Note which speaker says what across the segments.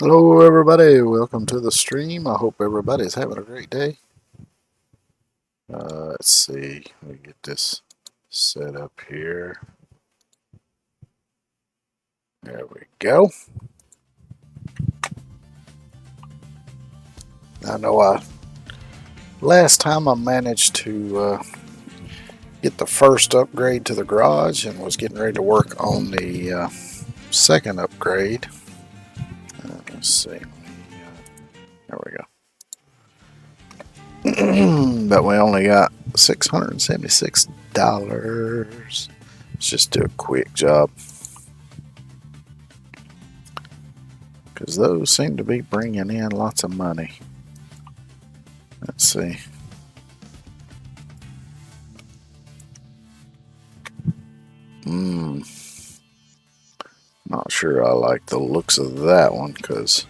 Speaker 1: Hello, everybody. Welcome to the stream. I hope everybody's having a great day. Let's see. Let me get this set up here. There we go. I know last time I managed to get the first upgrade to the garage and was getting ready to work on the second upgrade. Let's see. There we go. But we only got $676. Let's just do a quick job, because those seem to be bringing in lots of money. Let's see. Not sure I like the looks of that one, because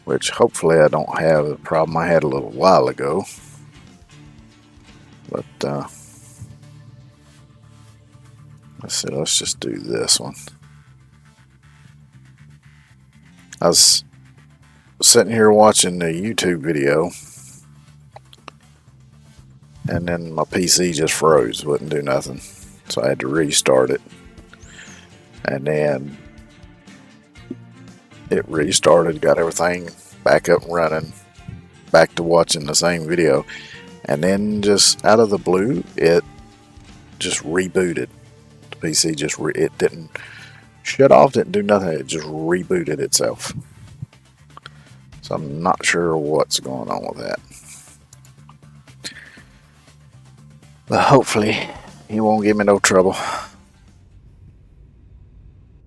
Speaker 1: which hopefully I don't have the problem I had a little while ago. But let's see, let's just do this one. I was sitting here watching the YouTube video, and then my PC just froze, wouldn't do nothing. So I had to restart it. And then it restarted, got everything back up and running, back to watching the same video. And then just out of the blue, it just rebooted. The PC just, it didn't shut off, didn't do nothing, it just rebooted itself. So I'm not sure what's going on with that. But hopefully he won't give me no trouble.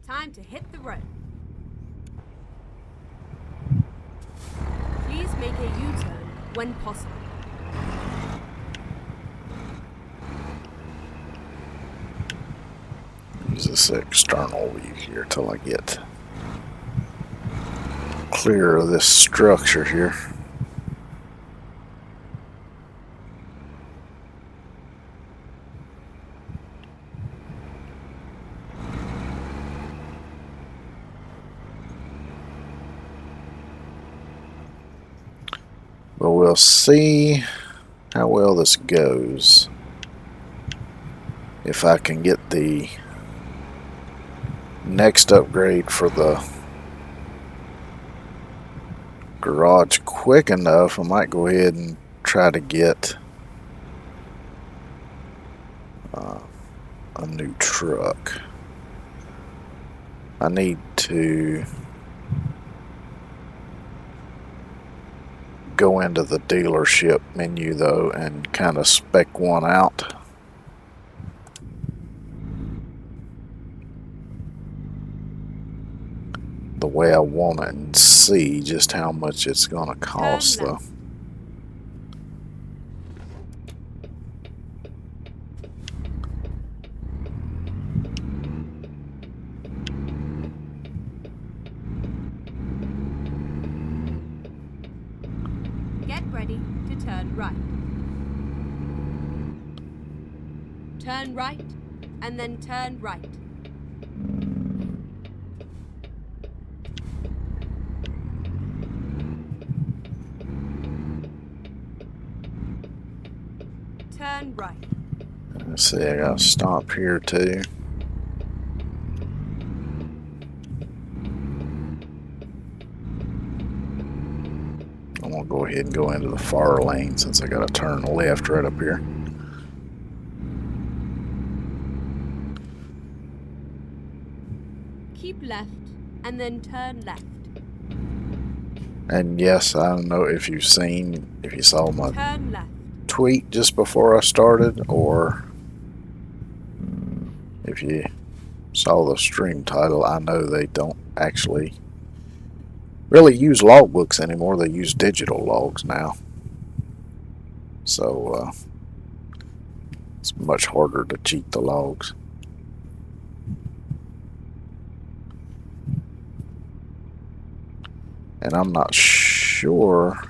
Speaker 2: Time to hit the road. Please make a U-turn when possible.
Speaker 1: Use this external view here till I get clear of this structure here. But we'll see how well this goes. If I can get the next upgrade for the garage quick enough, I might go ahead and try to get a new truck. I need to go into the dealership menu though and kind of spec one out. The way I want it and see just how much it's going to cost though.
Speaker 2: Get ready to turn right. Turn right, and then turn right. Turn right.
Speaker 1: Let's see, I gotta stop here too. I'm gonna go ahead and go into the far lane since I gotta turn left right up here.
Speaker 2: Keep left, and then turn left.
Speaker 1: And yes, I don't know if you saw my
Speaker 2: Turn left.
Speaker 1: tweet just before I started, or if you saw the stream title. I know they don't actually really use logbooks anymore. They use digital logs now, so it's much harder to cheat the logs. And I'm not sure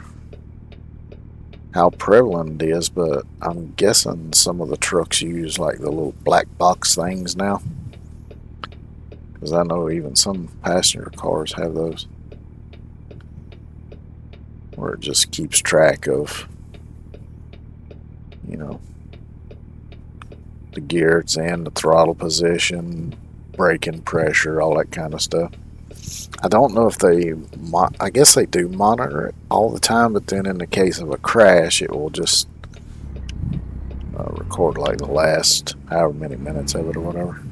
Speaker 1: how prevalent it is, but I'm guessing some of the trucks use like the little black box things now. Because I know even some passenger cars have those, where it just keeps track of, you know, the gear it's in, the throttle position, braking pressure, all that kind of stuff. I don't know if they, I guess they do monitor it all the time, but then in the case of a crash, it will just record like the last however many minutes of it or whatever.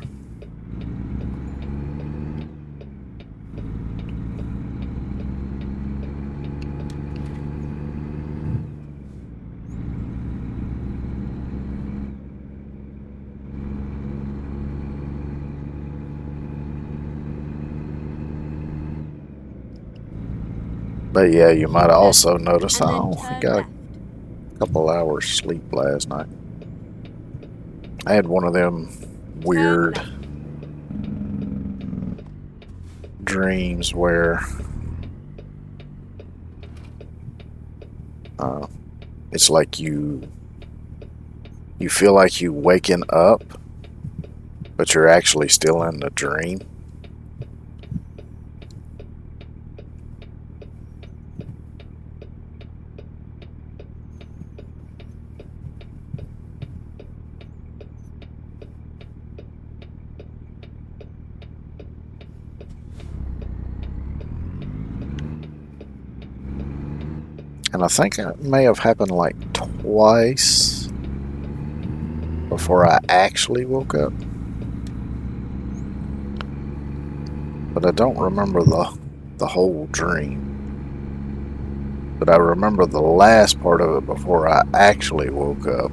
Speaker 1: But yeah, you might
Speaker 2: Keep
Speaker 1: also
Speaker 2: turning,
Speaker 1: notice
Speaker 2: and
Speaker 1: I
Speaker 2: then
Speaker 1: only
Speaker 2: turn
Speaker 1: got
Speaker 2: left.
Speaker 1: a couple hours sleep last night. I had one of them
Speaker 2: Turn
Speaker 1: weird
Speaker 2: left.
Speaker 1: dreams where it's like you feel like you waking up, but you're actually still in the dream. And I think it may have happened like twice before I actually woke up. But I don't remember the whole dream. But I remember the last part of it before I actually woke up.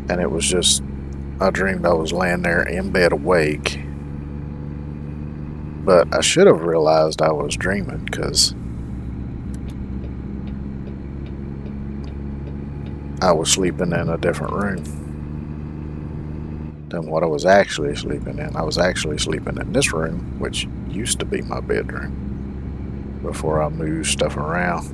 Speaker 1: And it was just, I dreamed I was laying there in bed awake. But I should have realized I was dreaming because I was sleeping in a different room than what I was actually sleeping in. I was actually sleeping in this room, which used to be my bedroom before I moved stuff around.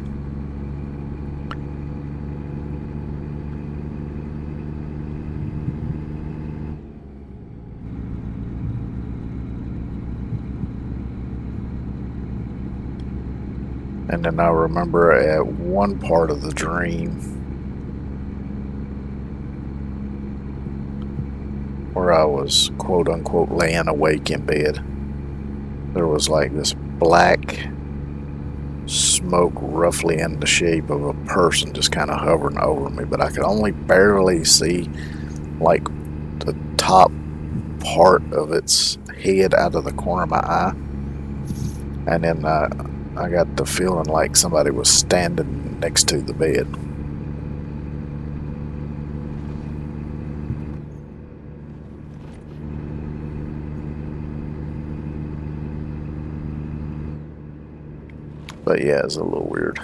Speaker 1: And then I remember at one part of the dream where I was quote unquote laying awake in bed, there was like this black smoke roughly in the shape of a person just kind of hovering over me, but I could only barely see like the top part of its head out of the corner of my eye. And then I got the feeling like somebody was standing next to the bed. But yeah, it's a little weird.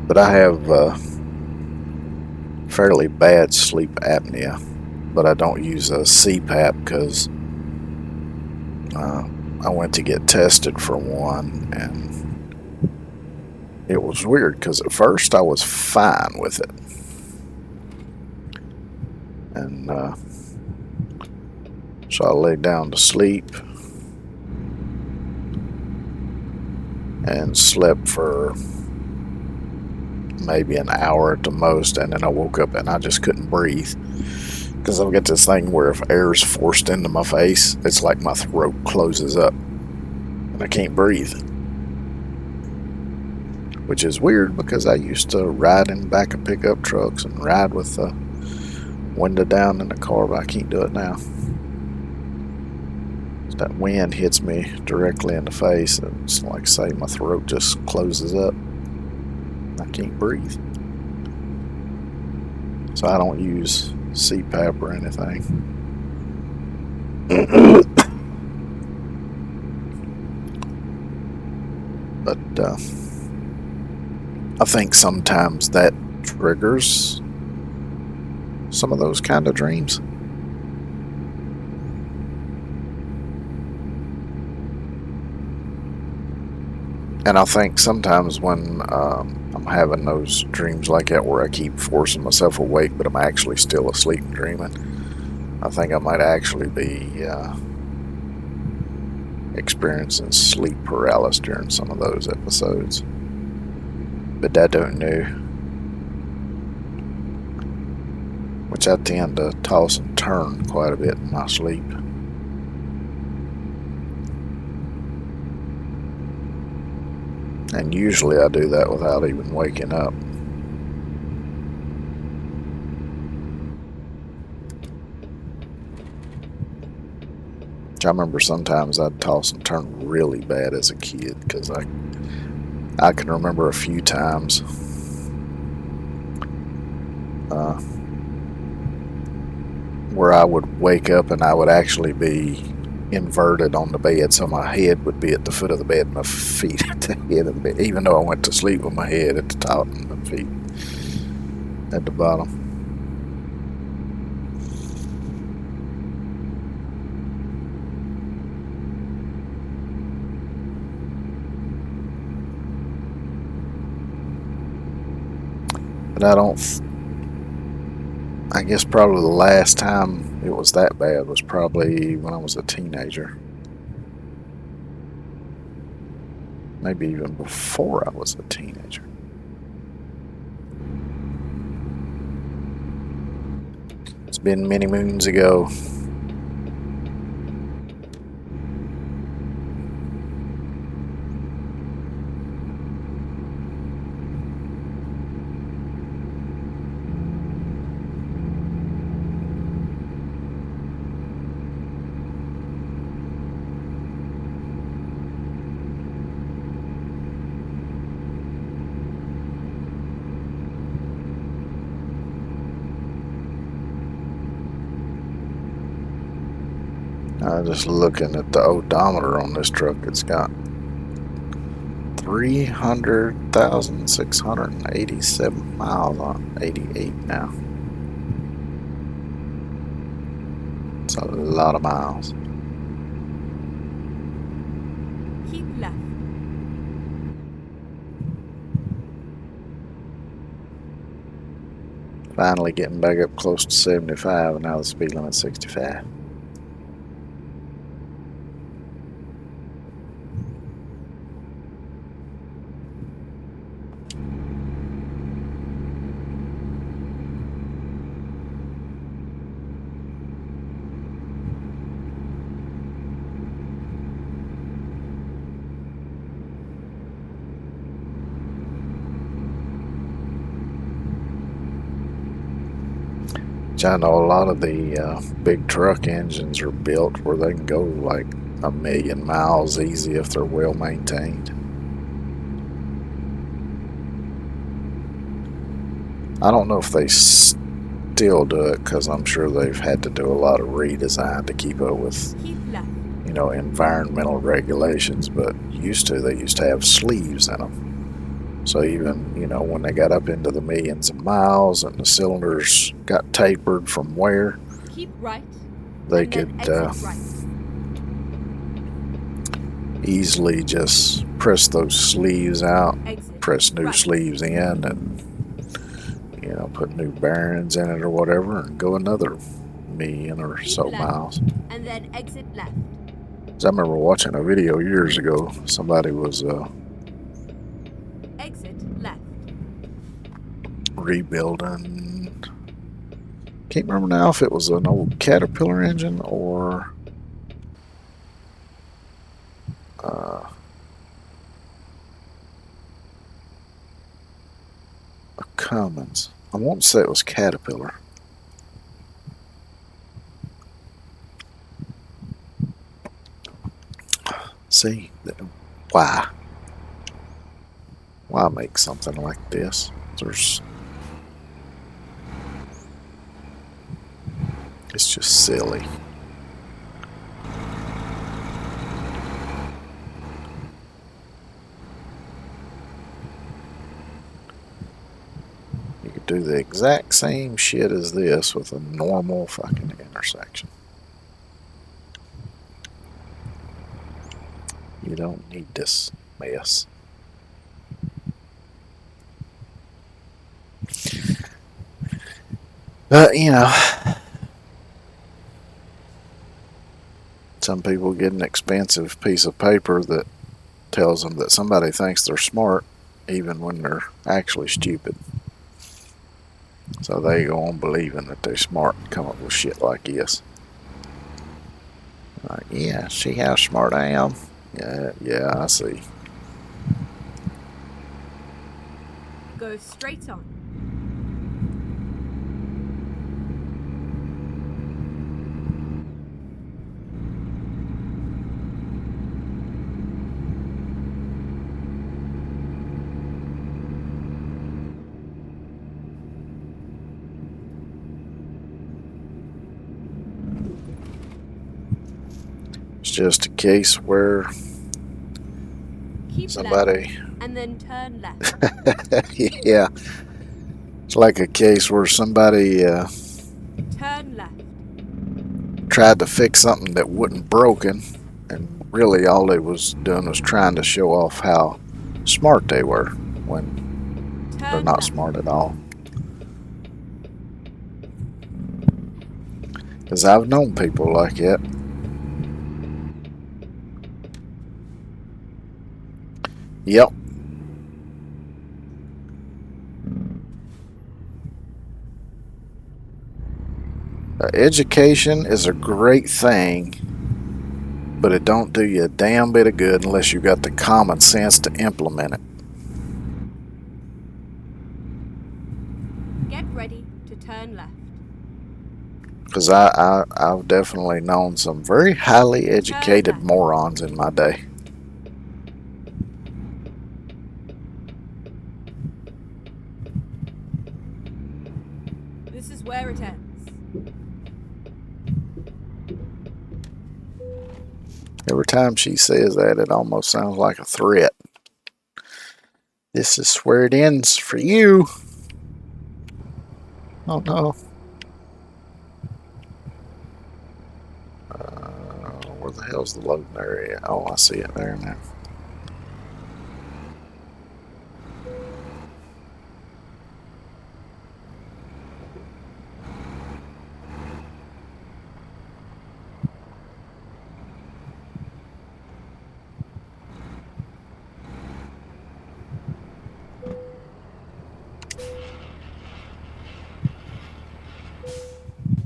Speaker 1: But I have fairly bad sleep apnea, but I don't use a CPAP because I went to get tested for one, and it was weird because at first I was fine with it. And so I laid down to sleep and slept for maybe an hour at the most, and then I woke up and I just couldn't breathe because I've got this thing where if air is forced into my face, it's like my throat closes up and I can't breathe, which is weird because I used to ride in the back of pickup trucks and ride with the window down in the car, but I can't do it now. It's that wind hits me directly in the face, and it's like, say, my throat just closes up. I can't breathe. So I don't use CPAP or anything. But I think sometimes that triggers some of those kind of dreams. And I think sometimes when I'm having those dreams like that where I keep forcing myself awake, but I'm actually still asleep and dreaming, I think I might actually be experiencing sleep paralysis during some of those episodes. But I don't know. Which I tend to toss and turn quite a bit in my sleep. And usually I do that without even waking up. I remember sometimes I'd toss and turn really bad as a kid, because I can remember a few times where I would wake up and I would actually be inverted on the bed, so my head would be at the foot of the bed and my feet at the head of the bed, even though I went to sleep with my head at the top and my feet at the bottom. But I guess probably the last time it was that bad was probably when I was a teenager. Maybe even before I was a teenager. It's been many moons ago. Just looking at the odometer on this truck, it's got 300,687 miles on 88 now. It's a lot of miles.
Speaker 2: Keep left.
Speaker 1: Finally getting back up close to 75, and now the speed limit's 65. I know a lot of the big truck engines are built where they can go like 1,000,000 miles easy if they're well maintained. I don't know if they still do it, because I'm sure they've had to do a lot of redesign to keep up with, environmental regulations, but they used to have sleeves in them. So even, when they got up into the millions of miles and the cylinders got tapered from wear,
Speaker 2: keep right,
Speaker 1: they could
Speaker 2: right.
Speaker 1: easily just press those sleeves out,
Speaker 2: Exit
Speaker 1: press new
Speaker 2: right.
Speaker 1: sleeves in, and put new bearings in it or whatever, and go another million or
Speaker 2: Keep
Speaker 1: so
Speaker 2: left,
Speaker 1: miles.
Speaker 2: and then exit left.
Speaker 1: I remember watching a video years ago. Somebody was
Speaker 2: Exit left.
Speaker 1: rebuilding. Can't remember now if it was an old Caterpillar engine or a Cummins. I won't say it was Caterpillar. See, why? Why make something like this? It's just silly. You could do the exact same shit as this with a normal fucking intersection. You don't need this mess. But, you know, some people get an expensive piece of paper that tells them that somebody thinks they're smart even when they're actually stupid. So they go on believing that they're smart and come up with shit like this. Like, yeah, see how smart I am? Yeah, I see.
Speaker 2: Go straight on.
Speaker 1: It's just a case where
Speaker 2: Keep
Speaker 1: somebody...
Speaker 2: left and then turn left.
Speaker 1: Yeah. It's like a case where somebody
Speaker 2: Turn left.
Speaker 1: tried to fix something that wasn't broken, and really all they was doing was trying to show off how smart they were when they're not smart at all. Because I've known people like that. Yep. Education is a great thing, but it don't do you a damn bit of good unless you got the common sense to implement it.
Speaker 2: Get ready to turn left.
Speaker 1: Because I've definitely known some very highly educated morons in my day.
Speaker 2: This is where it ends.
Speaker 1: Every time she says that, it almost sounds like a threat. This is where it ends for you. Oh no. Where the hell's the loading area? Oh, I see it there now.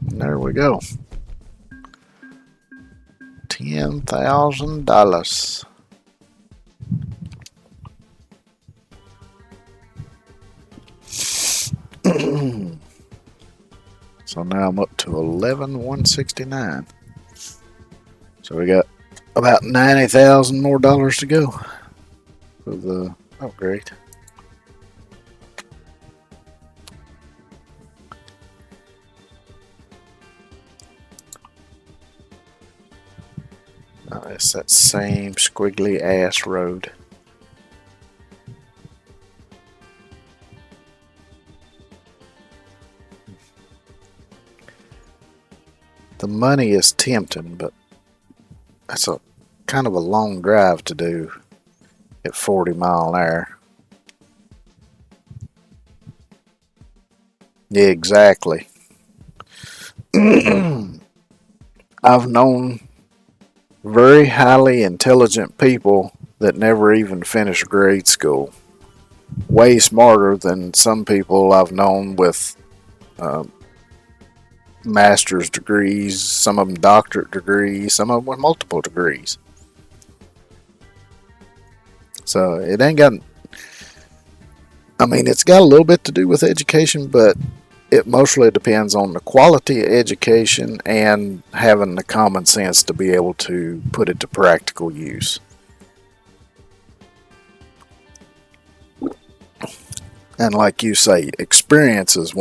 Speaker 1: There we go. $10,000. So now I'm up to 11,169. So we got about $90,000 more to go for the upgrade. It's that same squiggly ass road. The money is tempting, but that's a kind of a long drive to do at 40 mile an hour. Yeah, exactly. I've known very highly intelligent people that never even finished grade school. Way smarter than some people I've known with master's degrees, some of them doctorate degrees, some of them with multiple degrees. So it ain't got... I mean, it's got a little bit to do with education, but it mostly depends on the quality of education and having the common sense to be able to put it to practical use. And like you say, experience is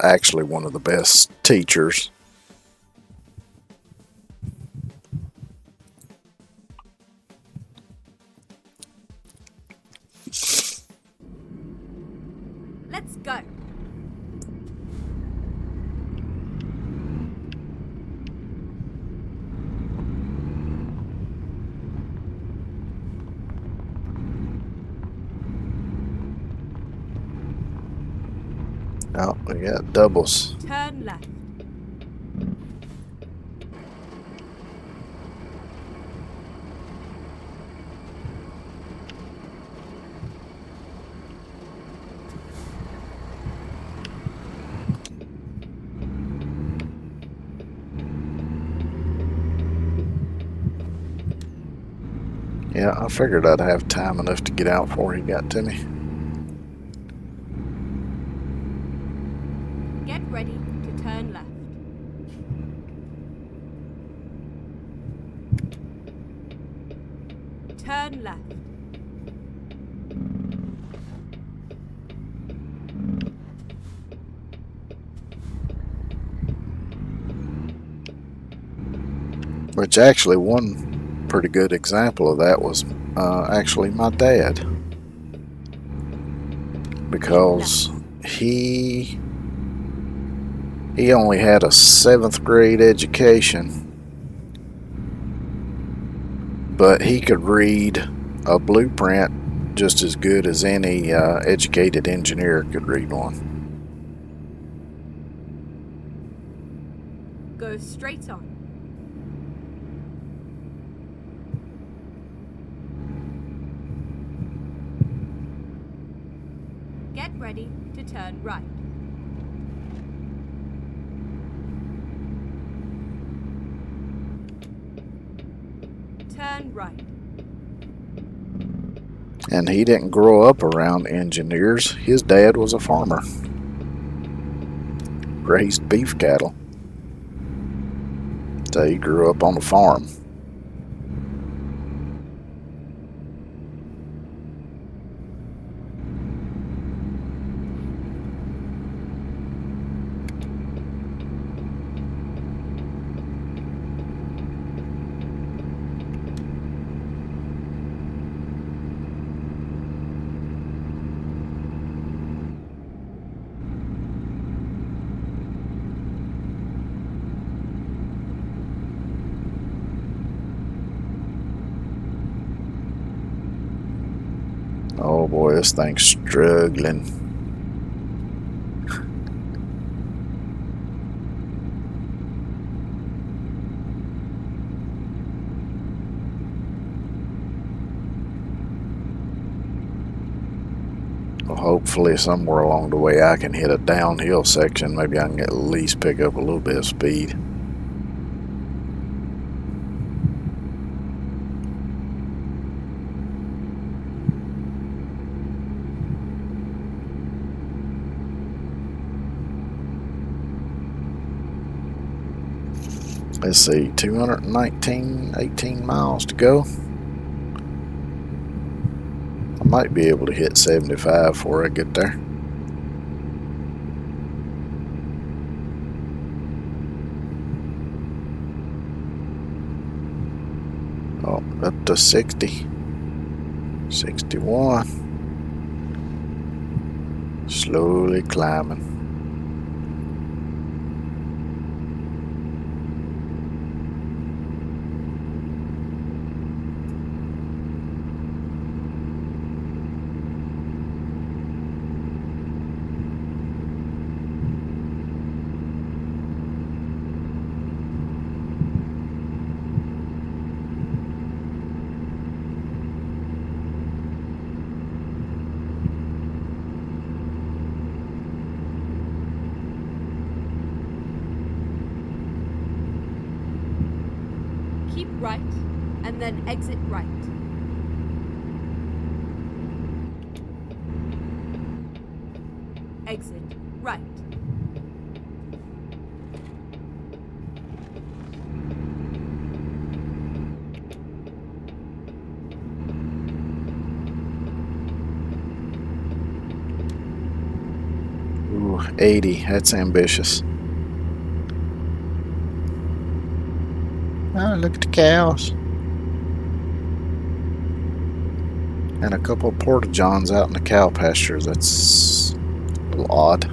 Speaker 1: actually one of the best teachers.
Speaker 2: Let's go.
Speaker 1: Oh, we got doubles.
Speaker 2: Turn left.
Speaker 1: Yeah, I figured I'd have time enough to get out before he got to me.
Speaker 2: Get ready to turn left. Turn left.
Speaker 1: Which actually, one pretty good example of that was actually my dad. Because he only had a 7th grade education, but he could read a blueprint just as good as any educated engineer could read one.
Speaker 2: Go straight on. Get ready to turn right. Turn right.
Speaker 1: And he didn't grow up around engineers. His dad was a farmer, raised beef cattle. So he grew up on a farm. Oh boy, this thing's struggling. Well, hopefully somewhere along the way I can hit a downhill section. Maybe I can at least pick up a little bit of speed. Let's see, 18 miles to go. I might be able to hit 75 before I get there. Oh, up to 60. 61. Slowly climbing.
Speaker 2: Keep right and then exit right. Exit right.
Speaker 1: Ooh, 80. That's ambitious. Oh, look at the cows. And a couple of porta johns out in the cow pasture. That's a little odd.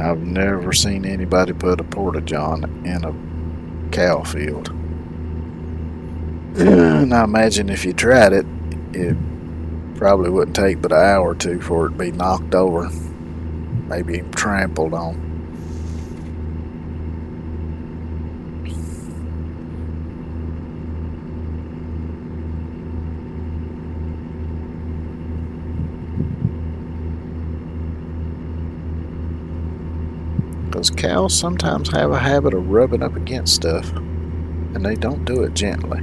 Speaker 1: I've never seen anybody put a porta john in a cow field. And I imagine if you tried it, it probably wouldn't take but an hour or two for it to be knocked over, maybe even trampled on. Because cows sometimes have a habit of rubbing up against stuff, and they don't do it gently.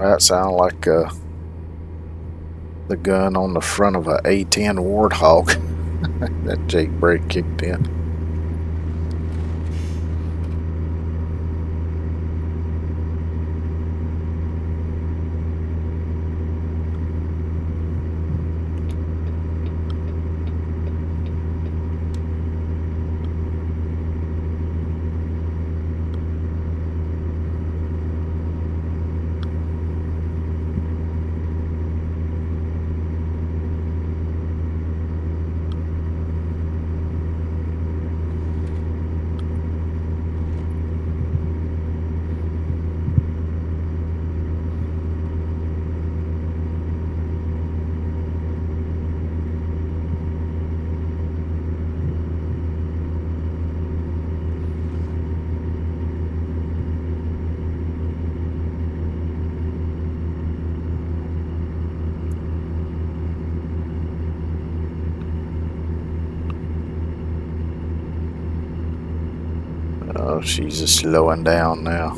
Speaker 1: That sounds like the gun on the front of a A10 Warthog. That Jake brake kicked in. Oh, she's just slowing down now.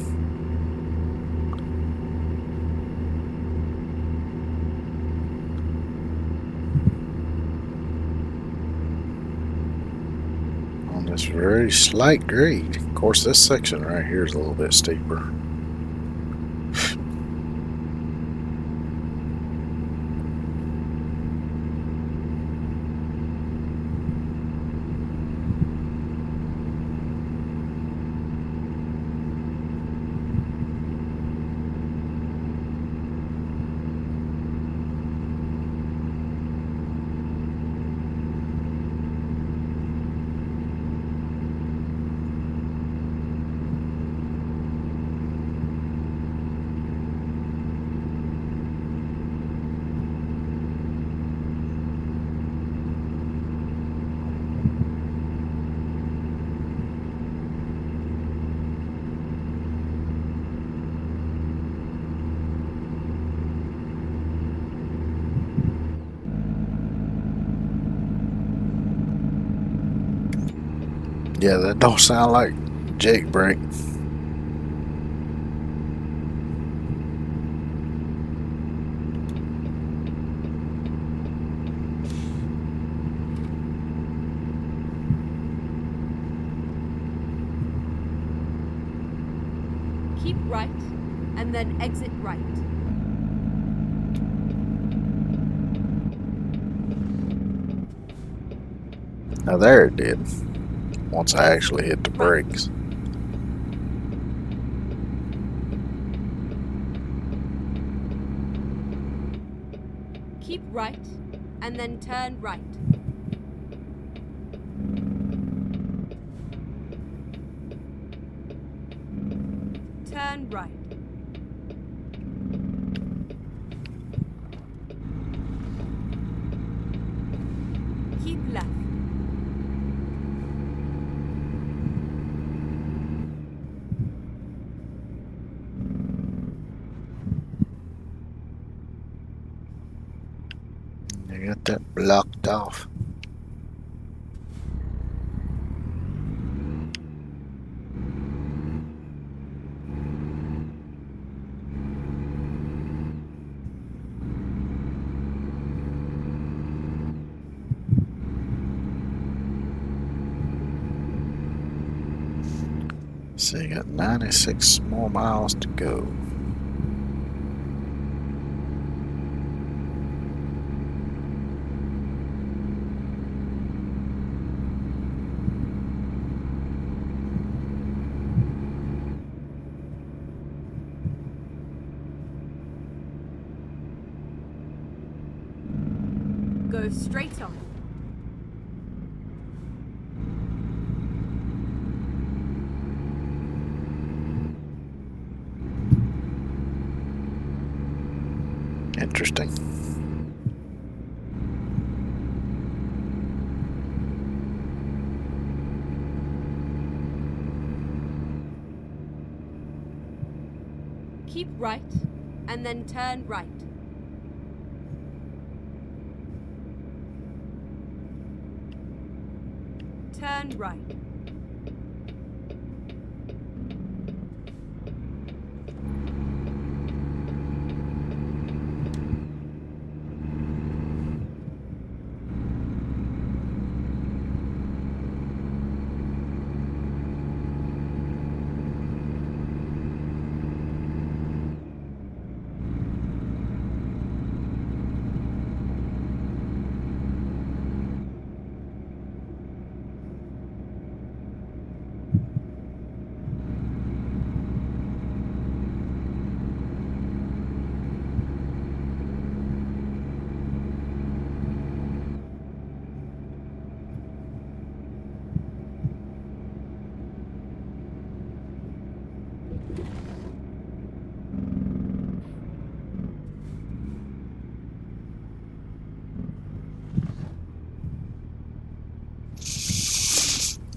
Speaker 1: On this very slight grade. Of course, this section right here is a little bit steeper. Yeah, that don't sound like Jake brake.
Speaker 2: Keep right, and then exit right.
Speaker 1: Now there it did. Once I actually hit the brakes.
Speaker 2: Keep right, and then turn right. Turn right. Keep left.
Speaker 1: You got that blocked off. So you got 96 more miles to go.
Speaker 2: Go straight on.
Speaker 1: Interesting.
Speaker 2: Keep right, and then turn right. Turn right.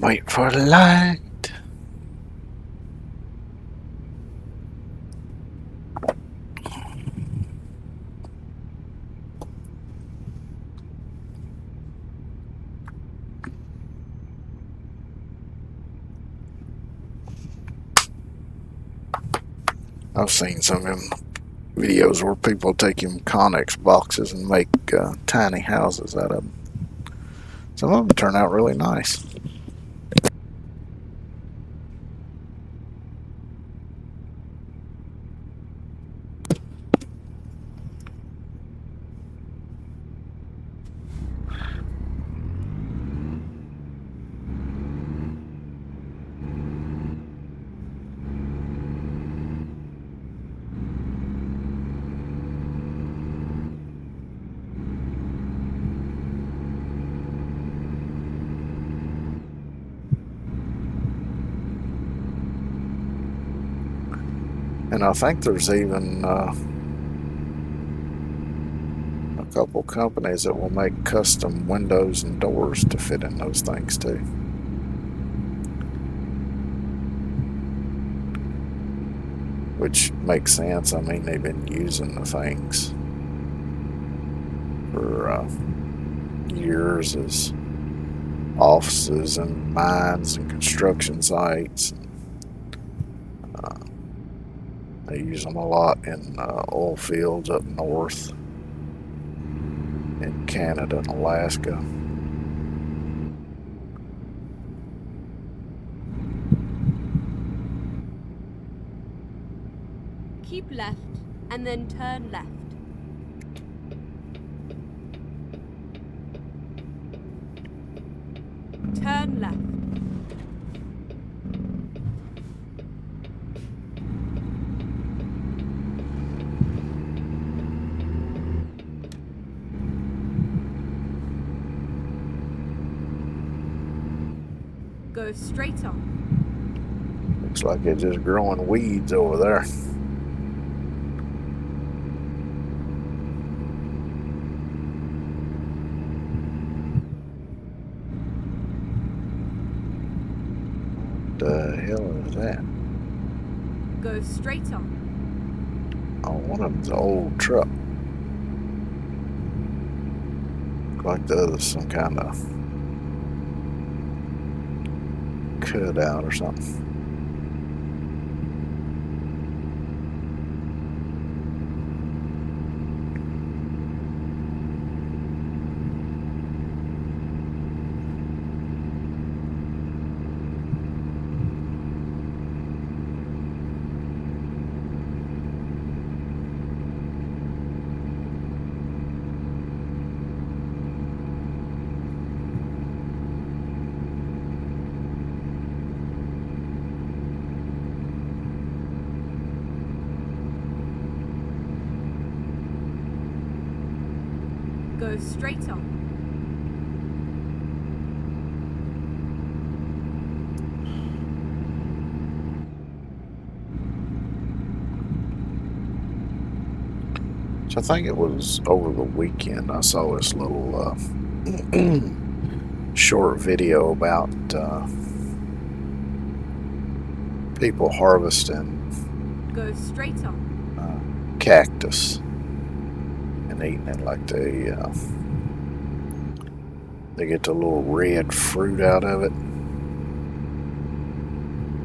Speaker 1: Wait for the light. I've seen some of them videos where people take them Connex boxes and make tiny houses out of them. Some of them turn out really nice. And I think there's even a couple companies that will make custom windows and doors to fit in those things too. Which makes sense. I mean, they've been using the things for years as offices and mines and construction sites. They use them a lot in oil fields up north in Canada and Alaska.
Speaker 2: Keep left, and then turn left. Turn left. Go straight on.
Speaker 1: Looks like they're just growing weeds over there. What the hell is that?
Speaker 2: Go straight on.
Speaker 1: Oh, one of them's an old truck. Looks like the other's some kind of cutout or something.
Speaker 2: Go straight on.
Speaker 1: So I think it was over the weekend I saw this little short video about people harvesting
Speaker 2: Go straight on.
Speaker 1: cactus and eating it. Like they get the little red fruit out of it,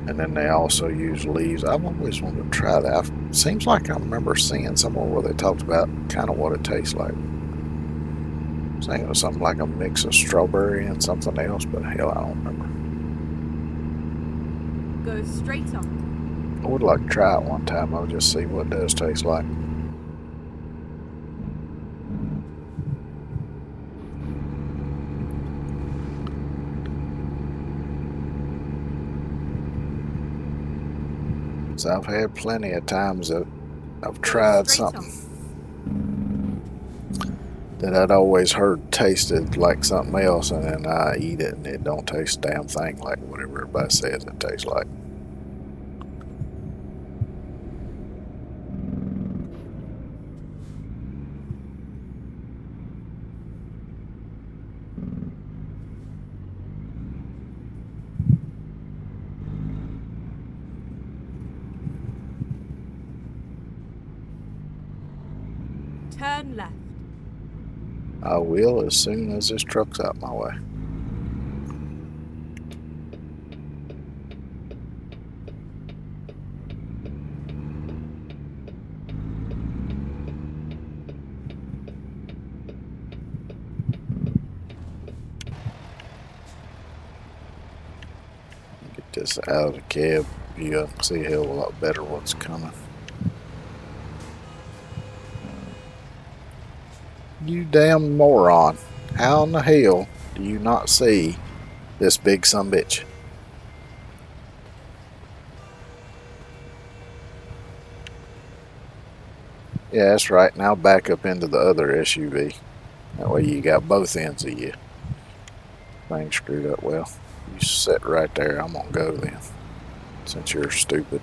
Speaker 1: and then they also use leaves. I've always wanted to try that. Seems like I remember seeing somewhere where they talked about kind of what it tastes like. I think it was something like a mix of strawberry and something else, but hell, I don't remember.
Speaker 2: Go straight on.
Speaker 1: I would like to try it one time. I'll just see what it does taste like. So I've had plenty of times that I've tried something that I'd always heard tasted like something else, and then I eat it and it don't taste a damn thing like whatever everybody says it tastes like.
Speaker 2: Turn left.
Speaker 1: I will as soon as this truck's out my way. Get this out of the cab view. I can see a hell of a lot better what's coming. You damn moron. How in the hell do you not see this big sumbitch? Yeah, that's right. Now back up into the other SUV. That way you got both ends of you. Thing screwed up. Well, you sit right there. I'm gonna go then, since you're stupid.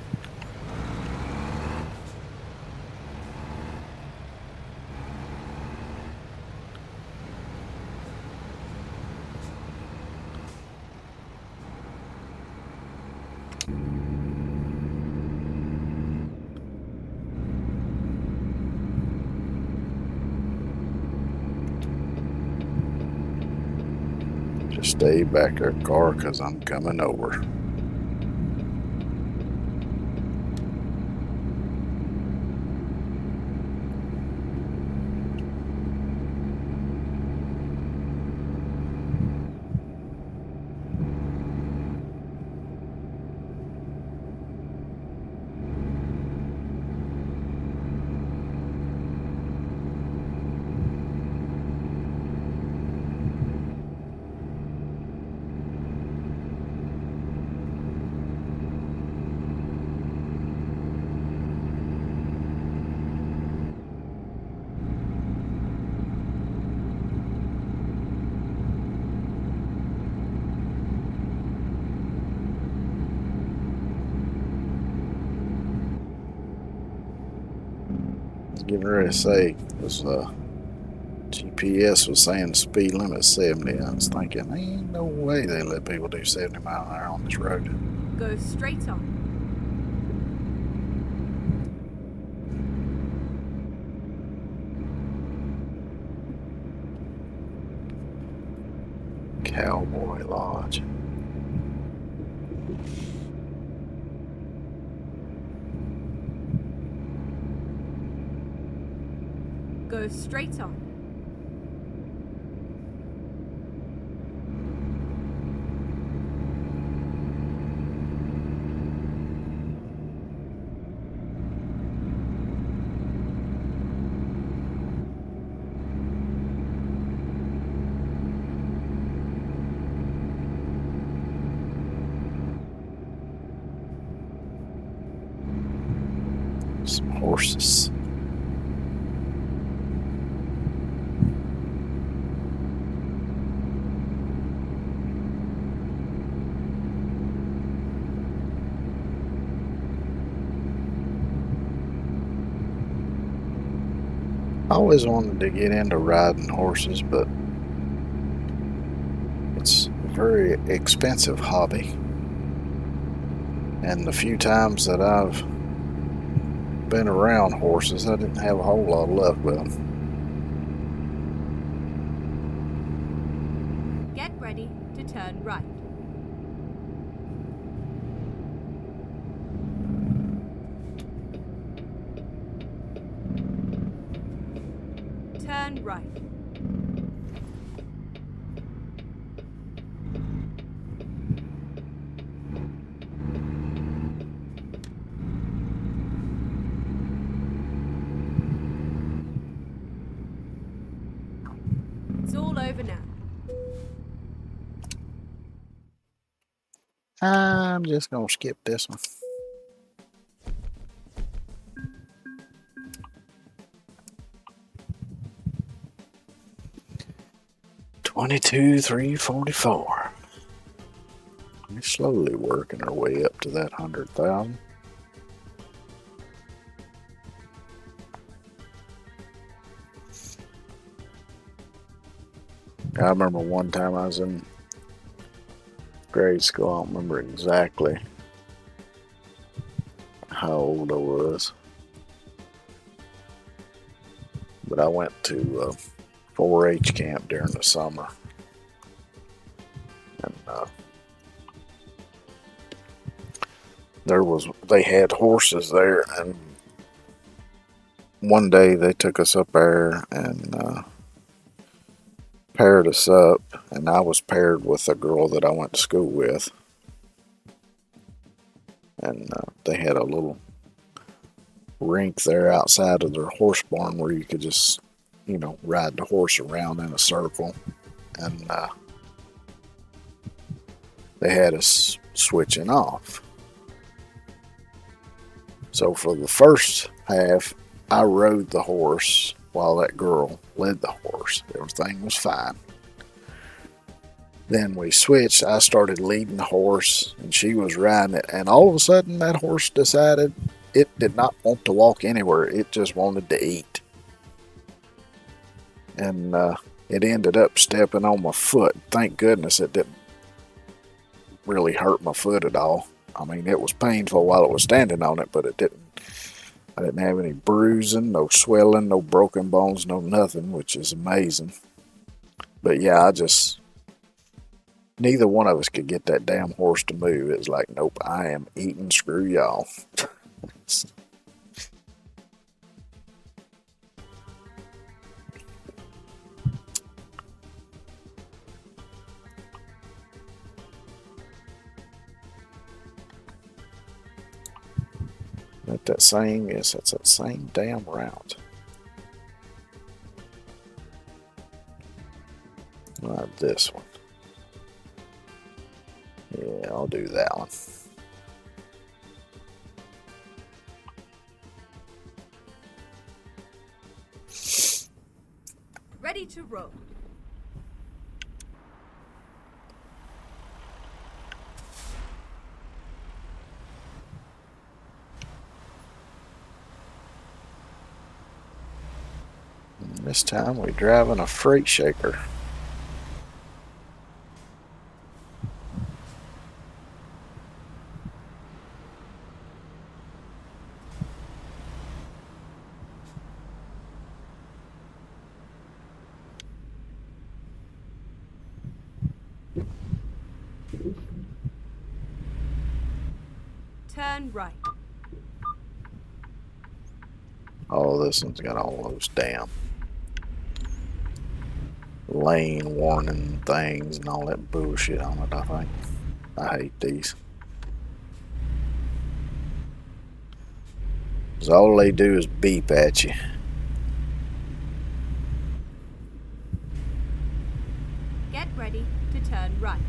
Speaker 1: Just stay back there, car, because I'm coming over. Getting ready to say, because GPS was saying the speed limit 70. I was thinking, ain't no way they let people do 70 miles an hour on this road.
Speaker 2: Go straight on.
Speaker 1: Cowboy Lodge.
Speaker 2: Go straight on.
Speaker 1: Some horses. I always wanted to get into riding horses, but it's a very expensive hobby. And the few times that I've been around horses, I didn't have a whole lot of luck with them.
Speaker 2: Get ready to turn right. Turn right. It's all over now.
Speaker 1: I'm just going to skip this one. $22,344. We're slowly working our way up to that 100,000. I remember one time I was in grade school. I don't remember exactly how old I was, but I went to 4-H camp during the summer, and they had horses there, and one day they took us up there and paired us up, and I was paired with a girl that I went to school with, and they had a little rink there outside of their horse barn where you could just, ride the horse around in a circle, and they had us switching off. So for the first half, I rode the horse while that girl led the horse. Everything was fine. Then we switched. I started leading the horse, and she was riding it. And all of a sudden, that horse decided it did not want to walk anywhere. It just wanted to eat. And it ended up stepping on my foot. Thank goodness it didn't really hurt my foot at all. I mean, it was painful while it was standing on it, but I didn't have any bruising, no swelling, no broken bones, no nothing, which is amazing. But yeah, neither one of us could get that damn horse to move. It was like, nope, I am eating, screw y'all. That's that same damn route. Not this one. Yeah, I'll do that one.
Speaker 2: Ready to roll.
Speaker 1: And this time we're driving a freight shaker.
Speaker 2: Turn right.
Speaker 1: Oh, this one's got all those damn lane warning things and all that bullshit on it, I think. I hate these. Because all they do is beep at you.
Speaker 2: Get ready to turn right.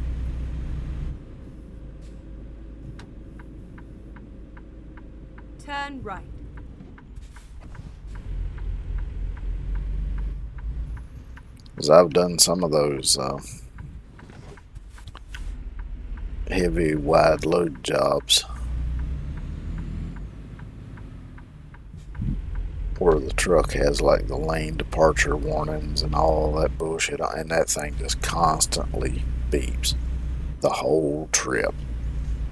Speaker 2: Turn right.
Speaker 1: Because I've done some of those heavy wide load jobs where the truck has like the lane departure warnings and all that bullshit, and that thing just constantly beeps the whole trip.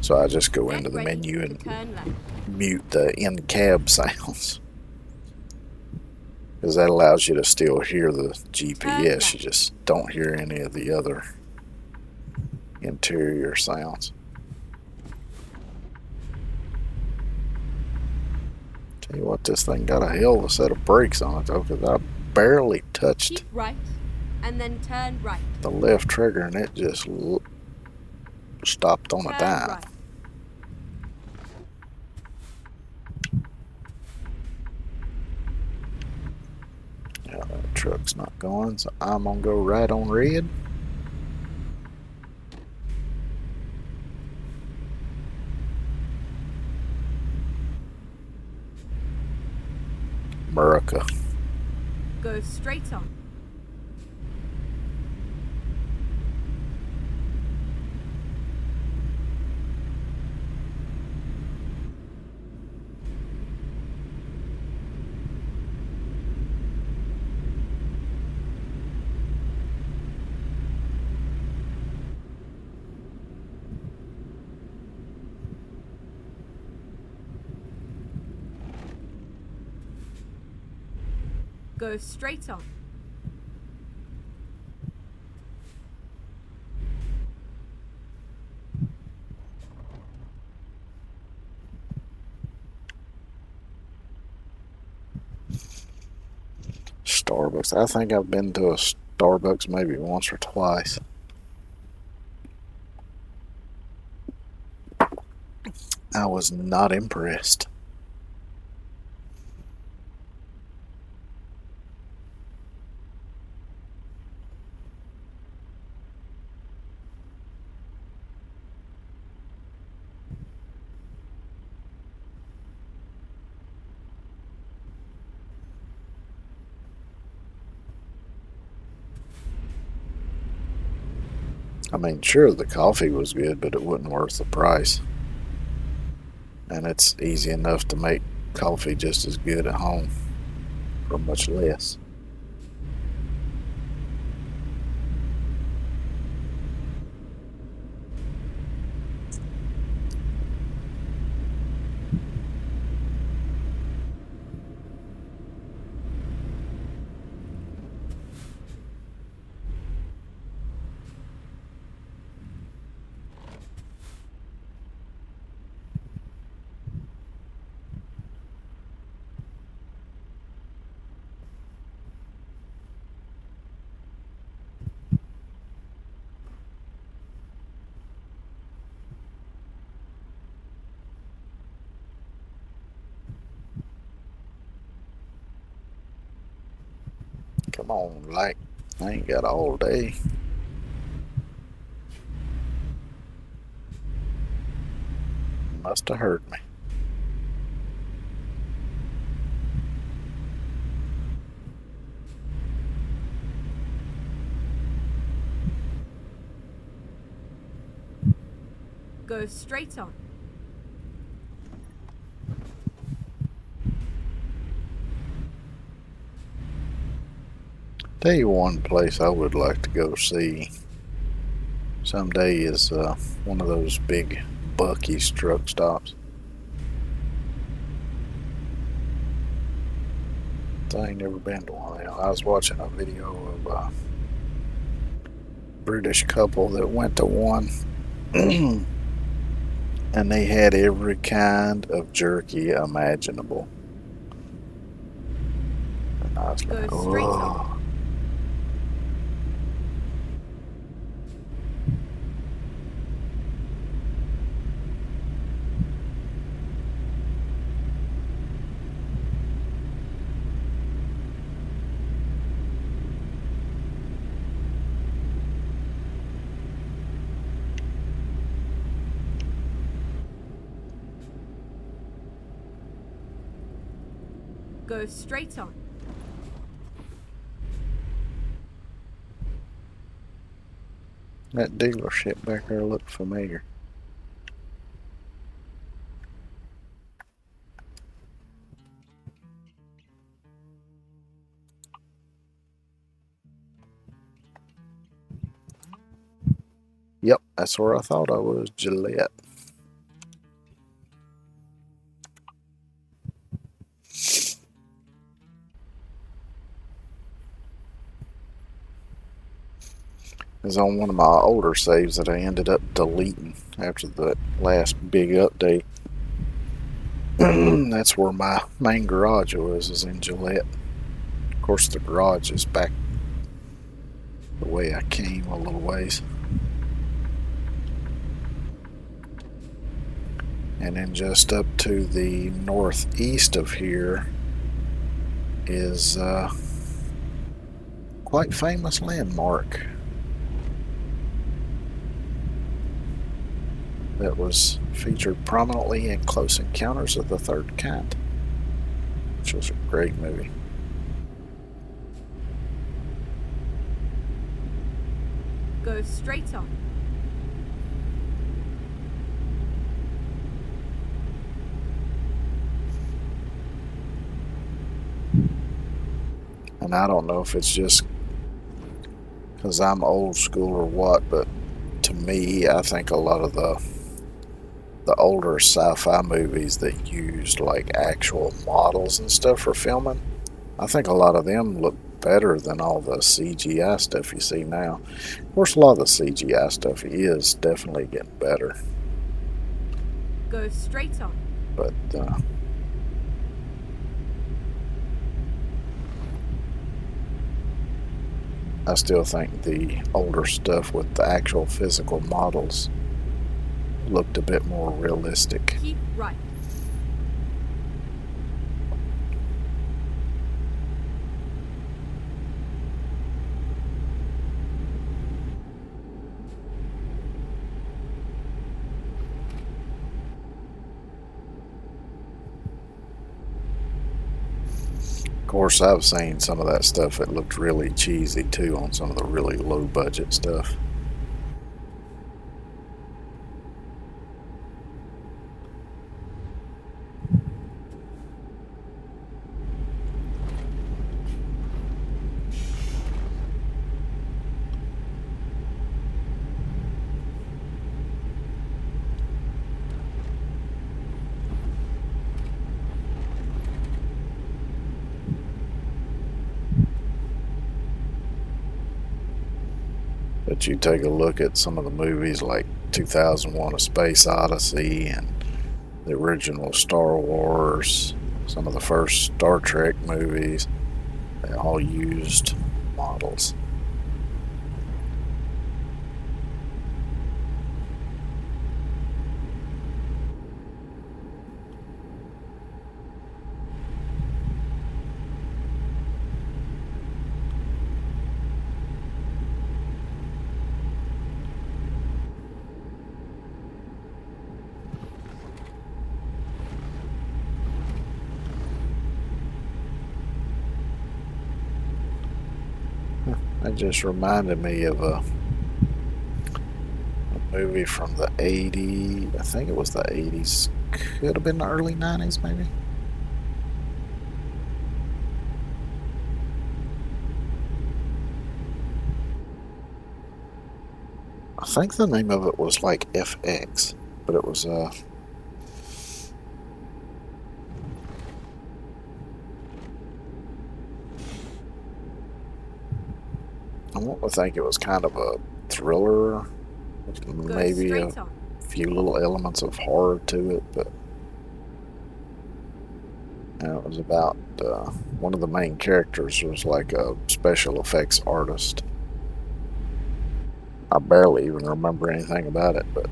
Speaker 1: So I just go into
Speaker 2: Get
Speaker 1: the
Speaker 2: ready
Speaker 1: menu
Speaker 2: to
Speaker 1: and
Speaker 2: turn left.
Speaker 1: mute the in-cab sounds, because that allows you to still hear the
Speaker 2: Turn
Speaker 1: GPS.
Speaker 2: left.
Speaker 1: You just don't hear any of the other interior sounds. Tell you what, this thing got a hell of a set of brakes on it though, because I barely touched
Speaker 2: Keep right, and then turn right.
Speaker 1: the left trigger and it just stopped on a
Speaker 2: Turn
Speaker 1: dime.
Speaker 2: right.
Speaker 1: Yeah, that truck's not going, so I'm gonna go right on red. America.
Speaker 2: Go straight on. Go straight on.
Speaker 1: Starbucks. I think I've been to a Starbucks maybe once or twice. I was not impressed. I mean, sure, the coffee was good, but it wasn't worth the price. And it's easy enough to make coffee just as good at home for much less. Come on, like, I ain't got all day. Must have heard me.
Speaker 2: Go straight on.
Speaker 1: Tell you one place I would like to go see someday is one of those big Buc-ee's truck stops. I ain't never been to one. I was watching a video of a British couple that went to one, and they had every kind of jerky imaginable. And I was
Speaker 2: Go
Speaker 1: like,
Speaker 2: straight on.
Speaker 1: oh.
Speaker 2: Go straight on.
Speaker 1: That dealership back there looked familiar. That's where I thought I was, Gillette. It's on one of my older saves that I ended up deleting after the last big update. That's where my main garage is in Gillette. Of course, the garage is back the way I came a little ways. And then just up to the northeast of here is a quite famous landmark that was featured prominently in Close Encounters of the Third Kind, which was a great movie.
Speaker 2: Go straight on.
Speaker 1: And I don't know if it's just because I'm old school or what, but to me, I think a lot of the older sci-fi movies that used like actual models and stuff for filming, I think a lot of them look better than all the CGI stuff you see now. Of course, a lot of the CGI stuff is definitely getting better.
Speaker 2: Go straight on.
Speaker 1: But I still think the older stuff with the actual physical models looked a bit more realistic.
Speaker 2: Keep right.
Speaker 1: Of course, I've seen some of that stuff that looked really cheesy too on some of the really low budget stuff. But you take a look at some of the movies like 2001: A Space Odyssey and the original Star Wars, some of the first Star Trek movies, they all used models. That just reminded me of a movie from the 80s. I think it was the 80s. Could have been the early 90s, maybe. I think the name of it was like FX, but it was I want to think it was kind of a thriller, with
Speaker 2: Go
Speaker 1: maybe a
Speaker 2: straight on.
Speaker 1: few little elements of horror to it, but it was about one of the main characters was like a special effects artist. I barely even remember anything about it, but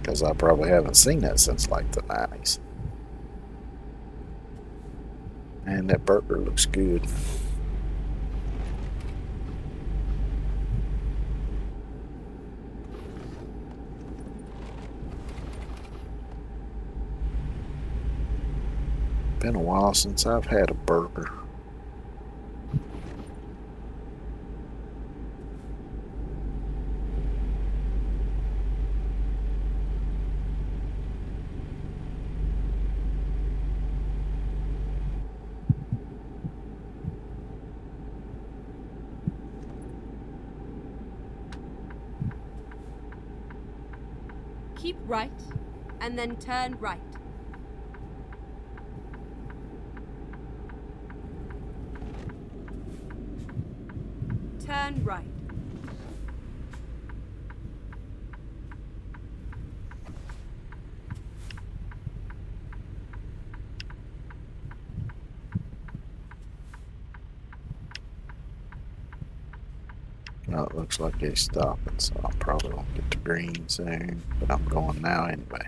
Speaker 1: because I probably haven't seen it since like the 90s. And that burger looks good. Been a while since I've had a burger.
Speaker 2: Keep right, and then turn right. Turn right.
Speaker 1: Well, it looks like he's stopping, so I probably won't get to green soon, but I'm going now anyway.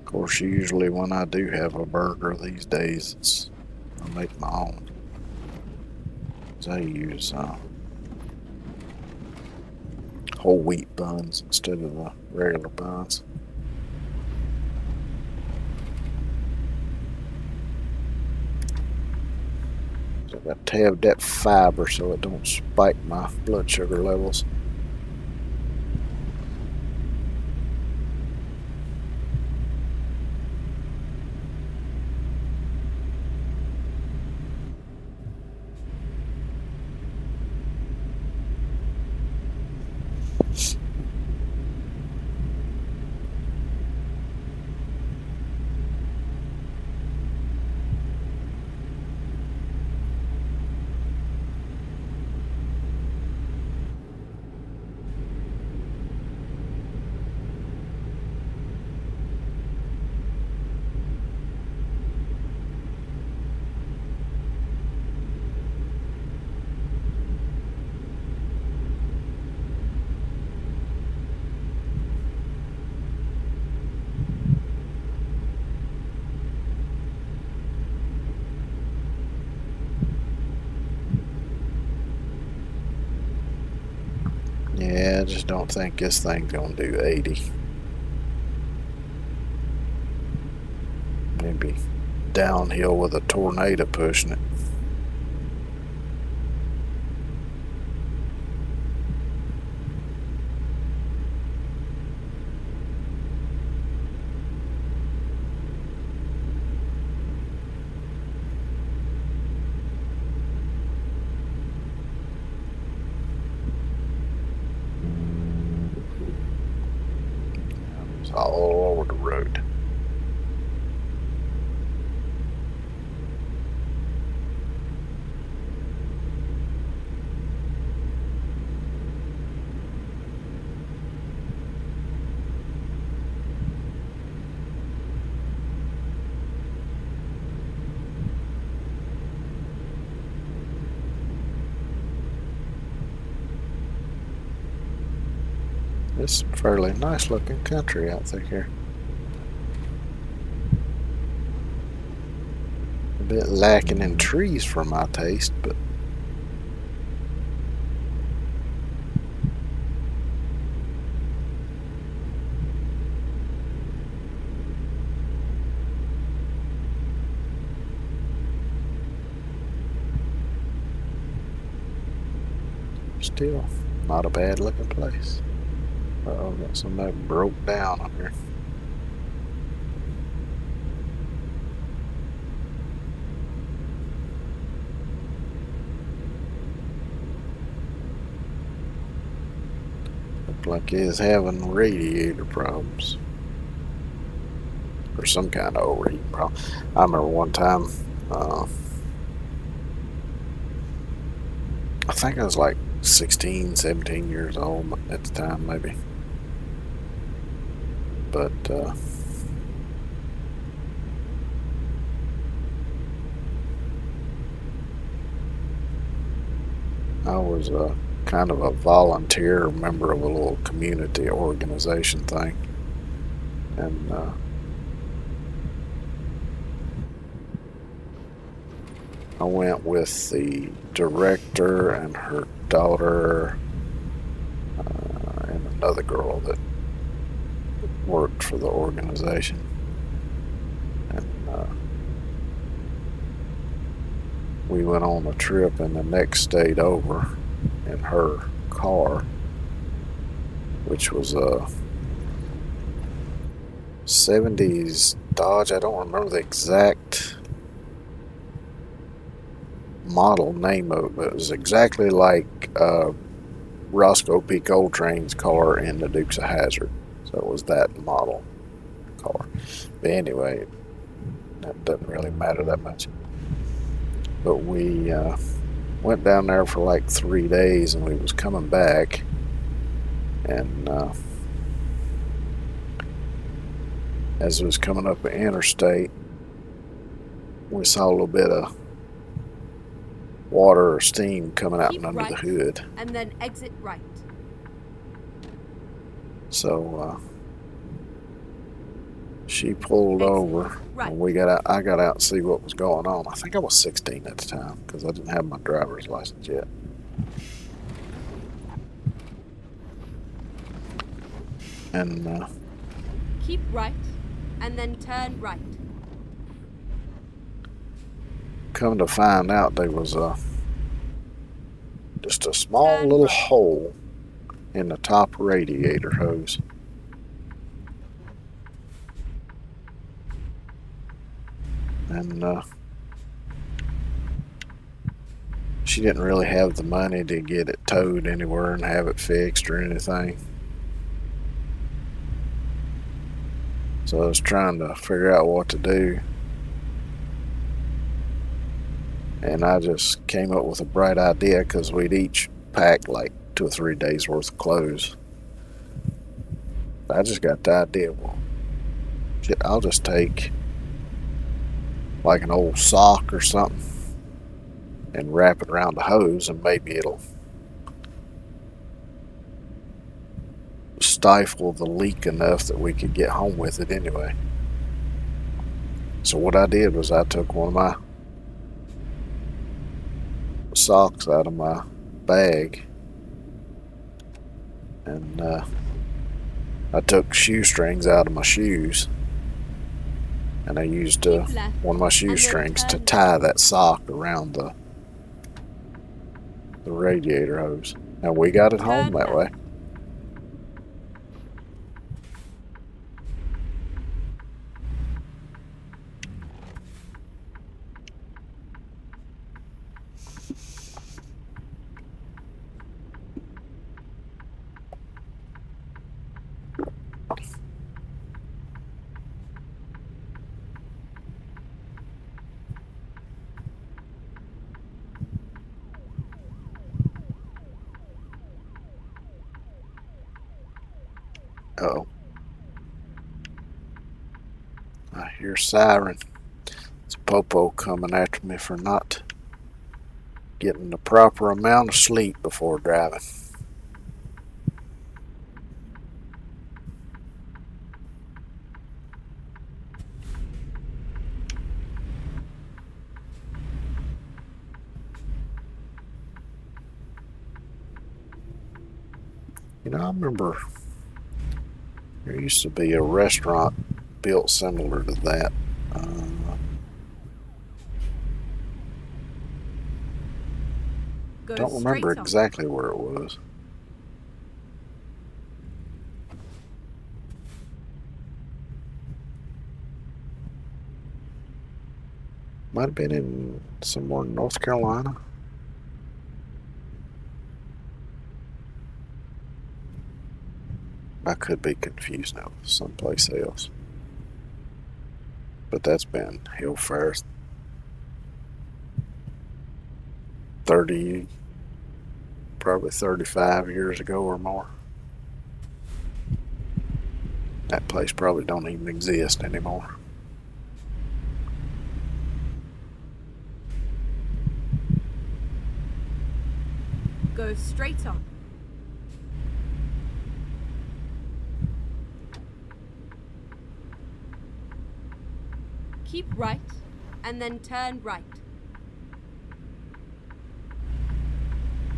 Speaker 1: Of course, usually when I do have a burger these days, I make my own. I use whole wheat buns instead of the regular buns. So I got to have that fiber so it don't spike my blood sugar levels. Yeah, I just don't think this thing's gonna do 80. Maybe downhill with a tornado pushing it. It's all over the road. It's some fairly nice looking country out there here. A bit lacking in trees for my taste, but still not a bad looking place. Uh-oh, got somebody broke down up here. Look like he's having radiator problems. Or some kind of overheating problem. I remember one time, I think I was like 16, 17 years old at the time, maybe. But I was a kind of a volunteer member of a little community organization thing, and I went with the director and her daughter and another girl that worked for the organization. And we went on a trip in the next state over in her car, which was a 70s Dodge. I don't remember the exact model name of it, but it was exactly like Roscoe P. Coltrane's car in the Dukes of Hazzard. So it was that model car. But anyway, that doesn't really matter that much. But we went down there for like 3 days, and we was coming back, and as it was coming up the interstate, we saw a little bit of water or steam coming out
Speaker 2: Keep
Speaker 1: from under
Speaker 2: right,
Speaker 1: the hood.
Speaker 2: And then exit right.
Speaker 1: So she pulled
Speaker 2: Exit
Speaker 1: over,
Speaker 2: right.
Speaker 1: and we got out. I got out to see what was going on. I think I was 16 at the time because I didn't have my driver's license yet. And
Speaker 2: Keep right, and then turn right.
Speaker 1: come to find out, there was just a small
Speaker 2: Turn
Speaker 1: little
Speaker 2: right.
Speaker 1: hole in the top radiator hose. And she didn't really have the money to get it towed anywhere and have it fixed or anything. So I was trying to figure out what to do. And I just came up with a bright idea because we'd each packed like 2 or 3 days worth of clothes. I just got the idea, well, shit, I'll just take like an old sock or something and wrap it around the hose, and maybe it'll stifle the leak enough that we could get home with it anyway. So what I did was I took one of my socks out of my bag, and I took shoestrings out of my shoes, and I used one of my shoestrings to tie that sock around the radiator hose, and we got it home that way. Uh-oh. I hear siren. It's Popo coming after me for not getting the proper amount of sleep before driving. You know, I remember there used to be a restaurant built similar to that. Don't remember exactly where it was. Might have been in somewhere in North Carolina. I could be confused now with someplace else. But that's been hell first 30, probably 35 years ago or more. That place probably don't even exist anymore.
Speaker 2: Go straight on. Keep right, and then turn right.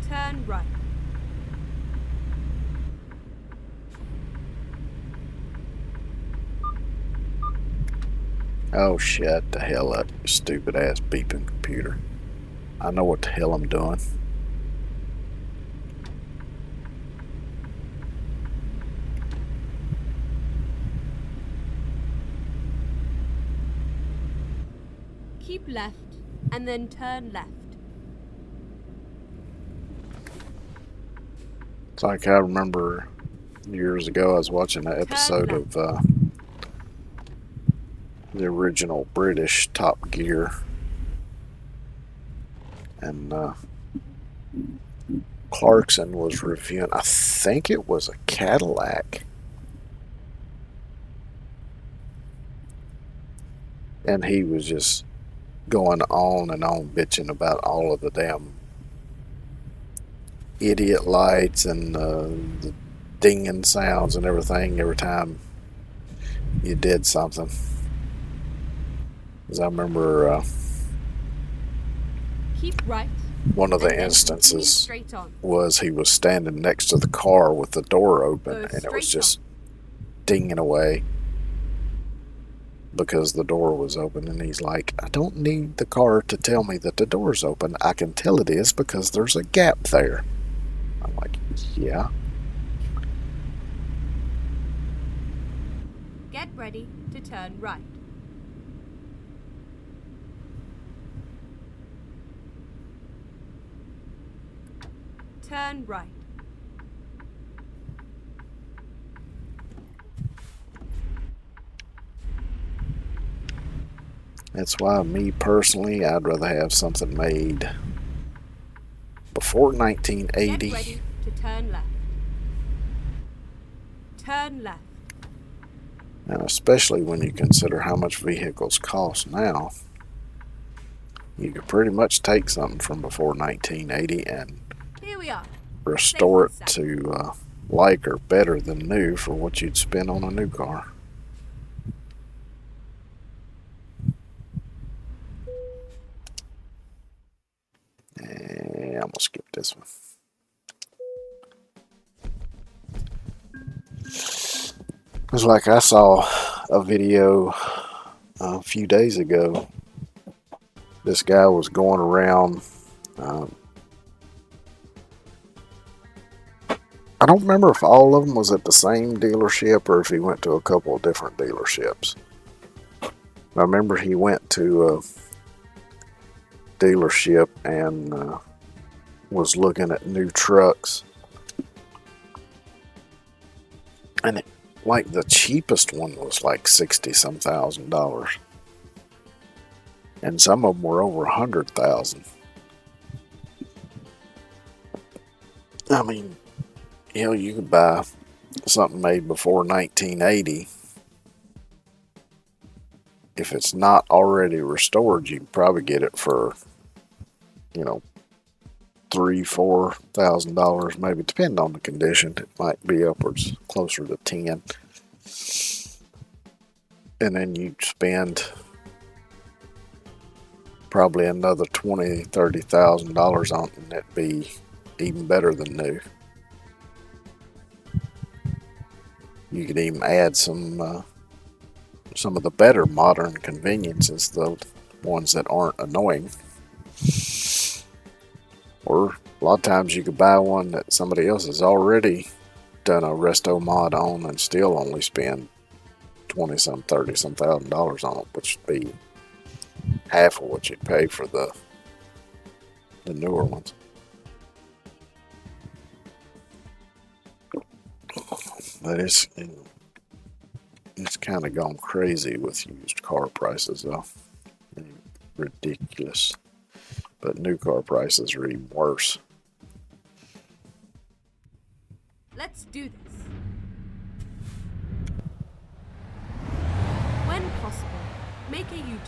Speaker 2: Turn right.
Speaker 1: Oh, shut the hell up, you stupid ass beeping computer. I know what the hell I'm doing.
Speaker 2: Keep left, and then turn left.
Speaker 1: It's like I remember years ago I was watching an episode of the original British Top Gear, and Clarkson was reviewing, I think it was a Cadillac, and he was just going on and on bitching about all of the damn idiot lights and the dinging sounds and everything every time you did something. Because I remember
Speaker 2: Keep right.
Speaker 1: one of the instances was he was standing next to the car with the door open, and it was just dinging away because the door was open, and he's like, I don't need the car to tell me that the door's open. I can tell it is because there's a gap there. I'm like, yeah.
Speaker 2: Get ready to turn right. Turn right.
Speaker 1: That's why, me personally, I'd rather have something made before 1980.
Speaker 2: Get ready to turn left. Turn left.
Speaker 1: And especially when you consider how much vehicles cost now, you could pretty much take something from before 1980 and
Speaker 2: Here we are.
Speaker 1: restore it to like or better than new for what you'd spend on a new car. I'm gonna skip this one. It's like I saw a video a few days ago. This guy was going around. I don't remember if all of them was at the same dealership or if he went to a couple of different dealerships. I remember he went to a dealership and was looking at new trucks, and like the cheapest one was like 60 some $1,000, and some of them were over 100,000. I mean, you could buy something made before 1980. If it's not already restored, you can probably get it for, $3,000-4,000, maybe, depending on the condition. It might be upwards closer to 10. And then you spend probably another $20,000-30,000 on it, and it'd be even better than new. You could even add some of the better modern conveniences, the ones that aren't annoying. Or a lot of times you could buy one that somebody else has already done a resto mod on and still only spend 20 some, 30 some $1,000 on it, which would be half of what you'd pay for the newer ones. But it's kind of gone crazy with used car prices, though. Ridiculous. But new car prices are even worse.
Speaker 2: Let's do this. When possible, make a U-turn.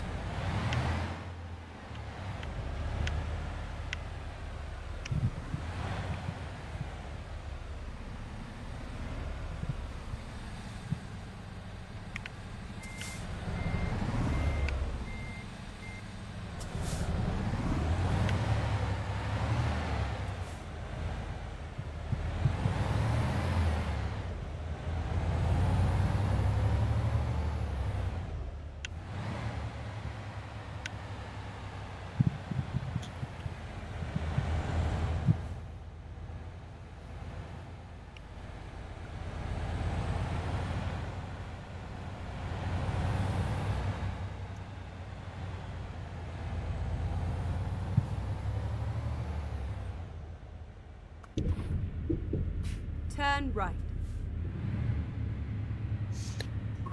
Speaker 2: Turn right.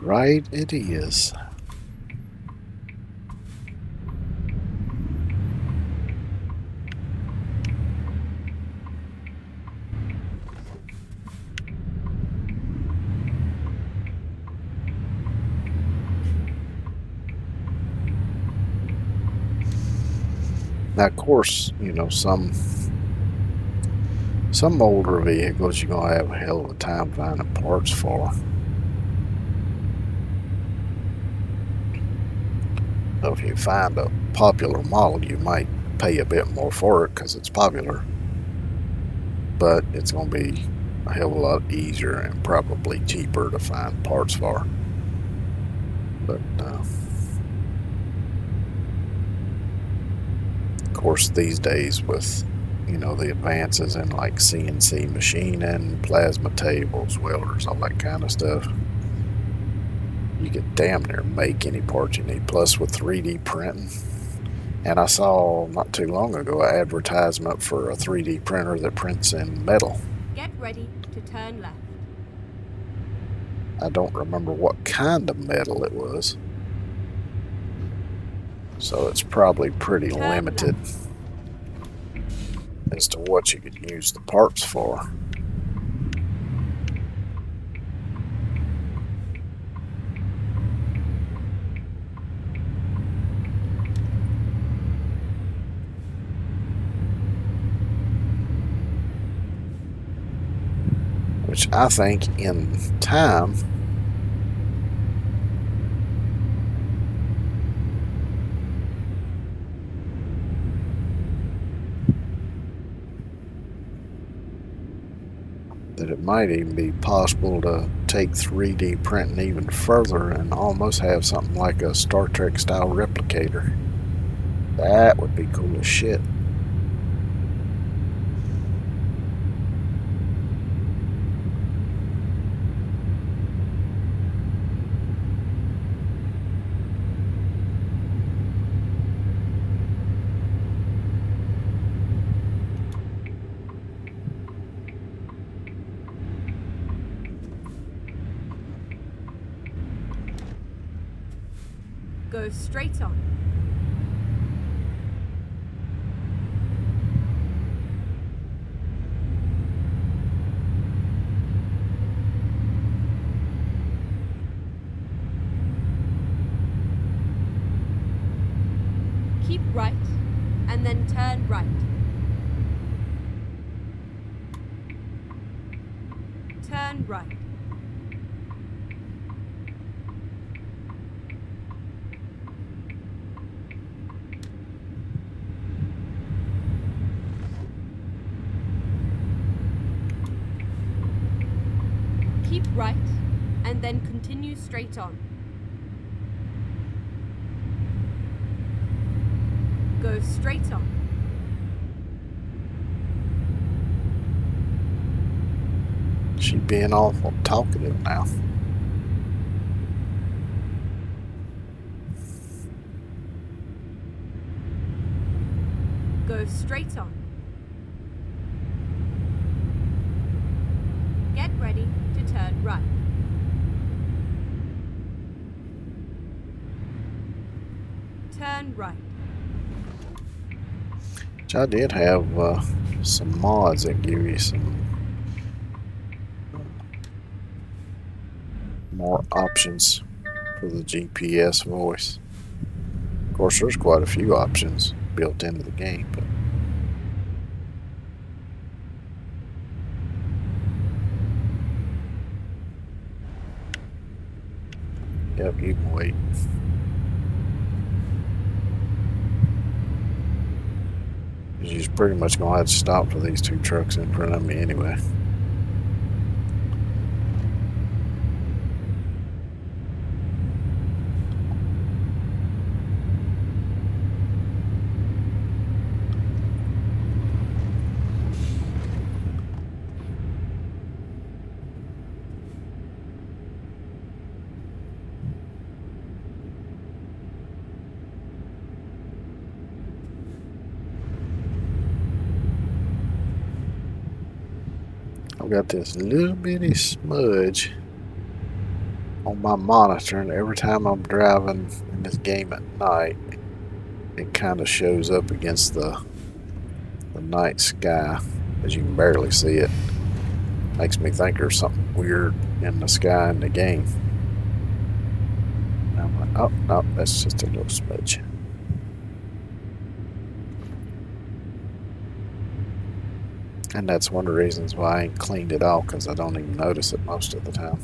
Speaker 1: Right it is. Now, of course, you know, some older vehicles you're gonna have a hell of a time finding parts for. So if you find a popular model, you might pay a bit more for it because it's popular, but it's gonna be a hell of a lot easier and probably cheaper to find parts for. But of course, these days with, you know, the advances in like CNC machining, plasma tables, welders, all that kind of stuff, you could damn near make any part you need. Plus with 3D printing. And I saw not too long ago an advertisement for a 3D printer that prints in metal.
Speaker 2: Get ready to turn left.
Speaker 1: I don't remember what kind of metal it was. So it's probably pretty
Speaker 2: Turn
Speaker 1: limited
Speaker 2: left.
Speaker 1: as to what you could use the parts for. Which I think in time that it might even be possible to take 3D printing even further and almost have something like a Star Trek style replicator. That would be cool as shit.
Speaker 2: Go straight on. Keep right, and then turn right. Turn right. Keep right, and then continue straight on. Go straight on.
Speaker 1: She's being awful talkative now.
Speaker 2: Go straight on. Get ready to turn right. Turn right.
Speaker 1: Which I did have some mods that give you some more options for the GPS voice. Of course, there's quite a few options built into the game, but yep, you can wait. You're pretty much gonna have to stop for these two trucks in front of me anyway. I've got this little bitty smudge on my monitor, and every time I'm driving in this game at night, it kind of shows up against the night sky, as you can barely see it. Makes me think there's something weird in the sky in the game. And I'm like, oh no, that's just a little smudge. And that's one of the reasons why I ain't cleaned it off, because I don't even notice it most of the time.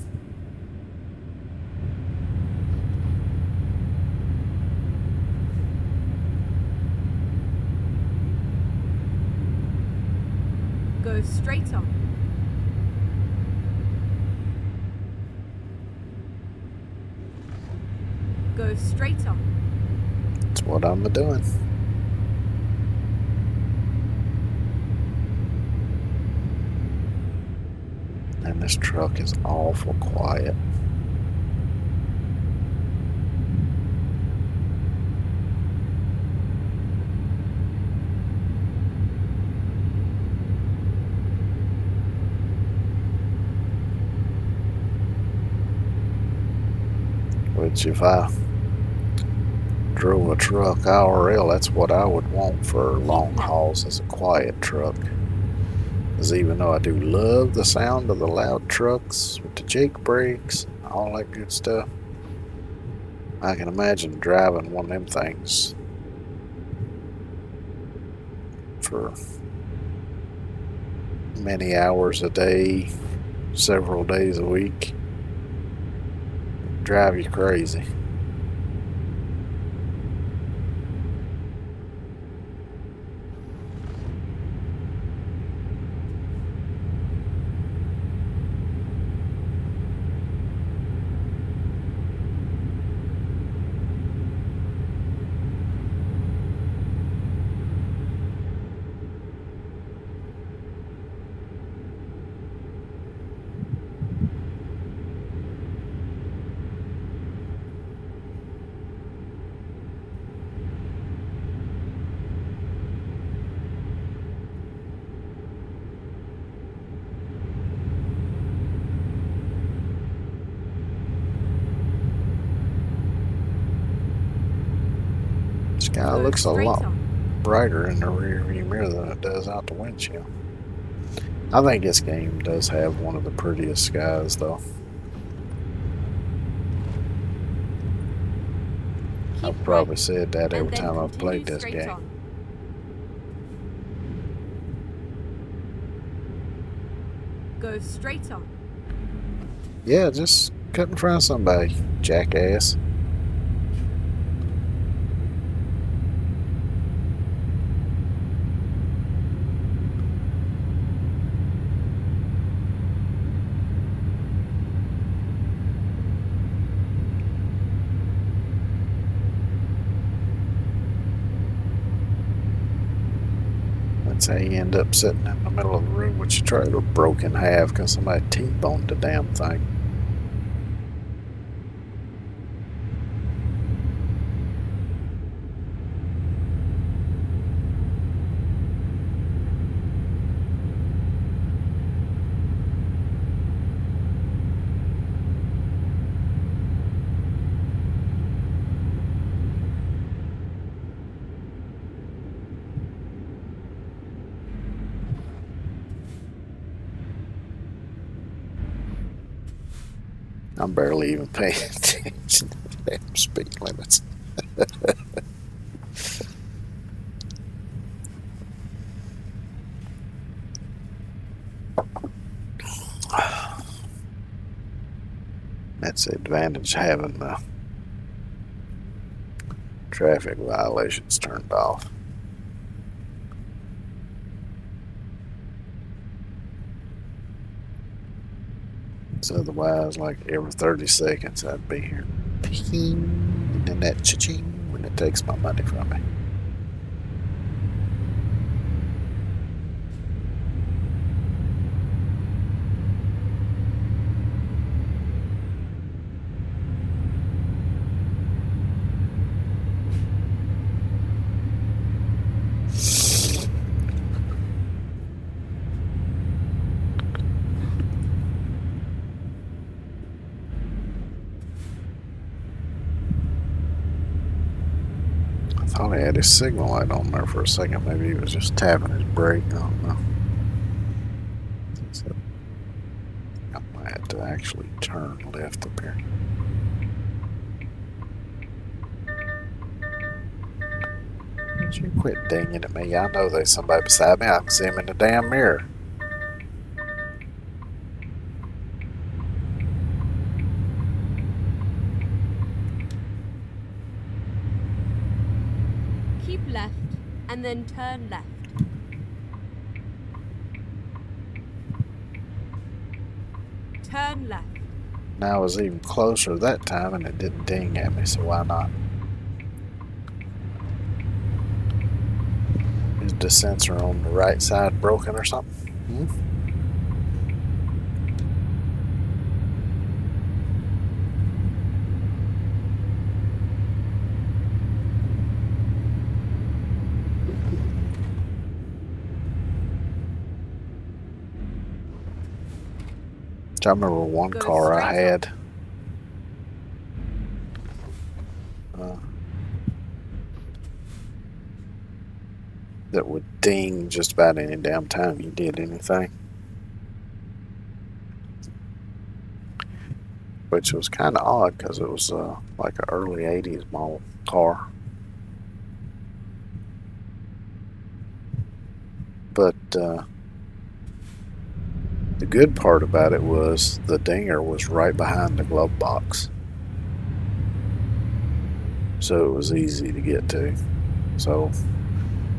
Speaker 2: Go straight on. Go straight on.
Speaker 1: That's what I'm doing. And this truck is awful quiet. Which, if I drove a truck IRL, that's what I would want for long hauls, is a quiet truck. Because even though I do love the sound of the loud trucks with the jake brakes, all that good stuff, I can imagine driving one of them things for many hours a day, several days a week. Drive you crazy. Sky looks a lot brighter in the rear view mirror than it does out the windshield. I think this game does have one of the prettiest skies, though. I've probably said that every time I've played this game.
Speaker 2: Go straight on.
Speaker 1: Yeah, just cut in front of somebody, jackass. That's how you end up sitting in the middle of the road with your trailer broke in half because somebody T-boned the damn thing. I'm barely even paying attention to the damn speed limits. That's the advantage of having the traffic violations turned off. So otherwise, like every 30 seconds, I'd be here, ping, and then that cha-ching when it takes my money from me. Thought he had his signal light on there for a second. Maybe he was just tapping his brake. I don't know. So I might have to actually turn left up here. Would you quit dinging at me? I know there's somebody beside me. I can see him in the damn mirror.
Speaker 2: Keep left and then turn left. Turn left.
Speaker 1: Now I was even closer that time and it didn't ding at me, so why not? Is the sensor on the right side broken or something? I remember one
Speaker 2: Go
Speaker 1: car I
Speaker 2: straight
Speaker 1: had. That would ding just about any damn time you did anything. Which was kind of odd because it was like an early 80s model car. But the good part about it was the dinger was right behind the glove box. So it was easy to get to. So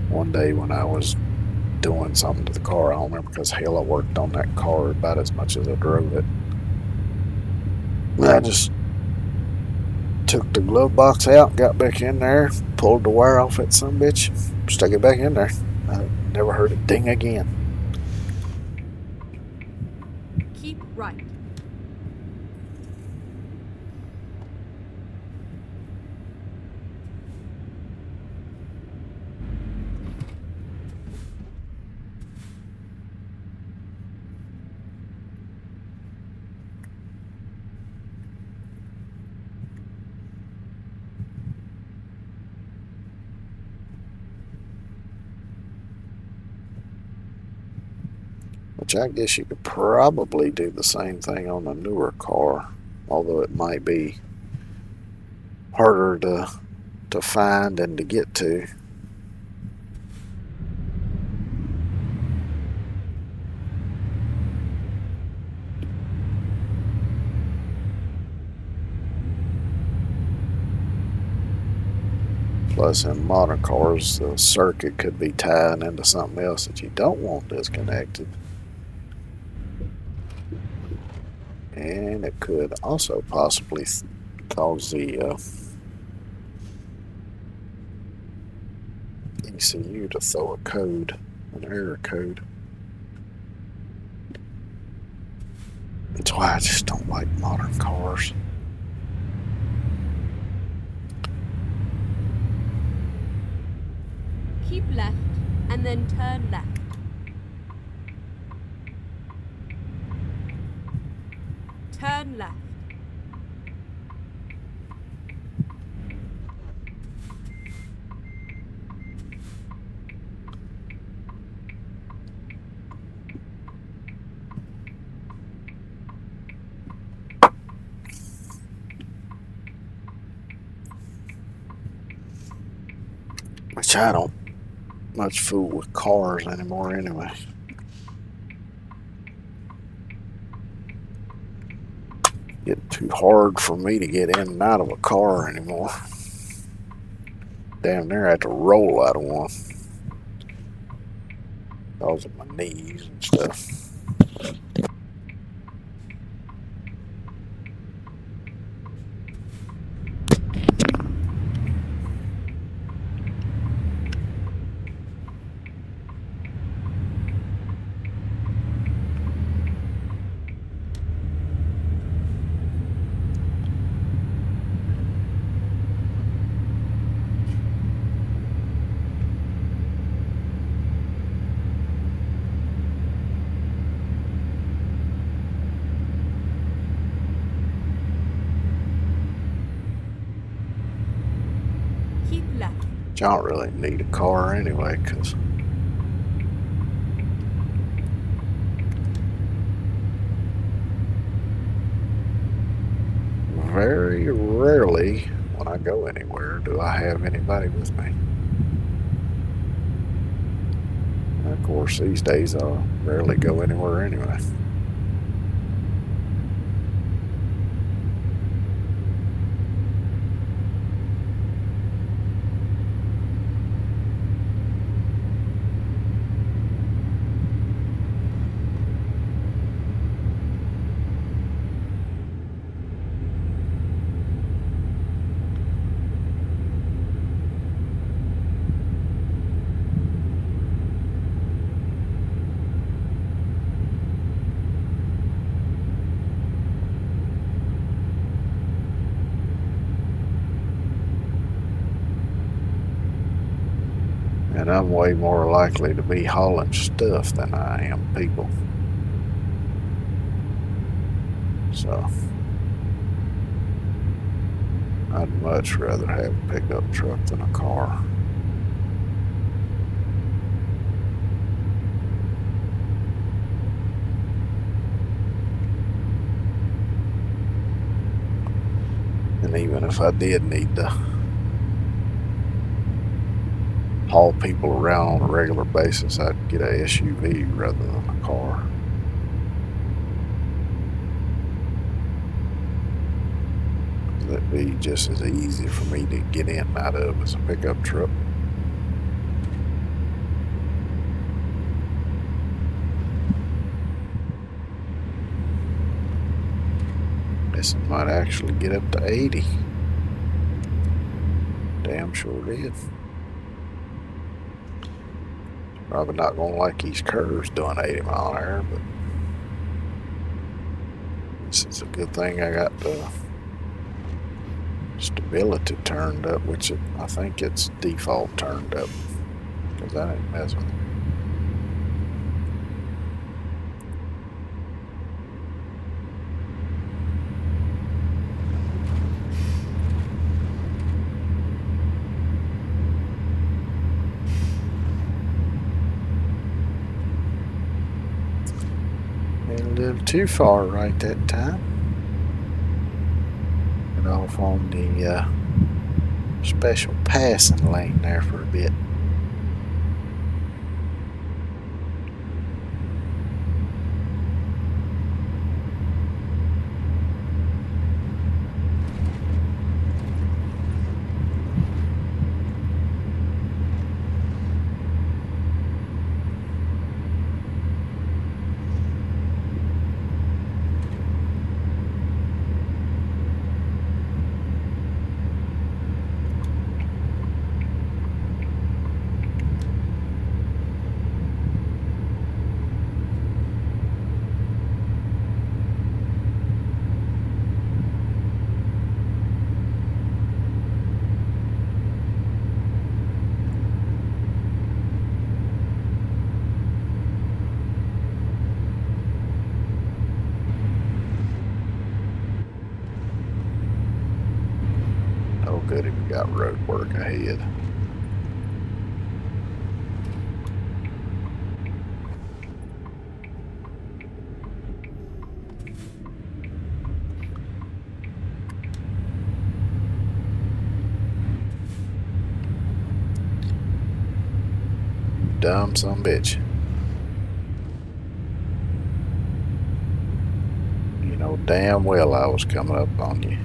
Speaker 1: one day when I was doing something to the car, I don't remember because hell, I worked on that car about as much as I drove it. I just took the glove box out, got back in there, pulled the wire off that son of a bitch, stuck it back in there. I never heard it ding again.
Speaker 2: Keep right.
Speaker 1: Which I guess you could probably do the same thing on a newer car, although it might be harder to find and to get to. Plus, in modern cars, the circuit could be tied into something else that you don't want disconnected. And it could also possibly cause the ECU to throw a code, an error code. That's why I just don't like modern cars.
Speaker 2: Keep left and then turn left. Turn left.
Speaker 1: Which I don't much fool with cars anymore anyway. Getting too hard for me to get in and out of a car anymore. Damn near I had to roll out of one. Because of my knees and stuff. I don't really need a car anyway, because very rarely when I go anywhere do I have anybody with me. And of course, these days I rarely go anywhere anyway. And I'm way more likely to be hauling stuff than I am people. So I'd much rather have a pickup truck than a car. And even if I did need to haul people around on a regular basis, I'd get a SUV rather than a car. That'd be just as easy for me to get in and out of as a pickup truck. This might actually get up to 80. Damn sure did. Probably not gonna like these curves doing 80 mile an hour, but this is a good thing I got the stability turned up, which I think it's default turned up, because I didn't mess with it. A little too far right that time. Get off on the special passing lane there for a bit. Oh goody, we got road work ahead. Dumb son bitch. You know damn well I was coming up on you.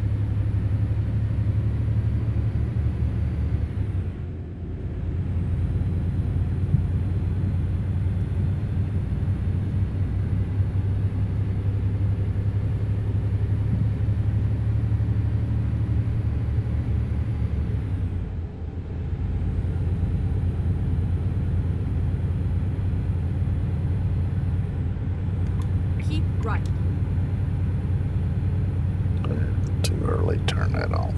Speaker 2: Keep right.
Speaker 1: Too early, turn that on.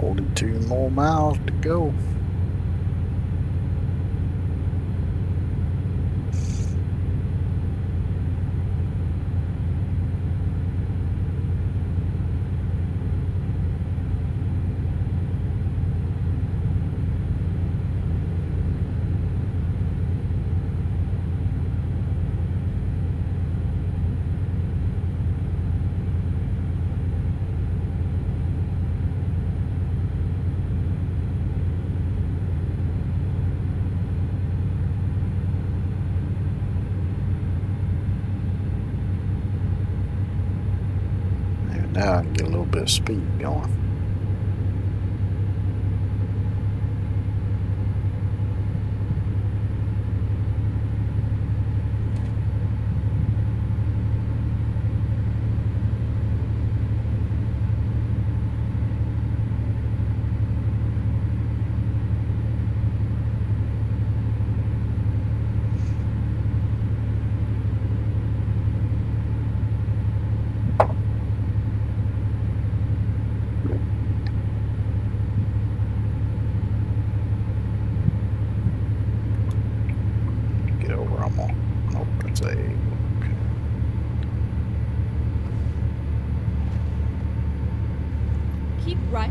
Speaker 1: 42 more miles to go. And now I can get a little bit of speed going. Get over, I'm on. Nope, that's A. Okay.
Speaker 2: Keep right,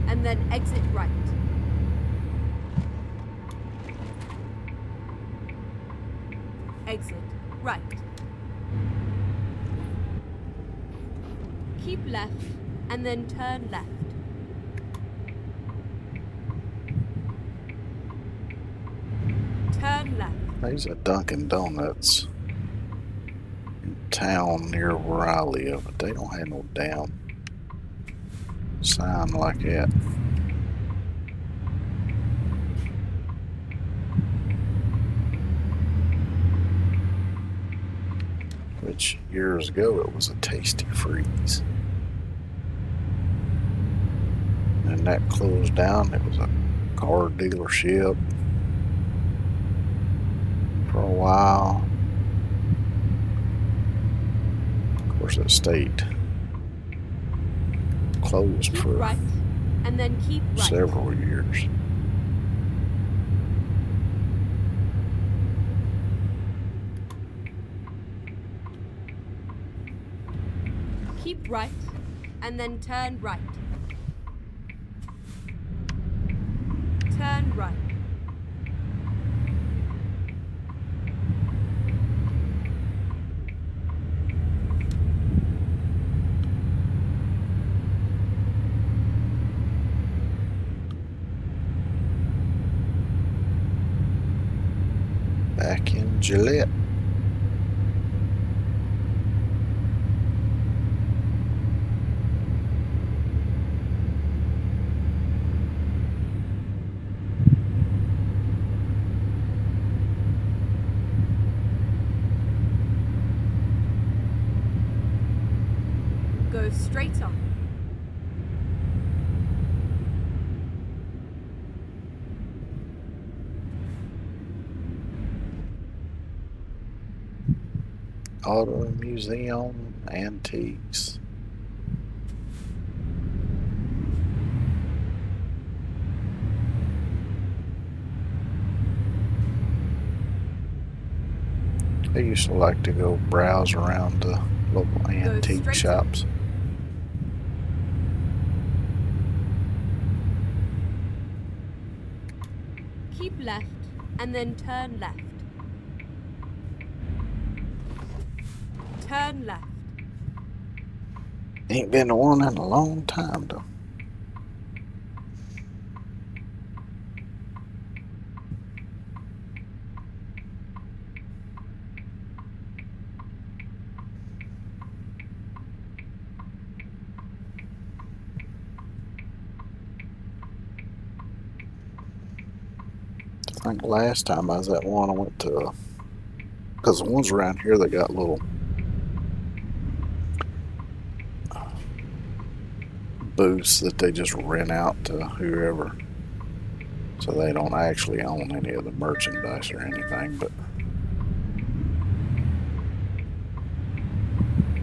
Speaker 2: and then exit right. Exit right. Keep left, and then turn left. Turn left.
Speaker 1: There's a Dunkin' Donuts in town near where I live, but they don't have no damn sign like that. Which years ago it was a Tasty Freeze. And that closed down. It was a car dealership for a while. Of course, it stayed closed
Speaker 2: Keep
Speaker 1: for
Speaker 2: right, and then keep right.
Speaker 1: several years.
Speaker 2: Keep right, and then turn right. Turn right.
Speaker 1: Back in Gillette.
Speaker 2: Go straight on.
Speaker 1: Auto Museum Antiques. I used to like to go browse around the local antique shops.
Speaker 2: Keep left, and then turn left. Turn left.
Speaker 1: Ain't been to one in a long time though. I think last time I was at one, I went to, because the ones around here, they got little booths that they just rent out to whoever. So they don't actually own any of the merchandise or anything, but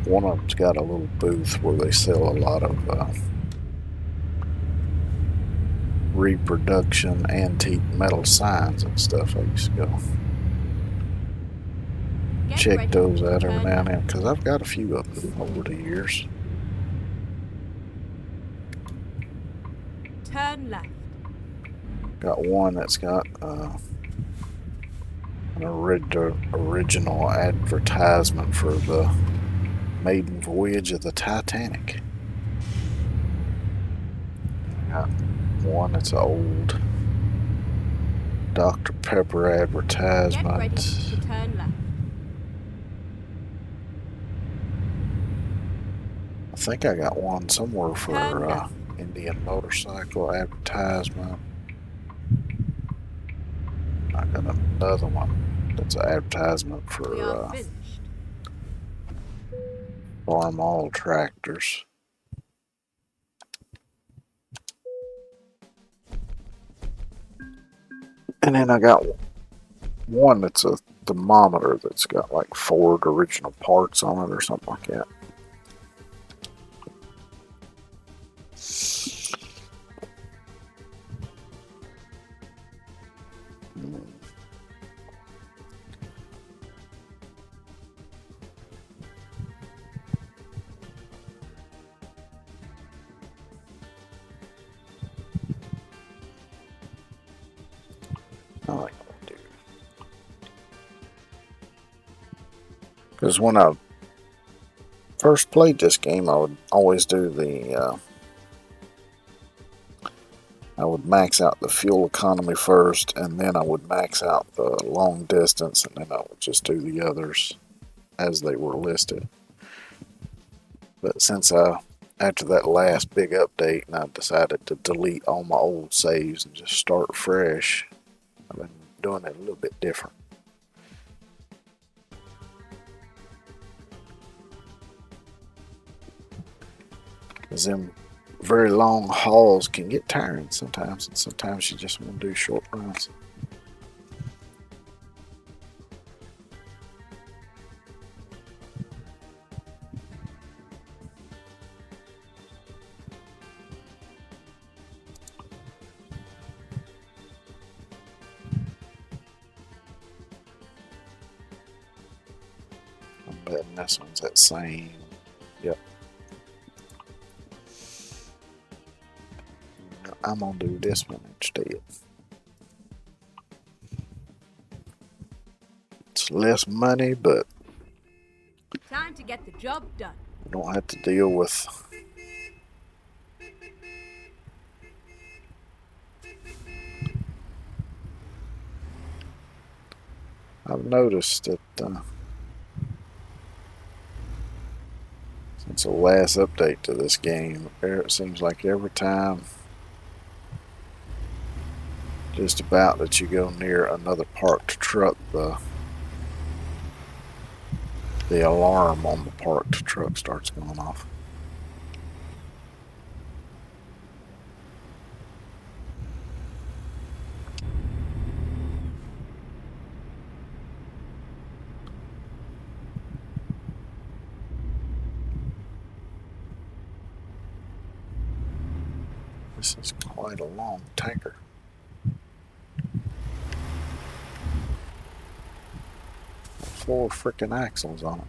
Speaker 1: one of them's got a little booth where they sell a lot of reproduction antique metal signs and stuff I used to go
Speaker 2: Get
Speaker 1: check
Speaker 2: ready
Speaker 1: those
Speaker 2: to
Speaker 1: out every
Speaker 2: turn
Speaker 1: now and
Speaker 2: left.
Speaker 1: then because I've got a few of them over the years.
Speaker 2: Turn left.
Speaker 1: Got one that's got an original advertisement for the maiden voyage of the Titanic. Got one that's an old Dr. Pepper
Speaker 2: Get
Speaker 1: advertisement.
Speaker 2: ready to turn left.
Speaker 1: I think I got one somewhere
Speaker 2: Turn
Speaker 1: for
Speaker 2: left.
Speaker 1: Indian motorcycle advertisement. I got another one that's an advertisement
Speaker 2: We are
Speaker 1: for
Speaker 2: finished.
Speaker 1: farm all tractors. And then I got one that's a thermometer that's got like Ford original parts on it or something like that. I like that, dude. Because when I first played this game, I would always do I would max out the fuel economy first, and then I would max out the long distance, and then I would just do the others as they were listed. But since after that last big update, and I decided to delete all my old saves and just start fresh, I've been doing it a little bit different. Because them very long hauls can get tiring sometimes, and sometimes you just want to do short runs. I'm betting this one's that same. Yep. I'm gonna do this one instead. It's less money, but
Speaker 2: Time to get the job done.
Speaker 1: you don't have to deal with I've noticed that since the last update to this game, it seems like every time just about that you go near another parked truck, the alarm on the parked truck starts going off. This is quite a long tanker. 4 freaking axles on it.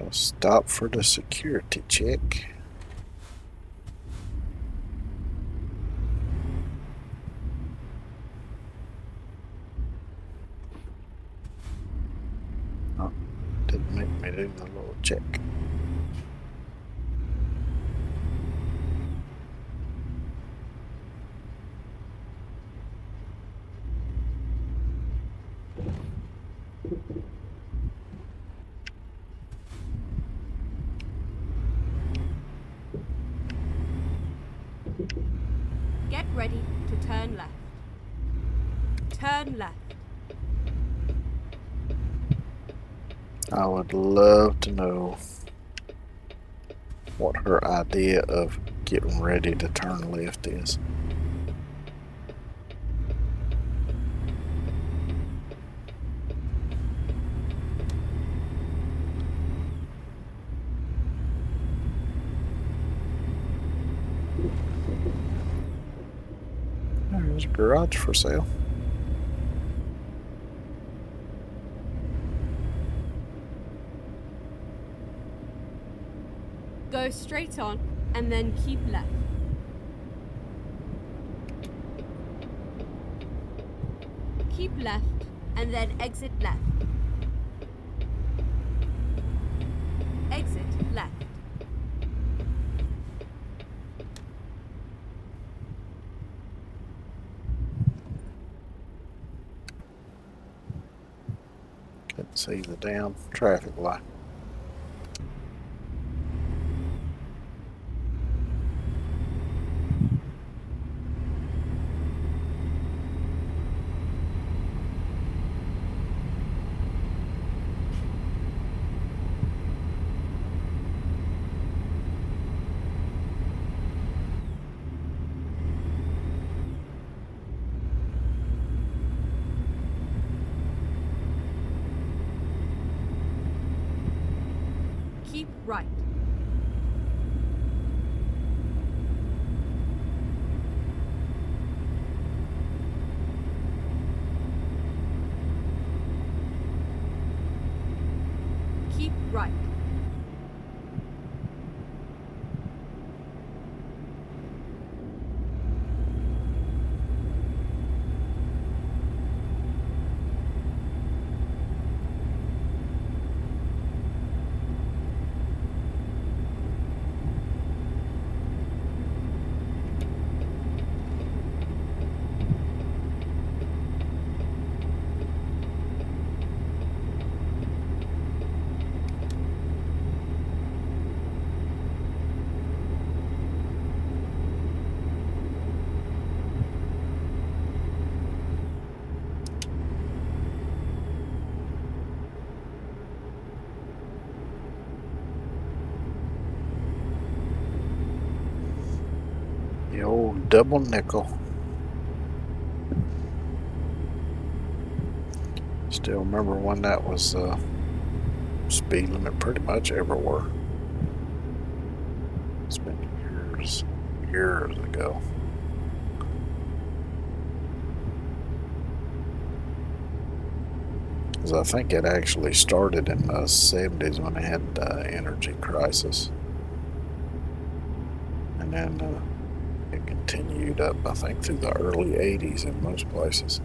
Speaker 1: I'll stop for the security check. Oh, didn't make me do the little check.
Speaker 2: Get ready to turn left. Turn left.
Speaker 1: I would love to know what her idea of getting ready to turn left is. There's a garage for sale.
Speaker 2: Go straight on and then keep left. Keep left and then exit left. Exit left.
Speaker 1: Couldn't see the damn traffic light.
Speaker 2: Keep right. Keep right.
Speaker 1: The old double nickel. Still remember when that was speed limit pretty much everywhere. It's been years ago. Because I think it actually started in the 70s when they had the energy crisis. And then it continued up, I think, through the early 80s in most places.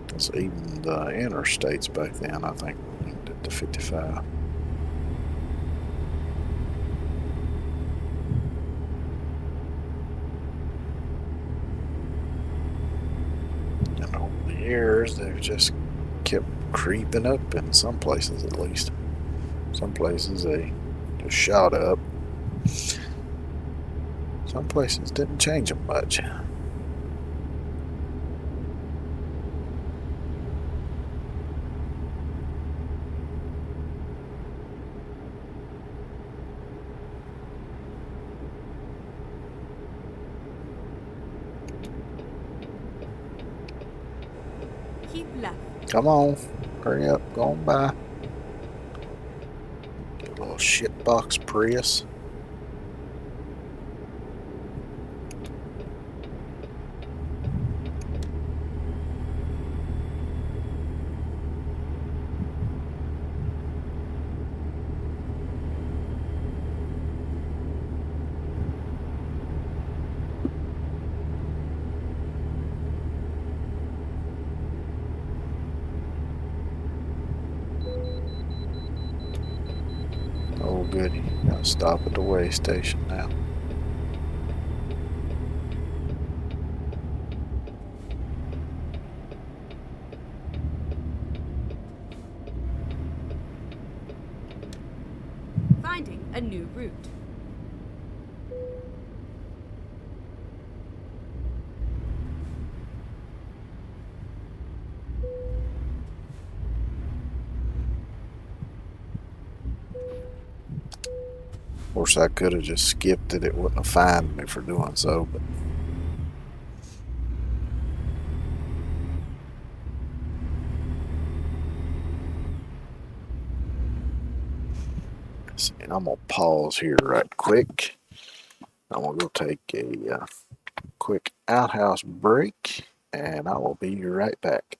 Speaker 1: Because even the interstates back then, I think, did the 55. And over the years, they've just kept creeping up in some places, at least. Some places they just shot up. Some places didn't change them much.
Speaker 2: Keep left.
Speaker 1: Come on, hurry up, go on by. Get a little shitbox Prius. good. You gotta stop at the way station now.
Speaker 2: Finding a new route.
Speaker 1: Of course, I could have just skipped it. It wouldn't have fined me for doing so, but see, I'm gonna pause here right quick. I'm gonna go take a quick outhouse break, and I will be right back.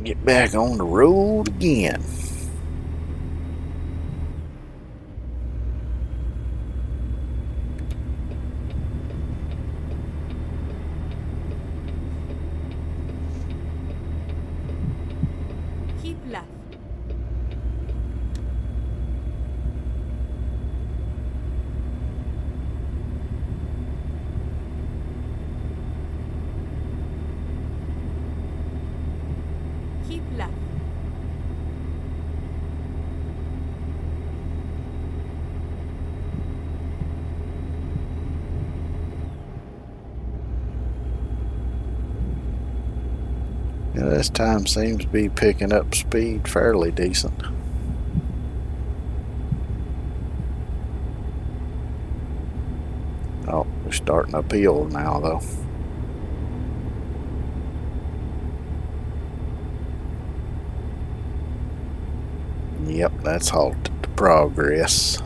Speaker 1: get back on the road again.
Speaker 2: Keep left. Keep left.
Speaker 1: Yeah, this time seems to be picking up speed fairly decent. Oh, we're starting uphill now though. Yep, that's halted progress.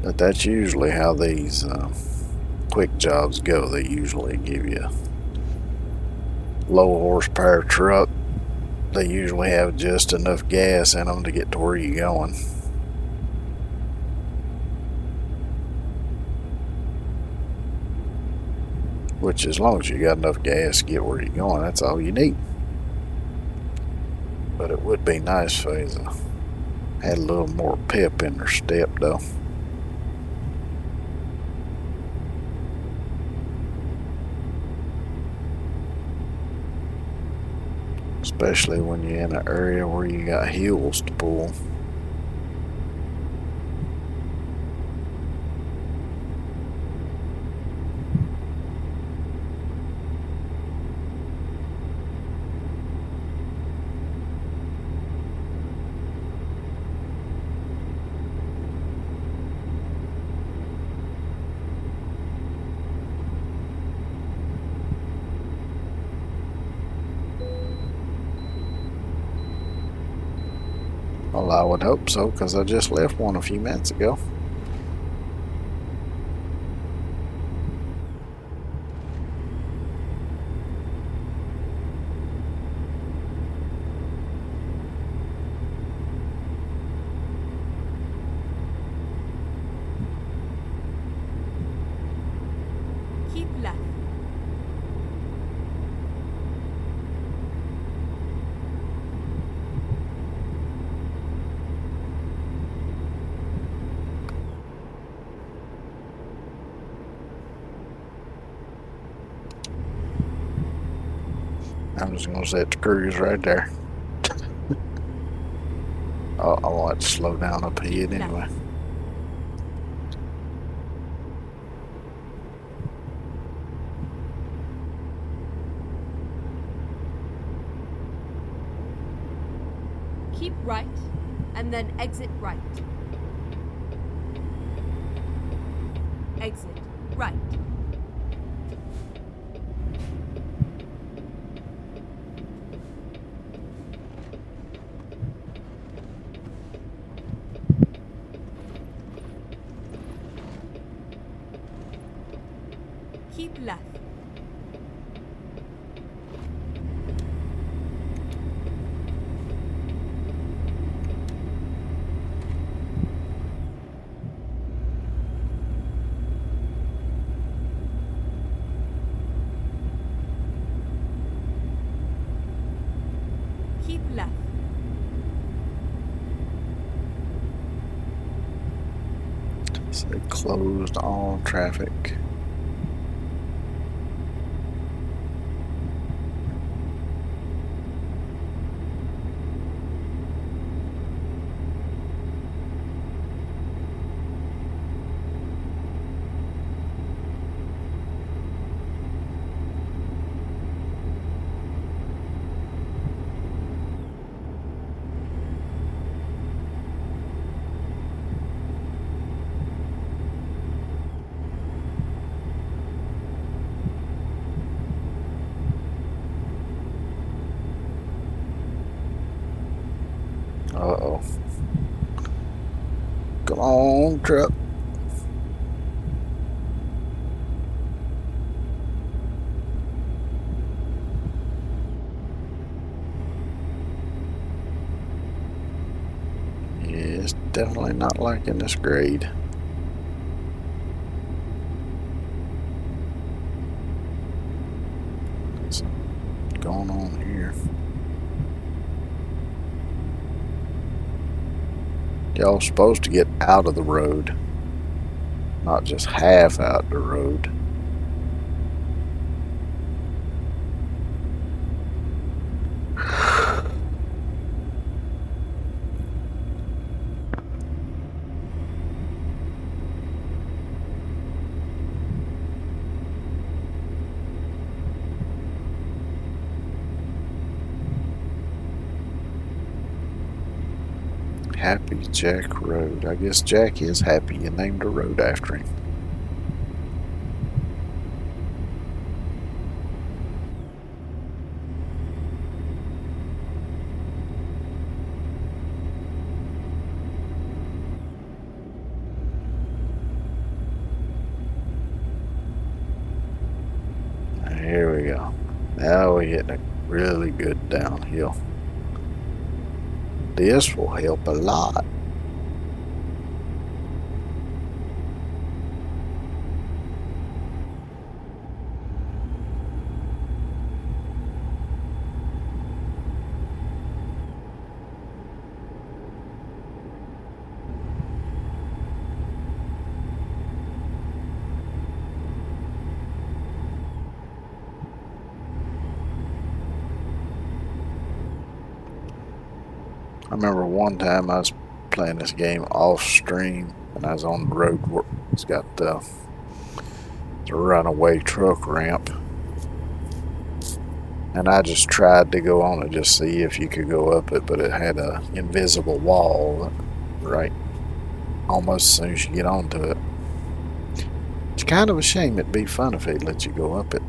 Speaker 1: But that's usually how these quick jobs go. They usually give you a low horsepower truck. They usually have just enough gas in them to get to where you're going. Which, as long as you got enough gas to get where you're going, that's all you need. But it would be nice if they had a little more pep in their step though. Especially when you're in an area where you got hills to pull. Well, I would hope so, because I just left one a few minutes ago.
Speaker 2: Keep left.
Speaker 1: I'm just going to set the cruise right there. Oh, I want to slow down up ahead anyway.
Speaker 2: Keep right, and then exit right. Exit right. Keep left. Keep left.
Speaker 1: So they closed all traffic. on, truck. Yeah, it's definitely not liking this grade. What's going on here? Y'all supposed to get out of the road, not just half out the road. Happy Jack Road. I guess Jack is happy and named a road after him. Here we go. Now we're hitting a really good downhill. This will help a lot. I remember one time I was playing this game off stream and I was on the road where it's got the runaway truck ramp. And I just tried to go on it, just see if you could go up it, but it had a invisible wall right almost as soon as you get onto it. It's kind of a shame. It'd be fun if they'd let you go up it.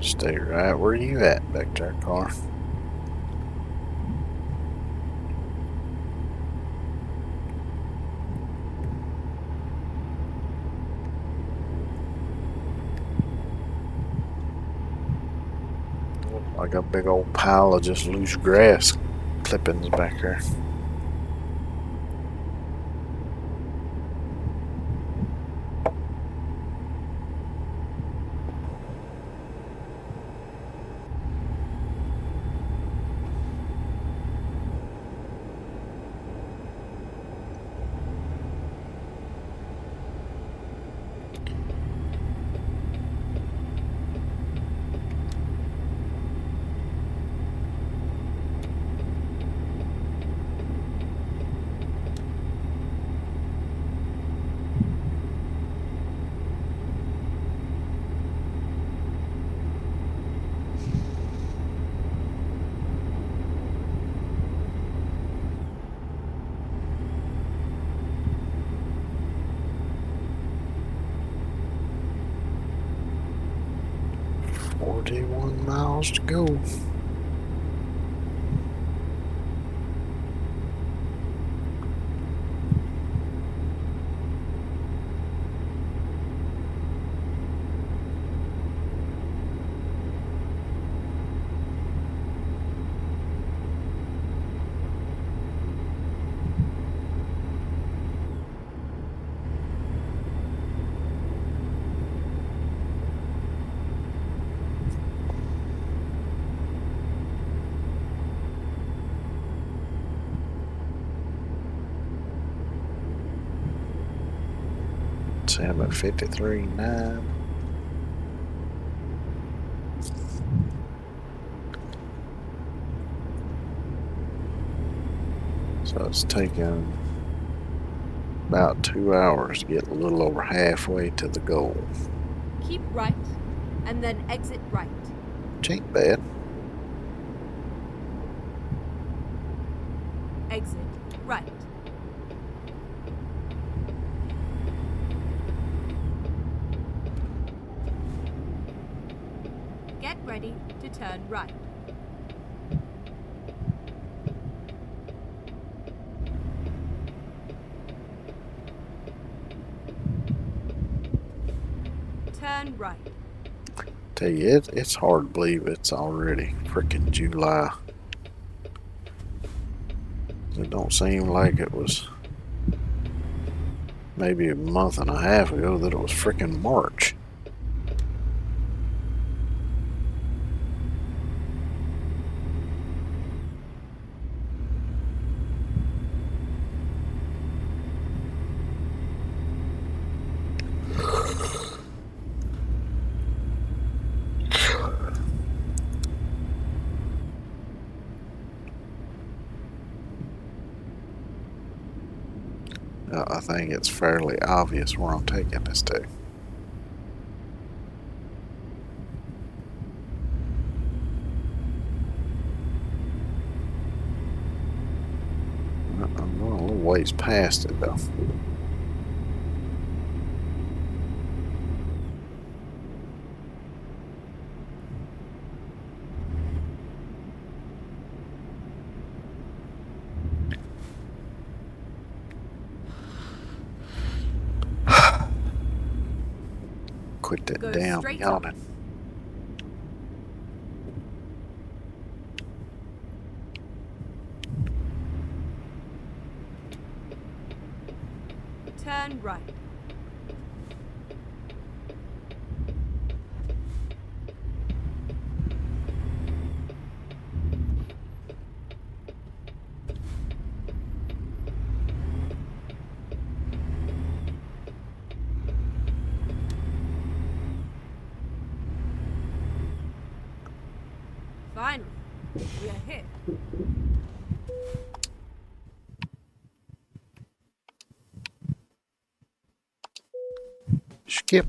Speaker 1: Stay right where you at back there, car. Like a big old pile of just loose grass clippings back there. Miles to go. See, I'm at 53.9. So it's taken about 2 hours to get a little over halfway to the goal.
Speaker 2: Keep right, and then exit right.
Speaker 1: Which ain't bad.
Speaker 2: Exit right. Get ready to turn right. Turn right.
Speaker 1: Tell you, it's hard to believe it's already freaking July. It don't seem like it was maybe a month and a half ago that it was freaking March. I think it's fairly obvious where I'm taking this to. I'm going a little ways past it though. Quit that
Speaker 2: Go
Speaker 1: damn
Speaker 2: straight
Speaker 1: yawning.
Speaker 2: on. Turn right. Finally, we are here.
Speaker 1: Skip.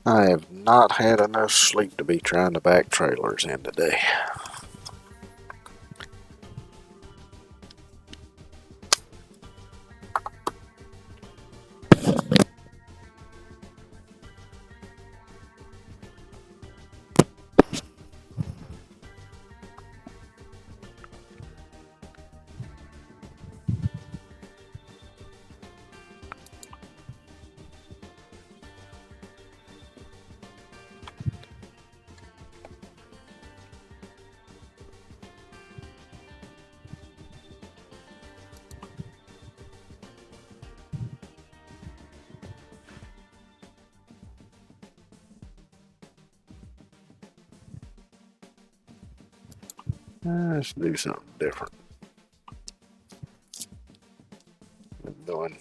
Speaker 1: I have not had enough sleep to be trying to back trailers in today. Let's do something different. Been doing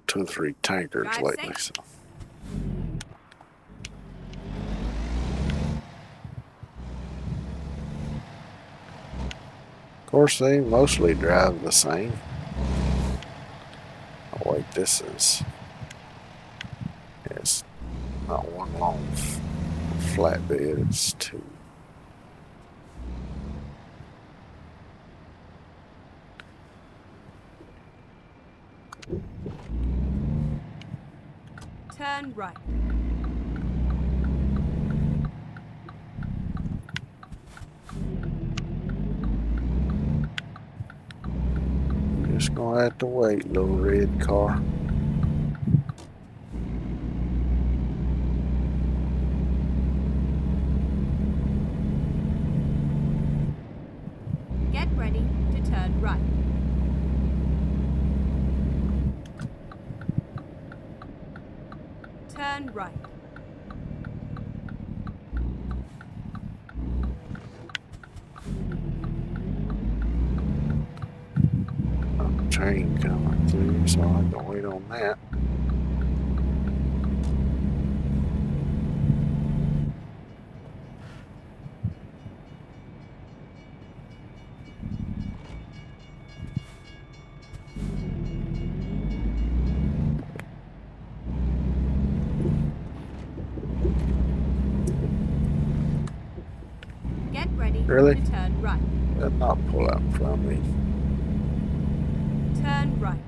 Speaker 1: 2 or 3 tankers
Speaker 2: Drive
Speaker 1: lately,
Speaker 2: safe.
Speaker 1: so. Of course, they mostly drive the same. Oh wait, this is. It's not one long flatbed, it's 2.
Speaker 2: Turn right.
Speaker 1: Just gonna have to wait, little red car.
Speaker 2: Get ready to turn right. Turn right.
Speaker 1: train coming through, so I can wait on that.
Speaker 2: Get ready
Speaker 1: Really?
Speaker 2: to turn right.
Speaker 1: Better not pull out in front of me.
Speaker 2: Turn right.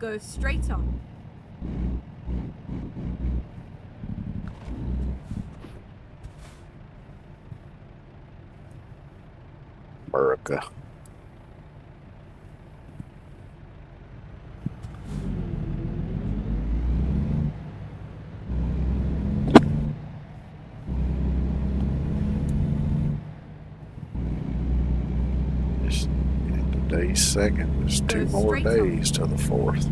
Speaker 2: Go straight on.
Speaker 1: America. Just today's second. There's 2 more days to the 4th.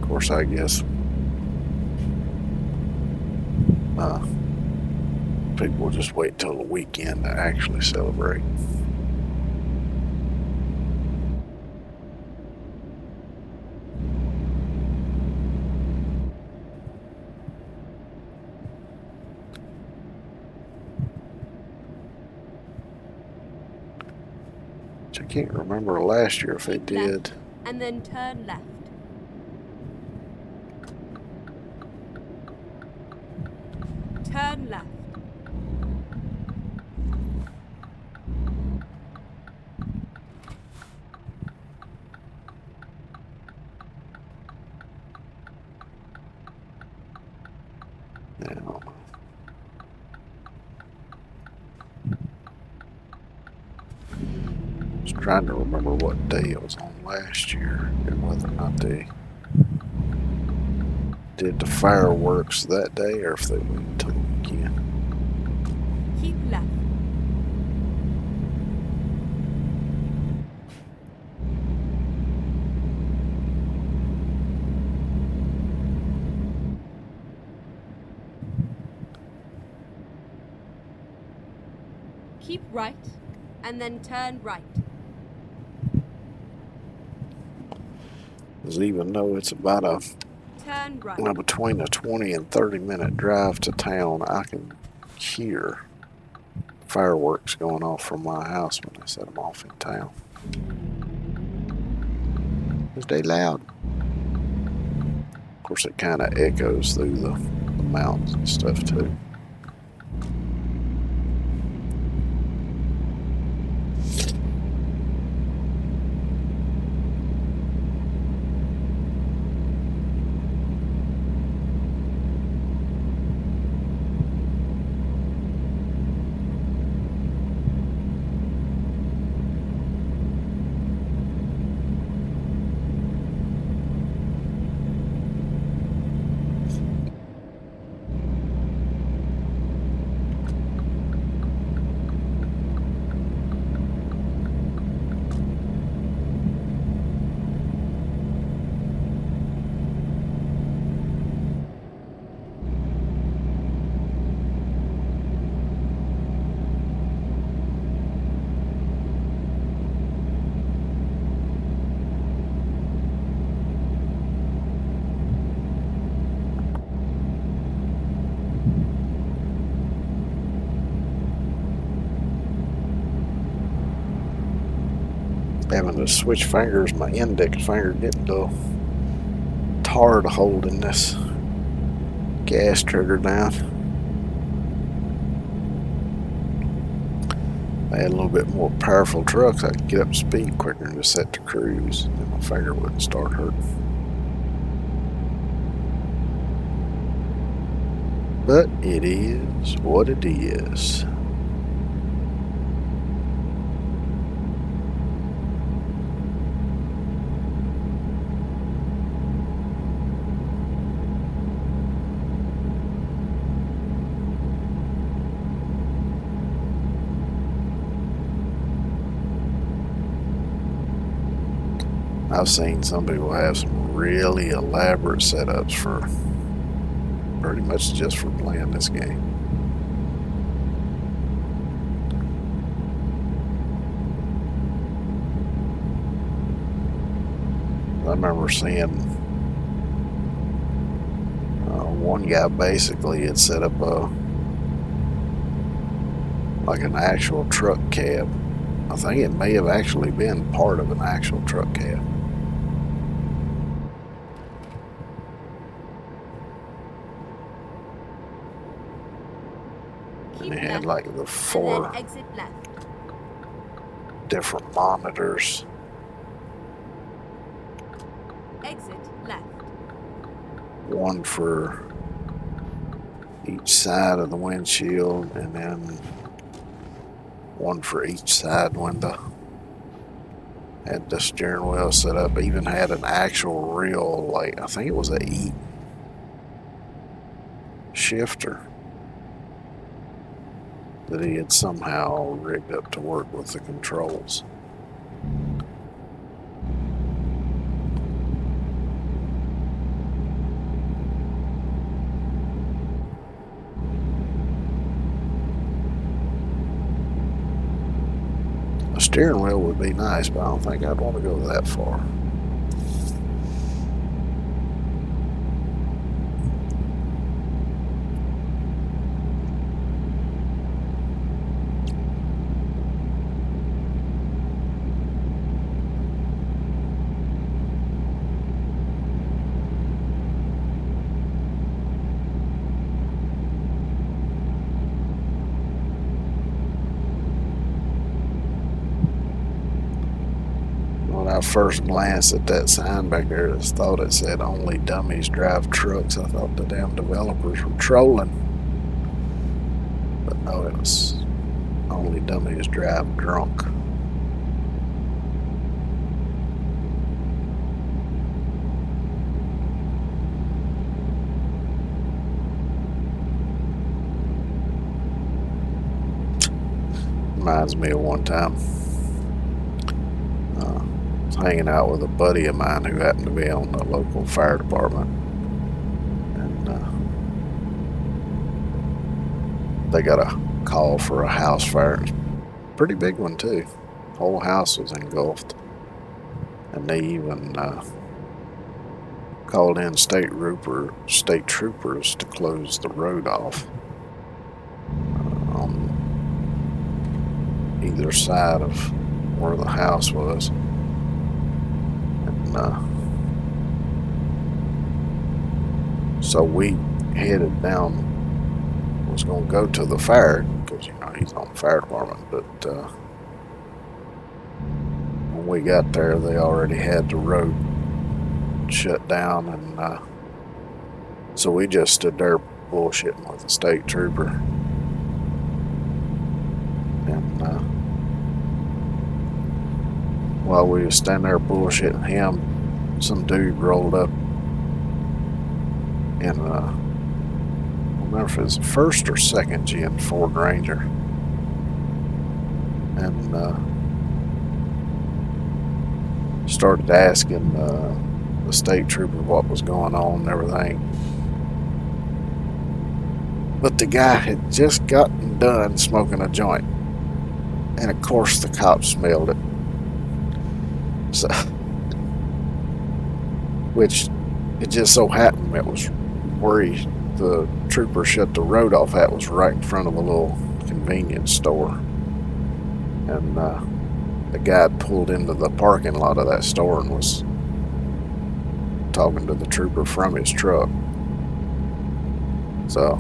Speaker 1: Of course, I guess people will just wait till the weekend to actually celebrate. Which I can't remember last year if they did.
Speaker 2: Left, and then turn left. Turn left.
Speaker 1: Now, I was trying to remember what day it was on last year and whether or not they did the fireworks that day or if they waited until the weekend.
Speaker 2: Keep left. Keep right, and then turn right.
Speaker 1: Because even though it's about a
Speaker 2: Turn right.
Speaker 1: between a 20 and 30-minute drive to town, I can hear fireworks going off from my house when they set them off in town. Because they loud. Of course, it kind of echoes through the mountains and stuff too. Having to switch fingers, my index finger getting a little tired of holding this gas trigger down. I had a little bit more powerful trucks, I could get up to speed quicker and just set to cruise, and my finger wouldn't start hurting. But it is what it is. I've seen some people have some really elaborate setups for pretty much just for playing this game. I remember seeing one guy basically had set up like an actual truck cab. I think it may have actually been part of an actual truck cab. And it had like the 4
Speaker 2: exit left.
Speaker 1: different monitors.
Speaker 2: Exit left.
Speaker 1: One for each side of the windshield, and then one for each side window. Had the steering wheel set up, even had an actual real, like, I think it was a Eaton shifter that he had somehow rigged up to work with the controls. A steering wheel would be nice, but I don't think I'd want to go that far. When I first glanced at that sign back there, I just thought it said only dummies drive trucks. I thought the damn developers were trolling. But no, it was only dummies drive drunk. Reminds me of one time. Hanging out with a buddy of mine who happened to be on the local fire department, and they got a call for a house fire. Pretty big one too. Whole house was engulfed, and they even called in state troopers to close the road off on either side of where the house was. So we headed down, was going to go to the fire, because he's on the fire department, but when we got there they already had the road shut down, and so we just stood there bullshitting with the state trooper, and while we were standing there bullshitting him, some dude rolled up in I don't remember if it was the first or second gen Ford Ranger, and started asking the state trooper what was going on and everything. But the guy had just gotten done smoking a joint, and of course the cops smelled it. So, which it just so happened it was where the trooper shut the road off at was right in front of a little convenience store, and the guy had pulled into the parking lot of that store and was talking to the trooper from his truck. So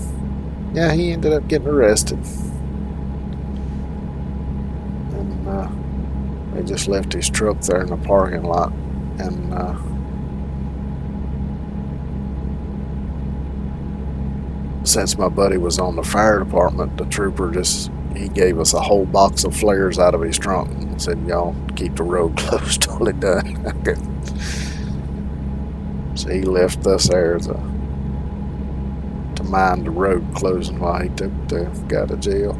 Speaker 1: yeah, he ended up getting arrested, and they just left his truck there in the parking lot, and since my buddy was on the fire department, the trooper he gave us a whole box of flares out of his trunk and said, y'all keep the road closed till it's done. So he left us there to mind the road closing while he took the guy to jail.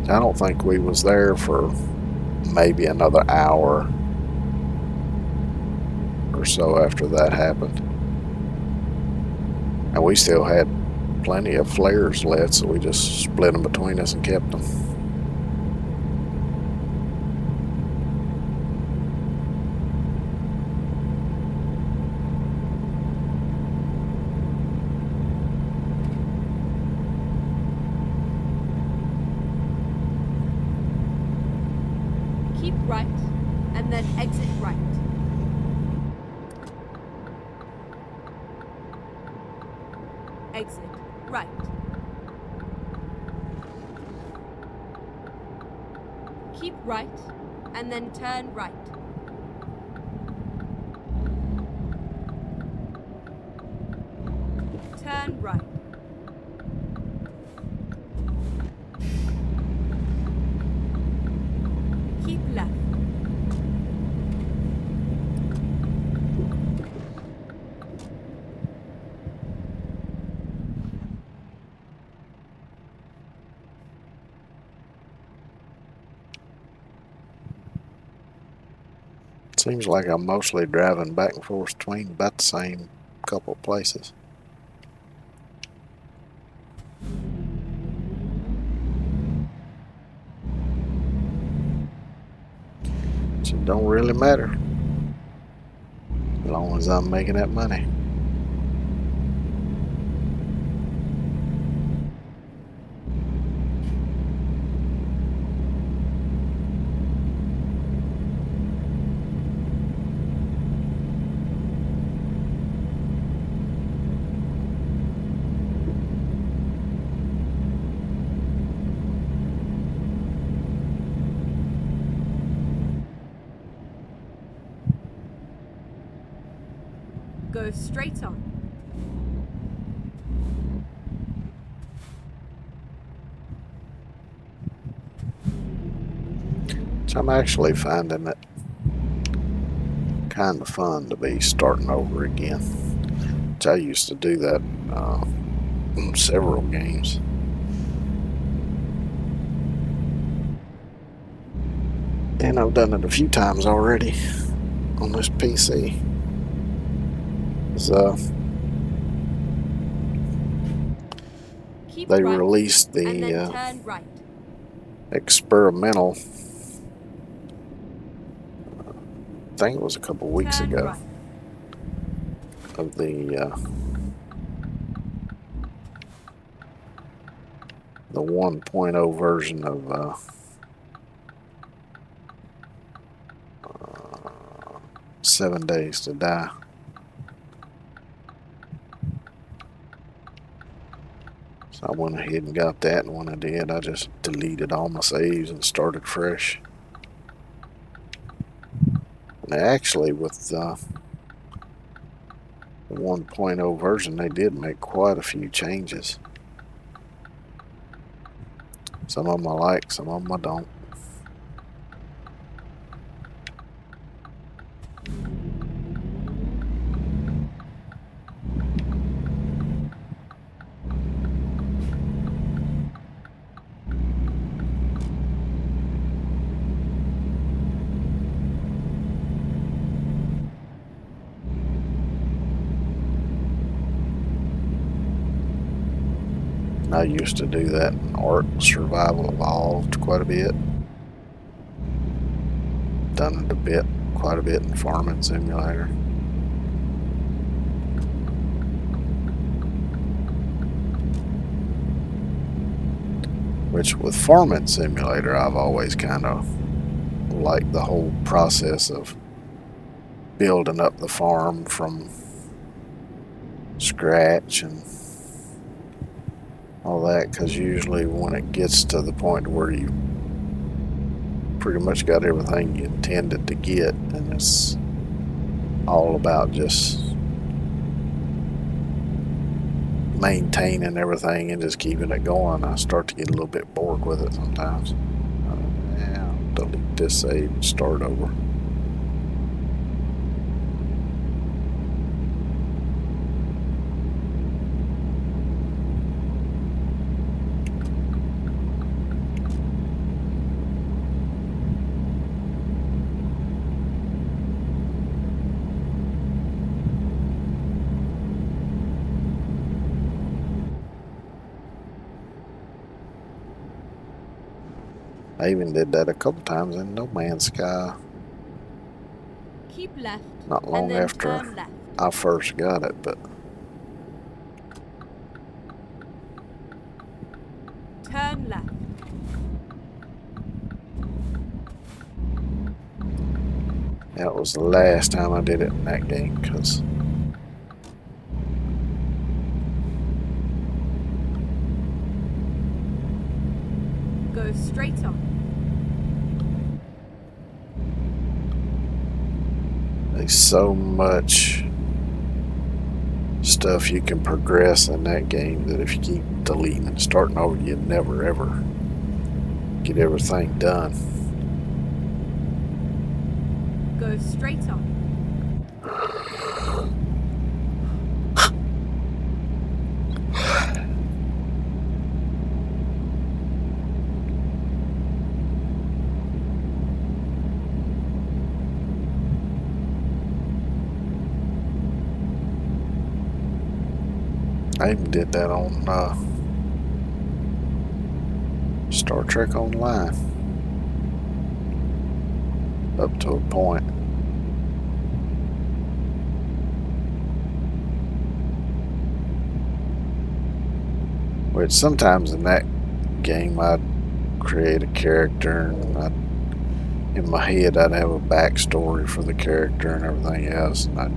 Speaker 1: I don't think we was there for maybe another hour or so after that happened. And we still had plenty of flares left, so we just split them between us and kept them.
Speaker 2: Keep right, and then exit right. Exit right. Keep right, and then turn right. Turn right. Keep left.
Speaker 1: Seems like I'm mostly driving back and forth between about the same couple of places. So it don't really matter as long as I'm making that money.
Speaker 2: Go straight on.
Speaker 1: So I'm actually finding it kind of fun to be starting over again. Which I used to do that in several games. And I've done it a few times already on this PC.
Speaker 2: Keep
Speaker 1: They
Speaker 2: right,
Speaker 1: released
Speaker 2: and then
Speaker 1: the
Speaker 2: turn right.
Speaker 1: experimental, I think it was a couple weeks
Speaker 2: Turn
Speaker 1: ago,
Speaker 2: right.
Speaker 1: of the 1.0 version of 7 Days to Die. So I went ahead and got that, and when I did, I just deleted all my saves and started fresh. And actually, with the 1.0 version, they did make quite a few changes. Some of them I like, some of them I don't. I used to do that in Ark Survival Evolved quite a bit. Done it quite a bit in Farming Simulator. Which with Farming Simulator, I've always kind of liked the whole process of building up the farm from scratch and all that, because usually when it gets to the point where you pretty much got everything you intended to get, and it's all about just maintaining everything and just keeping it going, I start to get a little bit bored with it sometimes. Yeah, I'll delete this save and start over. I even did that a couple times in No Man's Sky
Speaker 2: Keep left
Speaker 1: not
Speaker 2: and
Speaker 1: long
Speaker 2: then
Speaker 1: after
Speaker 2: turn left.
Speaker 1: I first got it, but
Speaker 2: Turn left.
Speaker 1: that was the last time I did it in that game because
Speaker 2: Go straight on.
Speaker 1: there's so much stuff you can progress in that game that if you keep deleting and starting over, you never ever get everything done.
Speaker 2: Go straight on.
Speaker 1: I even did that on Star Trek Online up to a point. Which sometimes in that game I'd create a character and in my head I'd have a backstory for the character and everything else, and I'd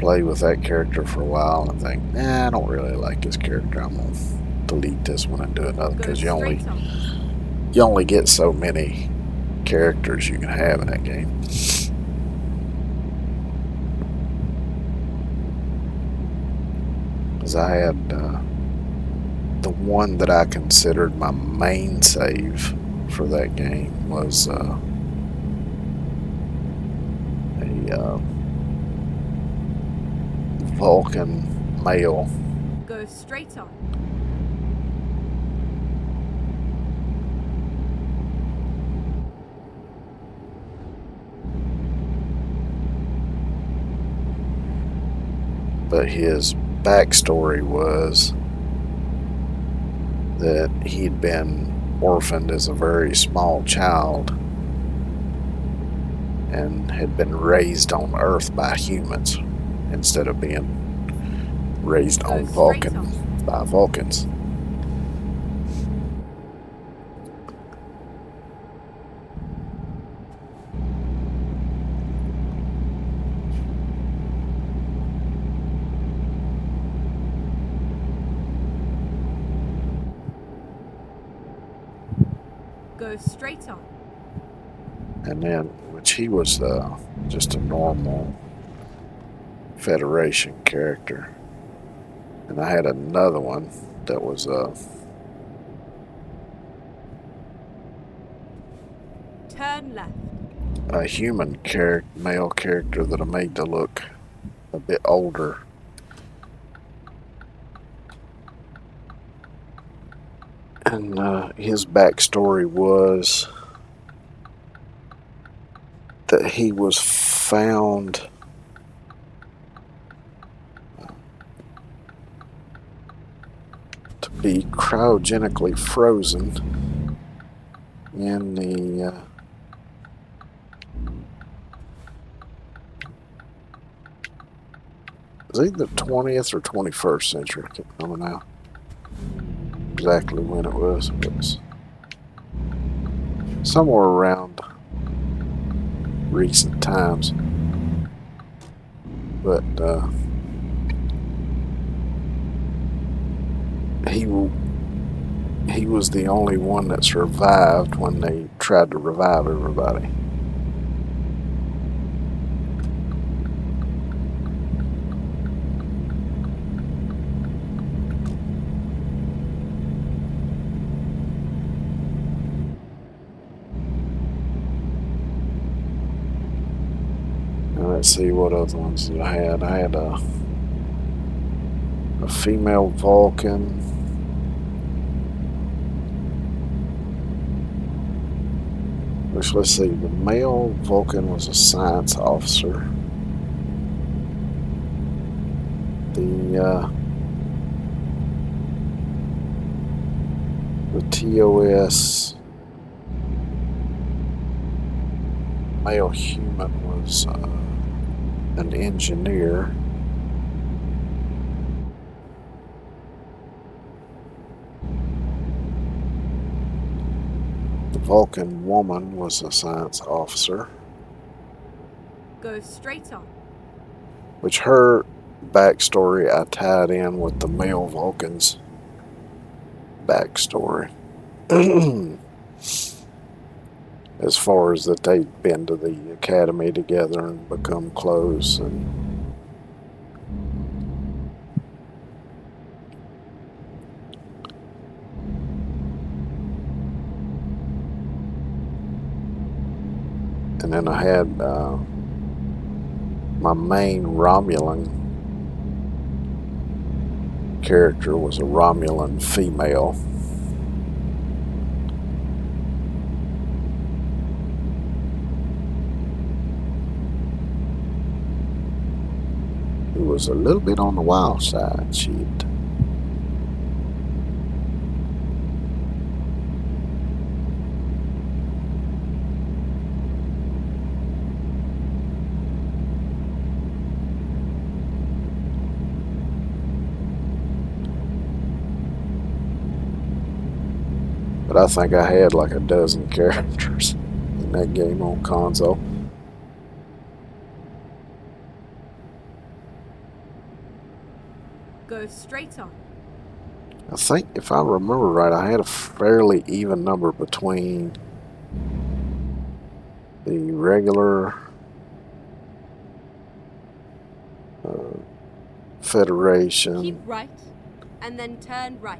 Speaker 1: play with that character for a while and think, nah, I don't really like this character. I'm gonna delete this one and do another, because you only get so many characters you can have in that game. Because I had the one that I considered my main save for that game was a Vulcan male.
Speaker 2: Go straight on.
Speaker 1: But his backstory was that he'd been orphaned as a very small child and had been raised on Earth by humans instead of being raised on Vulcan by Vulcans.
Speaker 2: Go straight on.
Speaker 1: And then, which he was just a normal Federation character. And I had another one that was
Speaker 2: Turn left.
Speaker 1: a human male character that I made to look a bit older. And his backstory was that he was found to be cryogenically frozen in the it was either 20th or 21st century. I can't remember now exactly when it was. It was somewhere around recent times. But he was the only one that survived when they tried to revive everybody. Let's see what other ones did I had. I had a female Vulcan. Which, let's see, the male Vulcan was a science officer. The The TOS male human was an engineer. The Vulcan woman was a science officer.
Speaker 2: Go straight on.
Speaker 1: Which her backstory I tied in with the male Vulcan's backstory. As far as that they'd been to the academy together and become close, and then I had my main Romulan character was a Romulan female. Who was a little bit on the wild side, shit. But I think I had like a dozen characters in that game on console.
Speaker 2: Go straight on.
Speaker 1: I think, if I remember right, I had a fairly even number between the regular Federation.
Speaker 2: Keep right, and then turn right.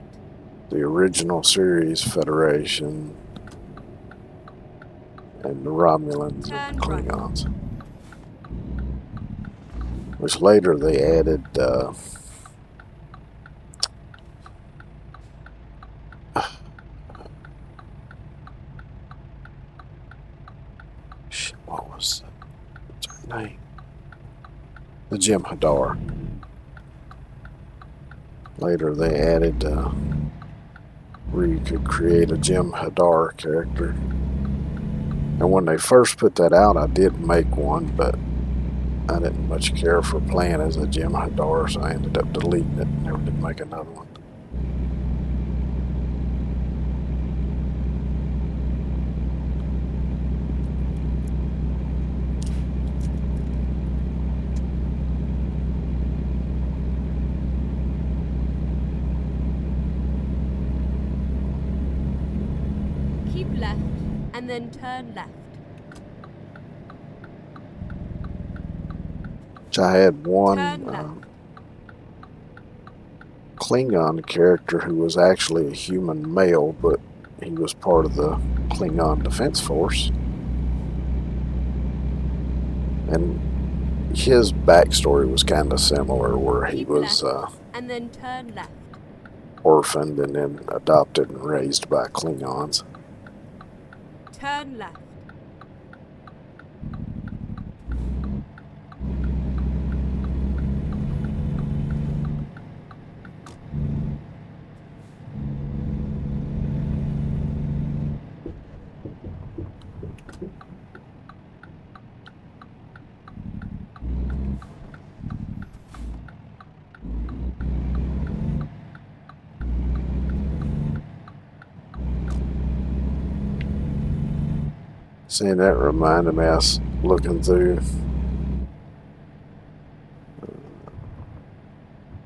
Speaker 1: The original series Federation, and the Romulans and the Klingons. Right. Which later they added what was her name? The Jem'Hadar. Later they added where you could create a Jem'Hadar character. And when they first put that out, I did make one, but I didn't much care for playing as a Jem'Hadar, so I ended up deleting it and never did make another one.
Speaker 2: Keep left, and then turn left.
Speaker 1: I had one Klingon character who was actually a human male, but he was part of the Klingon Defense Force. And his backstory was kind of similar, where he was
Speaker 2: and then turn left.
Speaker 1: Orphaned and then adopted and raised by Klingons.
Speaker 2: Turn left.
Speaker 1: Seeing that reminded me, I was looking through.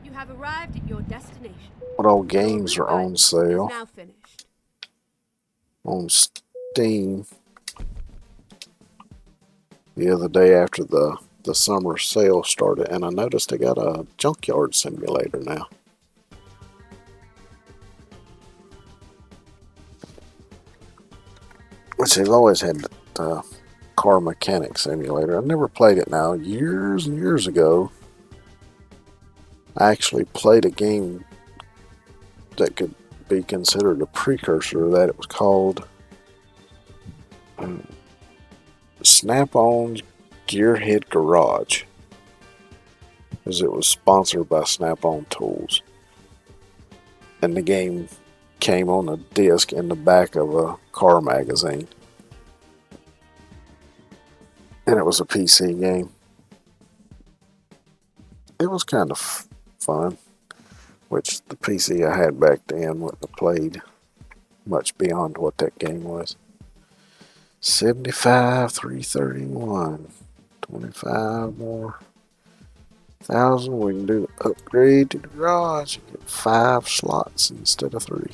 Speaker 2: You have arrived at your destination.
Speaker 1: What all games are on sale?
Speaker 2: Now finished.
Speaker 1: On Steam. The other day after the summer sale started, and I noticed they got a junkyard simulator now. Which they've always had the car mechanic simulator. I've never played it now. Years and years ago, I actually played a game that could be considered a precursor of that. It was called Snap-on Gearhead Garage, as it was sponsored by Snap-on Tools. And the game came on a disc in the back of a car magazine. And it was a PC game. It was kind of fun, which the PC I had back then wouldn't have played much beyond what that game was. 75, 331, 25 more thousand. We can do the upgrade to the garage and get 5 slots instead of 3.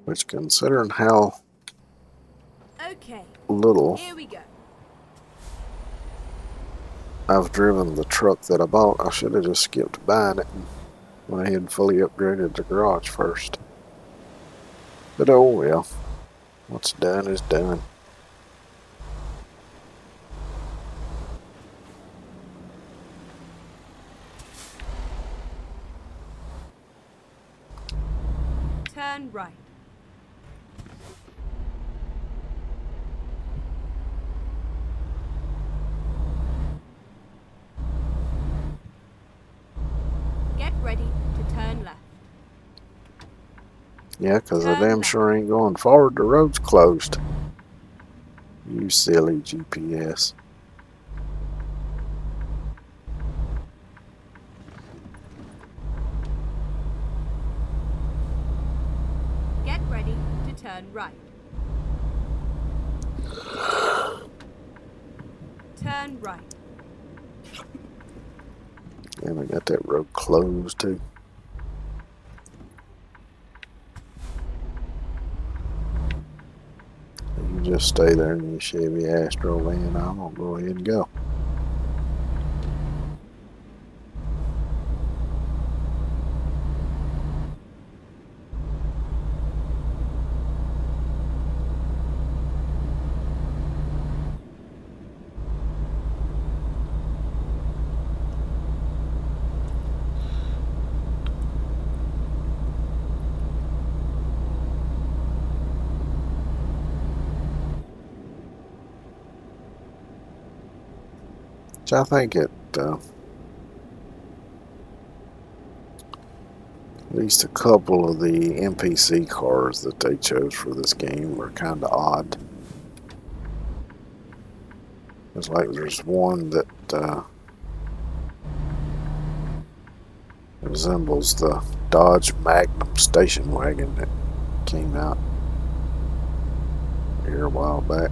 Speaker 1: Which, considering how
Speaker 2: Okay,
Speaker 1: little
Speaker 2: here we go.
Speaker 1: I've driven the truck that I bought, I should have just skipped buying it and went ahead and fully upgraded the garage first. But oh well, what's done is done.
Speaker 2: Turn right. Get ready to turn left.
Speaker 1: Yeah, 'cause I
Speaker 2: Turn
Speaker 1: damn
Speaker 2: left.
Speaker 1: sure ain't going forward. The road's closed. You silly GPS.
Speaker 2: Get ready to turn right. Turn right.
Speaker 1: And I got that road closed too. You just stay there in your Chevy Astro van. I'm gonna go ahead and go. Which I think at least a couple of the NPC cars that they chose for this game were kind of odd. It's like there's one that resembles the Dodge Magnum station wagon that came out here a while back.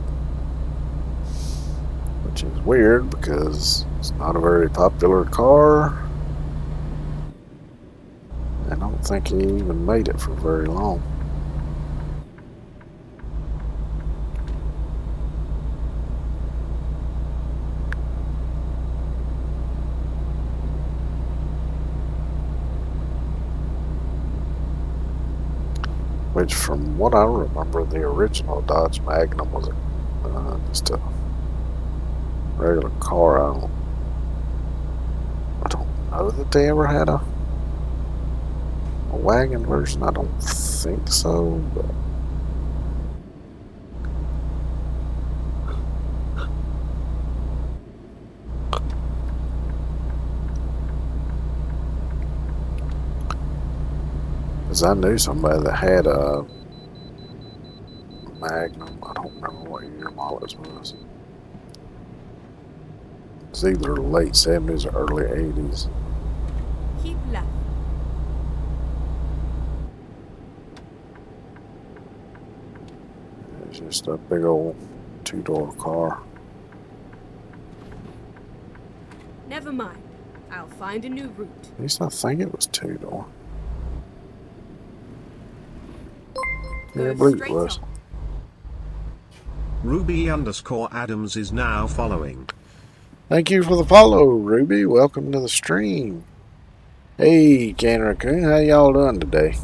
Speaker 1: Which is weird because it's not a very popular car. I don't think he even made it for very long. Which, from what I remember, the original Dodge Magnum was just a regular car. I don't know that they ever had a wagon version. I don't think so, but because I knew somebody that had a Magnum. I don't remember what year model it was. It's either late 70s or early 80s.
Speaker 2: Keep left.
Speaker 1: It's just a big old 2-door car.
Speaker 2: Never mind. I'll find a new route.
Speaker 1: At least I think it was 2-door. Yeah, I believe it was.
Speaker 3: Ruby_Adams is now following.
Speaker 1: Thank you for the follow, Ruby. Welcome to the stream. Hey, Can Raccoon, how y'all doing today?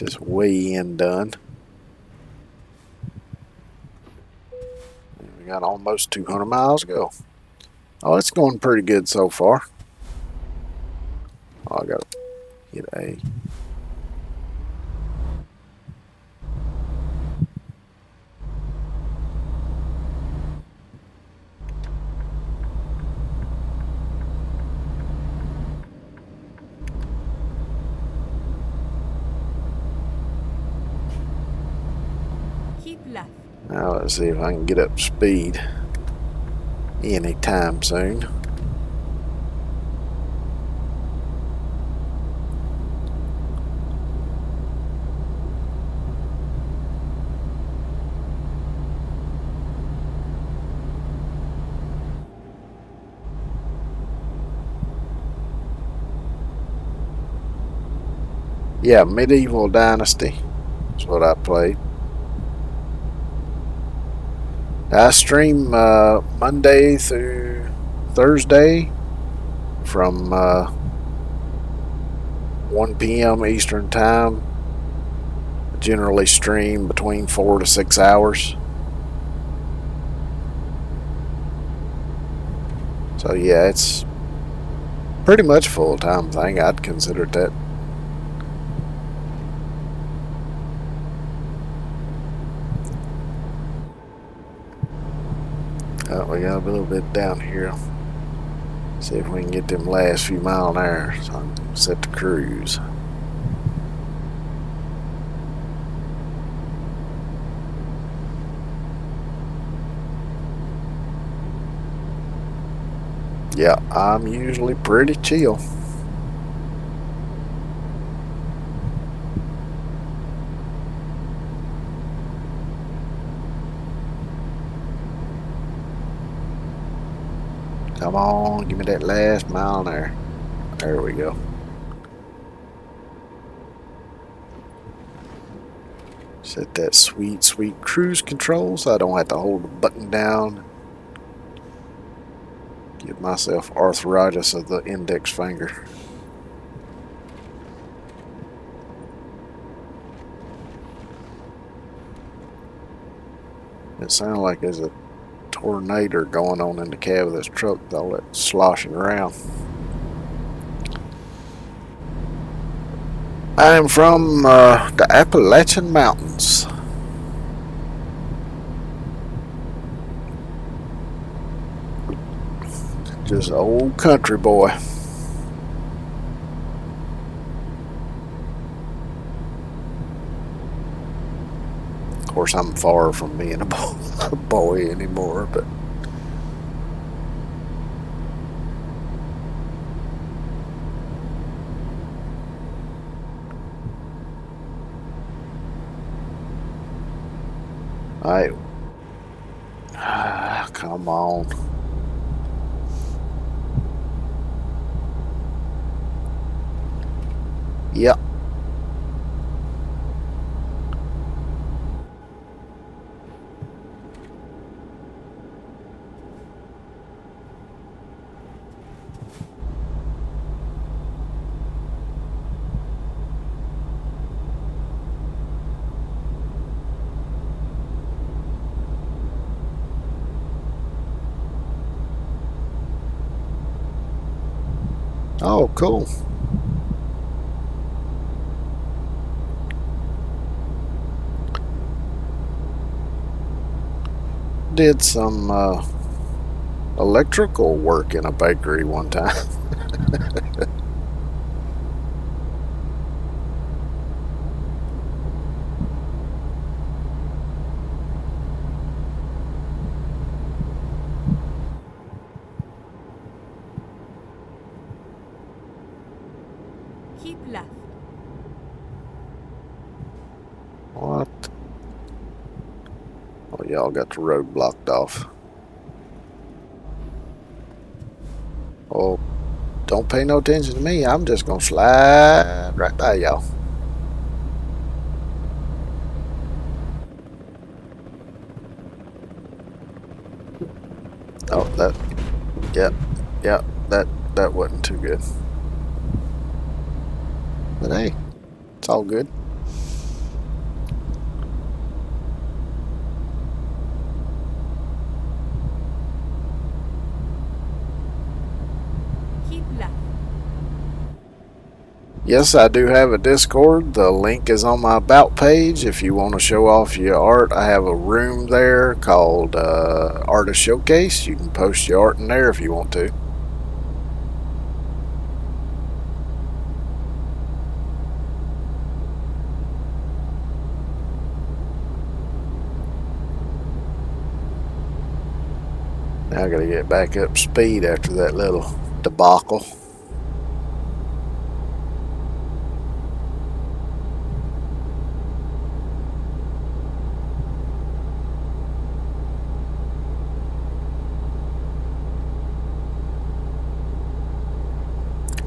Speaker 1: this way in done. We got almost 200 miles to go. Oh, it's going pretty good so far. Oh, I gotta hit A.
Speaker 2: Keep left.
Speaker 1: Now let's see if I can get up to speed anytime soon. Yeah, Medieval Dynasty is what I played. I stream Monday through Thursday from 1 p.m. Eastern Time. I generally stream between 4 to 6 hours. So yeah, it's pretty much a full-time thing. I'd consider it that. Oh, we got a little bit down here. See if we can get them last few mile an hour so I can set the cruise. Yeah, I'm usually pretty chill. Come on, give me that last mile an hour. There we go. Set that sweet, sweet cruise control so I don't have to hold the button down. Give myself arthritis of the index finger. It sounds like there's a tornado going on in the cab of this truck with all that sloshing around. I am from the Appalachian Mountains. Just an old country boy. Of course, I'm far from being a boy anymore, but I come on. Yep. Oh, cool. Did some electrical work in a bakery one time.
Speaker 2: Keep left.
Speaker 1: What? Oh, y'all got the road blocked off. Oh, don't pay no attention to me. I'm just gonna slide right by y'all. Oh, yeah, that wasn't too good. But hey, it's all good.
Speaker 2: Keep left.
Speaker 1: Yes, I do have a Discord. The link is on my About page. If you want to show off your art, I have a room there called Artist Showcase. You can post your art in there if you want to. Now I gotta get back up speed after that little debacle.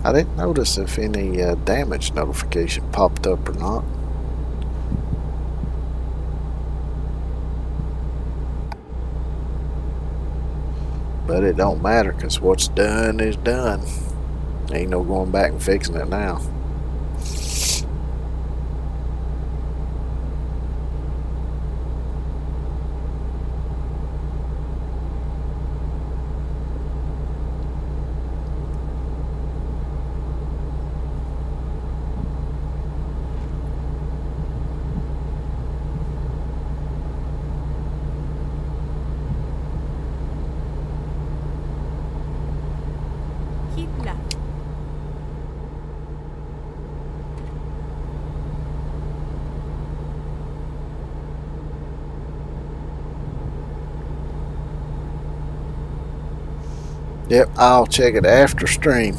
Speaker 1: I didn't notice if any damage notification popped up or not. But it don't matter because what's done is done. Ain't no going back and fixing it now.
Speaker 2: Keep left.
Speaker 1: Yep, I'll check it after stream.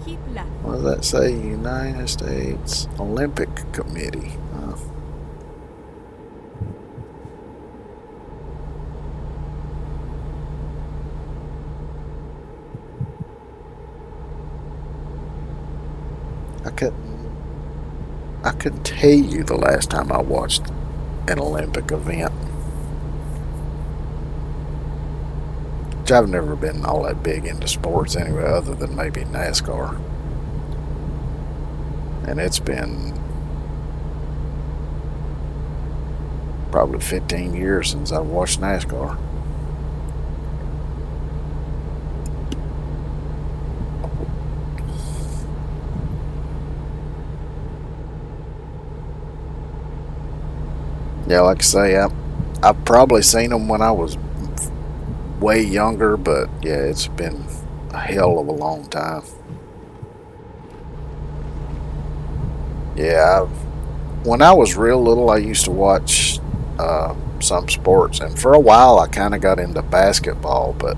Speaker 2: Keep left.
Speaker 1: What does that say? United States Olympic Committee. I couldn't tell you the last time I watched an Olympic event. Which I've never been all that big into sports anyway, other than maybe NASCAR. And it's been probably 15 years since I've watched NASCAR. Yeah, like I say, I've probably seen them when I was way younger, but yeah, it's been a hell of a long time. Yeah, when I was real little, I used to watch some sports, and for a while, I kind of got into basketball, but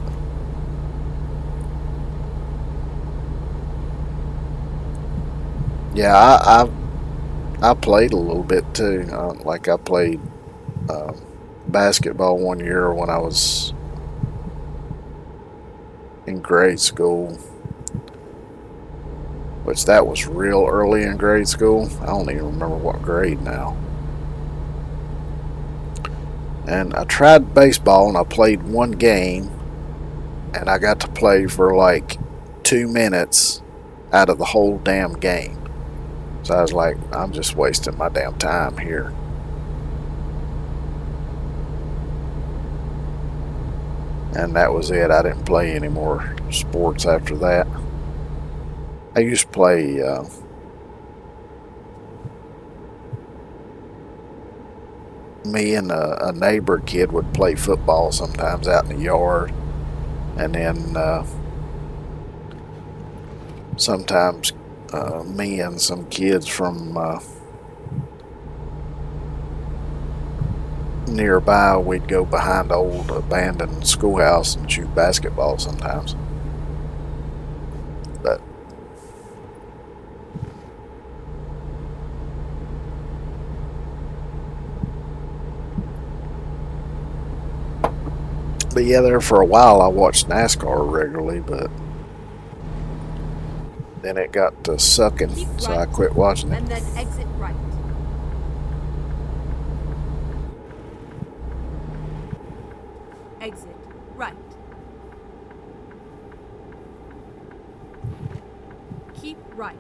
Speaker 1: yeah, I played a little bit too. Like I played um, basketball one year when I was in grade school, which that was real early in grade school. I don't even remember what grade now. And I tried baseball and I played one game and I got to play for like 2 minutes out of the whole damn game. So I was like, I'm just wasting my damn time here. And that was it. I didn't play any more sports after that. I used to play me and a neighbor kid would play football sometimes out in the yard. And then sometimes me and some kids from nearby, we'd go behind the old abandoned schoolhouse and shoot basketball sometimes. But yeah, there for a while I watched NASCAR regularly, but then it got to sucking,
Speaker 2: Keep
Speaker 1: so
Speaker 2: right,
Speaker 1: I quit watching it.
Speaker 2: and then exit right. Exit right. Keep right.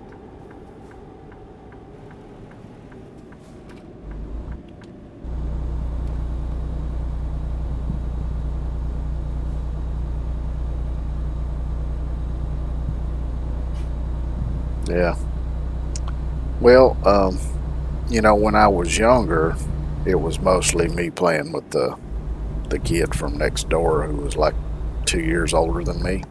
Speaker 1: Yeah. Well, when I was younger, it was mostly me playing with the kid from next door who was like 2 years older than me.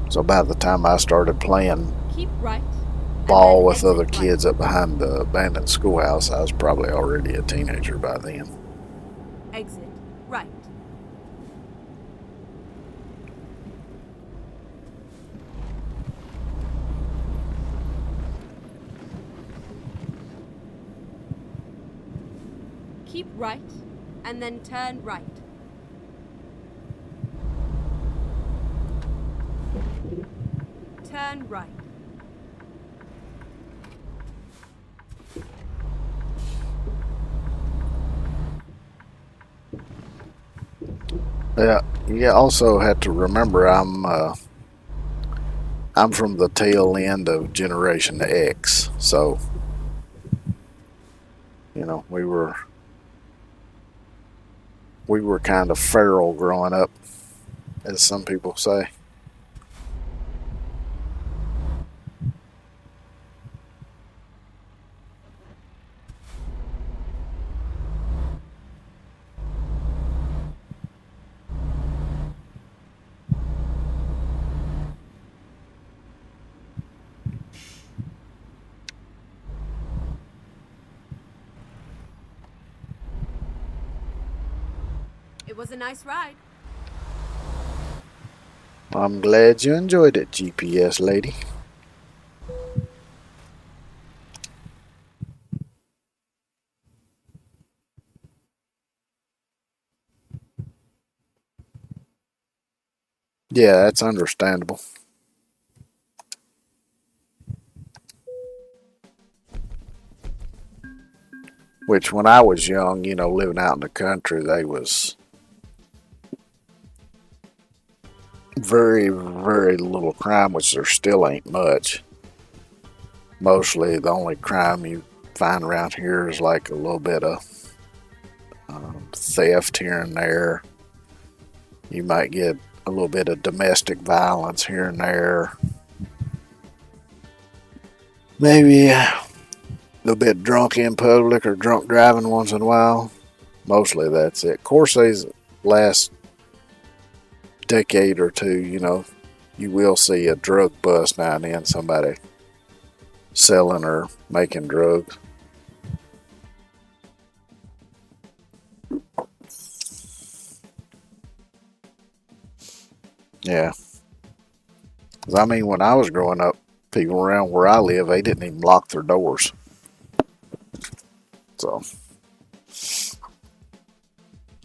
Speaker 1: So by the time I started playing
Speaker 2: Keep right, and then
Speaker 1: ball with
Speaker 2: exit
Speaker 1: other
Speaker 2: right.
Speaker 1: kids up behind the abandoned schoolhouse, I was probably already a teenager by then.
Speaker 2: Exit right. Keep right, and then turn right. Turn right.
Speaker 1: Yeah, you also have to remember I'm from the tail end of Generation X, so we were kind of feral growing up, as some people say.
Speaker 2: It was a nice ride.
Speaker 1: I'm glad you enjoyed it, GPS lady. Yeah, that's understandable. Which, when I was young, living out in the country, they was very, very little crime, which there still ain't much. Mostly the only crime you find around here is like a little bit of theft here and there. You might get a little bit of domestic violence here and there. Maybe a little bit drunk in public or drunk driving once in a while. Mostly that's it. Of course, these last decade or two, you will see a drug bust now and then, somebody selling or making drugs. Yeah. 'Cause I mean, when I was growing up, people around where I live, they didn't even lock their doors. So, of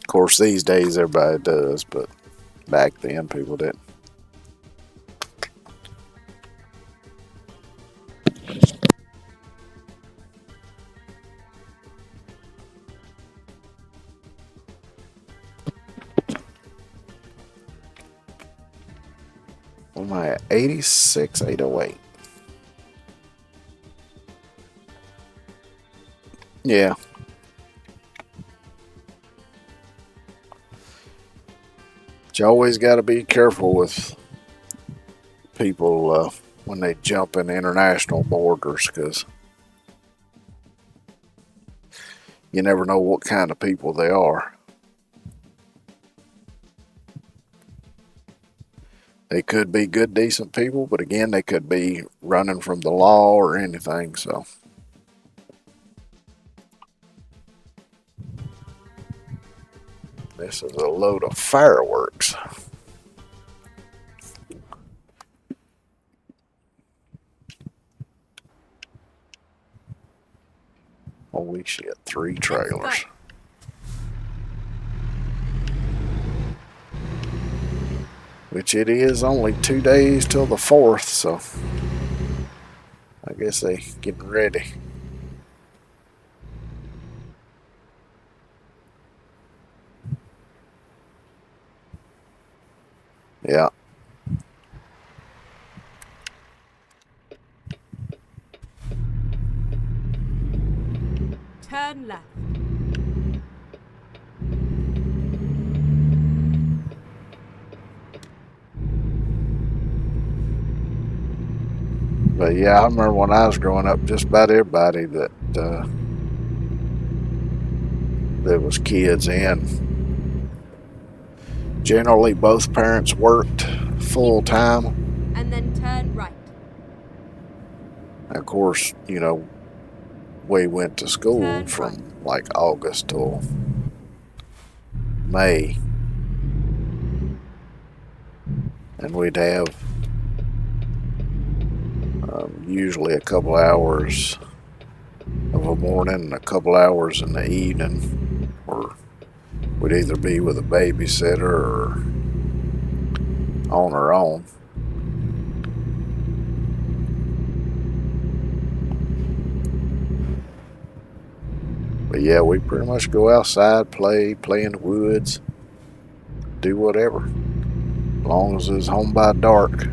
Speaker 1: course, these days everybody does, but back then people didn't. What am I at? 86, 808. Yeah. But you always got to be careful with people when they jump in international borders, because you never know what kind of people they are. They could be good, decent people, but again, they could be running from the law or anything. So, this is a load of fireworks. Holy shit, 3
Speaker 2: Let's go.
Speaker 1: trailers. Which it is only 2 days till the 4th, so I guess they getting ready. Yeah.
Speaker 2: Turn left.
Speaker 1: But yeah, I remember when I was growing up, just about everybody that was kids in. Generally, both parents worked full
Speaker 2: Keep left,
Speaker 1: time.
Speaker 2: and then turn right.
Speaker 1: Of course, we went to school
Speaker 2: Turn right.
Speaker 1: from like August till May, and we'd have usually a couple hours of a morning and a couple hours in the evening, or we'd either be with a babysitter or on our own. But yeah, we pretty much go outside, play in the woods, do whatever, as long as it's home by dark.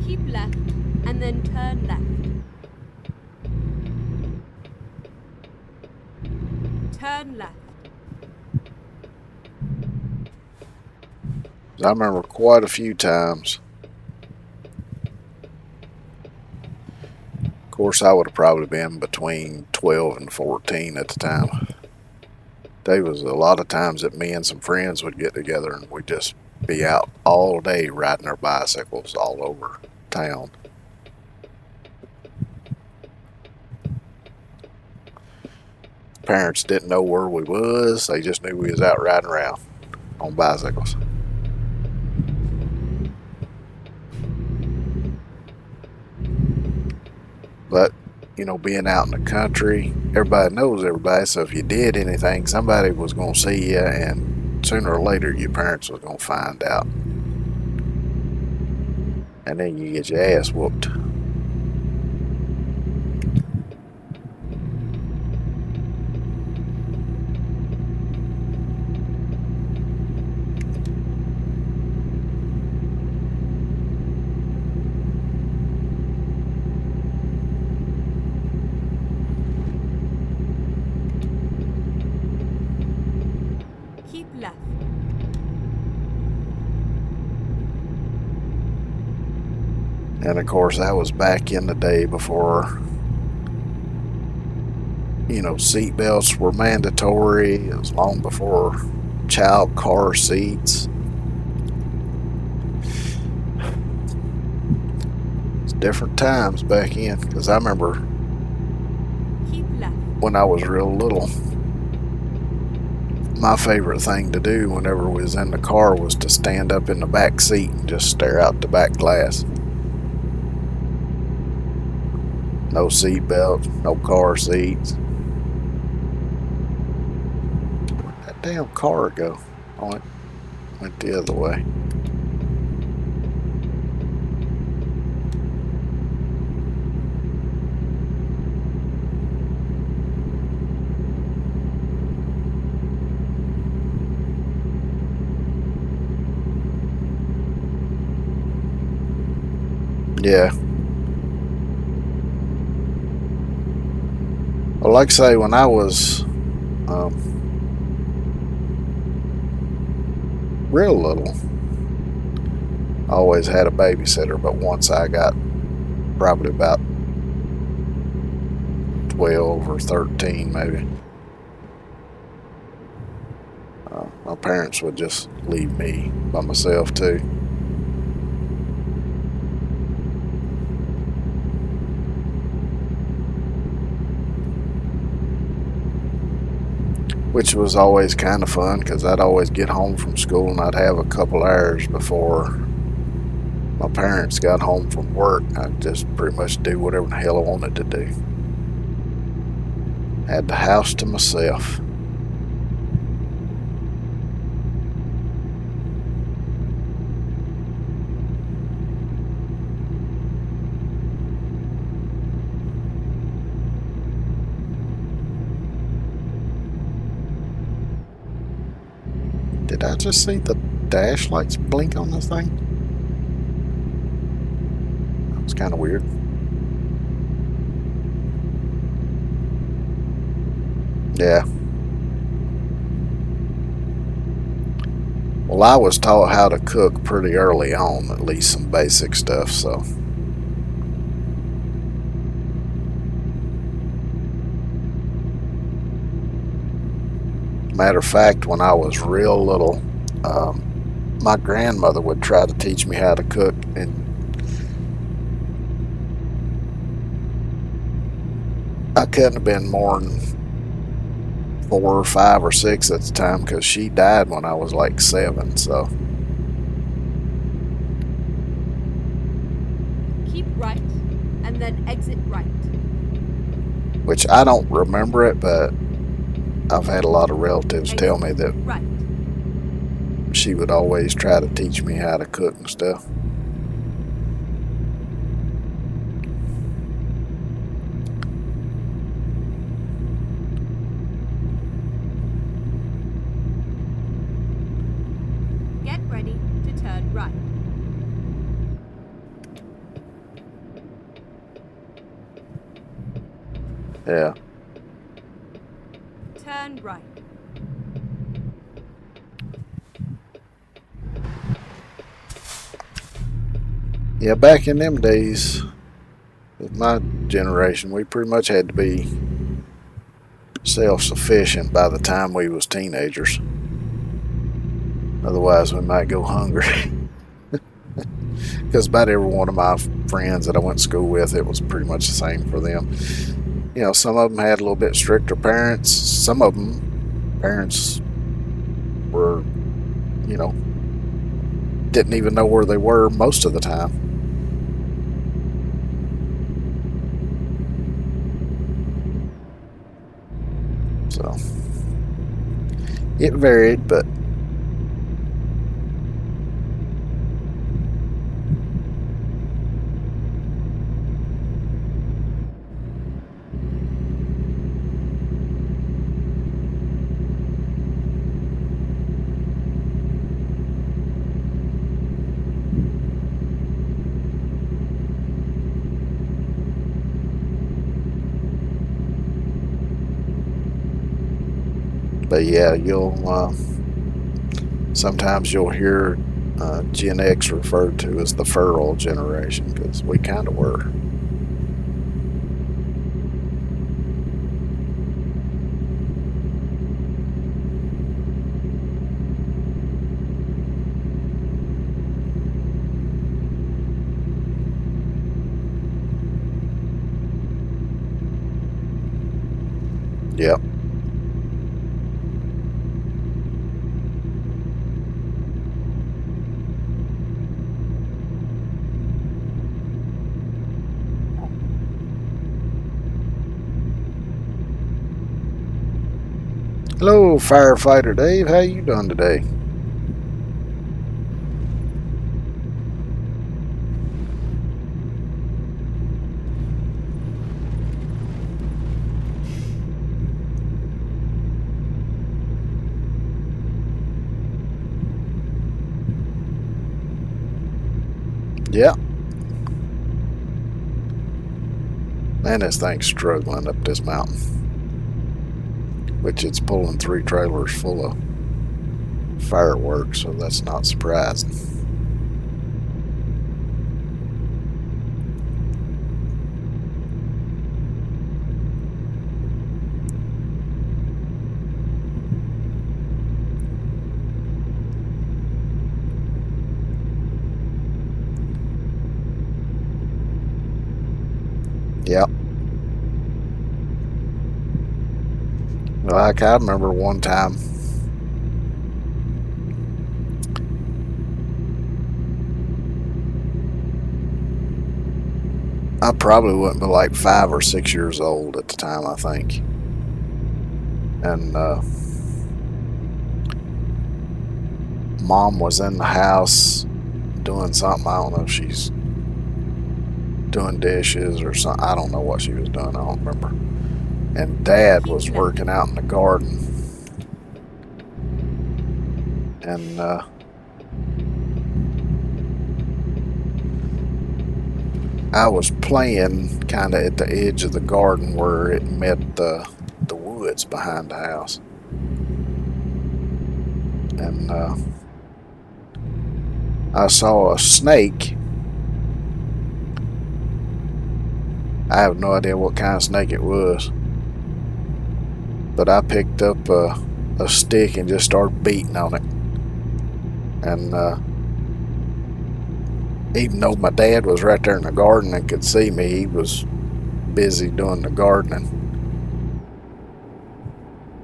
Speaker 2: Keep left, and then turn left. Turn left.
Speaker 1: I remember quite a few times. Of course, I would have probably been between 12 and 14 at the time. There was a lot of times that me and some friends would get together and we'd just be out all day riding our bicycles all over town. Parents didn't know where we was. They just knew we was out riding around on bicycles. But, being out in the country, everybody knows everybody. So if you did anything, somebody was going to see you, and sooner or later your parents was going to find out. And then you get your ass whooped.
Speaker 2: Keep left.
Speaker 1: And of course, that was back in the day before, seat belts were mandatory. It was long before child car seats. It's different times back in, because I remember
Speaker 2: Keep left.
Speaker 1: when I was real little, my favorite thing to do whenever we was in the car was to stand up in the back seat and just stare out the back glass. No seat belts, no car seats. Where'd that damn car go? Oh, it went the other way. Yeah. Well, like I say, when I was real little, I always had a babysitter, but once I got probably about 12 or 13 maybe, my parents would just leave me by myself too. Which was always kind of fun, because I'd always get home from school and I'd have a couple hours before my parents got home from work. I'd just pretty much do whatever the hell I wanted to do. Had the house to myself. Did I just see the dash lights blink on this thing? That was kind of weird. Yeah. Well, I was taught how to cook pretty early on, at least some basic stuff, so. Matter of fact, when I was real little, my grandmother would try to teach me how to cook, and I couldn't have been more than 4 or 5 or 6 at the time because she died when I was like 7, so.
Speaker 2: Keep right, and then exit right.
Speaker 1: Which I don't remember it, but I've had a lot of relatives tell me that
Speaker 2: Right.
Speaker 1: she would always try to teach me how to cook and stuff.
Speaker 2: Get ready to turn right.
Speaker 1: Yeah.
Speaker 2: Turn right.
Speaker 1: Yeah, back in them days, with my generation, we pretty much had to be self-sufficient by the time we was teenagers. Otherwise, we might go hungry. Because about every one of my friends that I went to school with, it was pretty much the same for them. You know, some of them had a little bit stricter parents. Some of them, parents were, you know, didn't even know where they were most of the time. So, it varied, but yeah, sometimes you'll hear Gen X referred to as the feral generation because we kind of were. Yep. Hello, firefighter Dave. How you doing today? Yeah. Man, this thing's struggling up this mountain. Which it's pulling 3 trailers full of fireworks, so that's not surprising. Yep. Like I remember one time I probably wouldn't be like 5 or 6 years old at the time, I think. And mom was in the house doing something. I don't know if she's doing dishes or something. I don't know what she was doing. I don't remember. And dad was working out in the garden. and I was playing kind of at the edge of the garden where it met the woods behind the house. And I saw a snake. I have no idea what kind of snake it was, but I picked up a stick and just started beating on it. And even though my dad was right there in the garden and could see me, he was busy doing the gardening.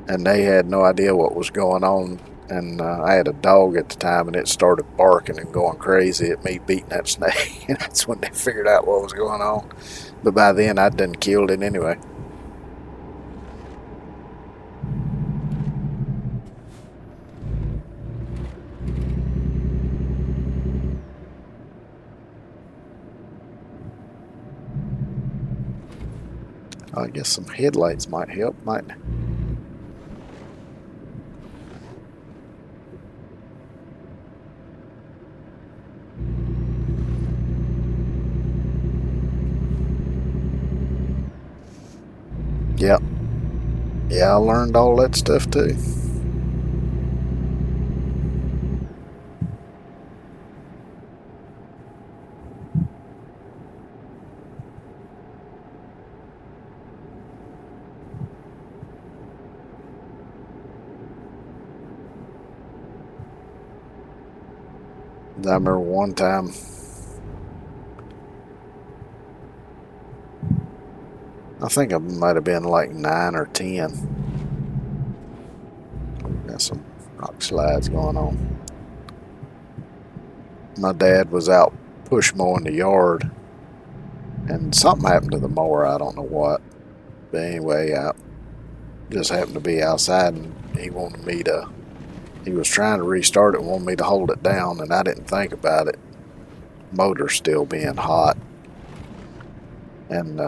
Speaker 1: And they had no idea what was going on. And I had a dog at the time, and it started barking and going crazy at me beating that snake. And that's when they figured out what was going on. But by then, I'd done killed it anyway. I guess some headlights might help, mightn't it? Yep. Yeah, I learned all that stuff too. I remember one time I think I might have been like 9 or 10. Got some rock slides going on. My dad was out push mowing the yard, and something happened to the mower. I don't know what. But anyway, I just happened to be outside, and he wanted me to. He was trying to restart it and wanted me to hold it down, and I didn't think about it. Motor still being hot. And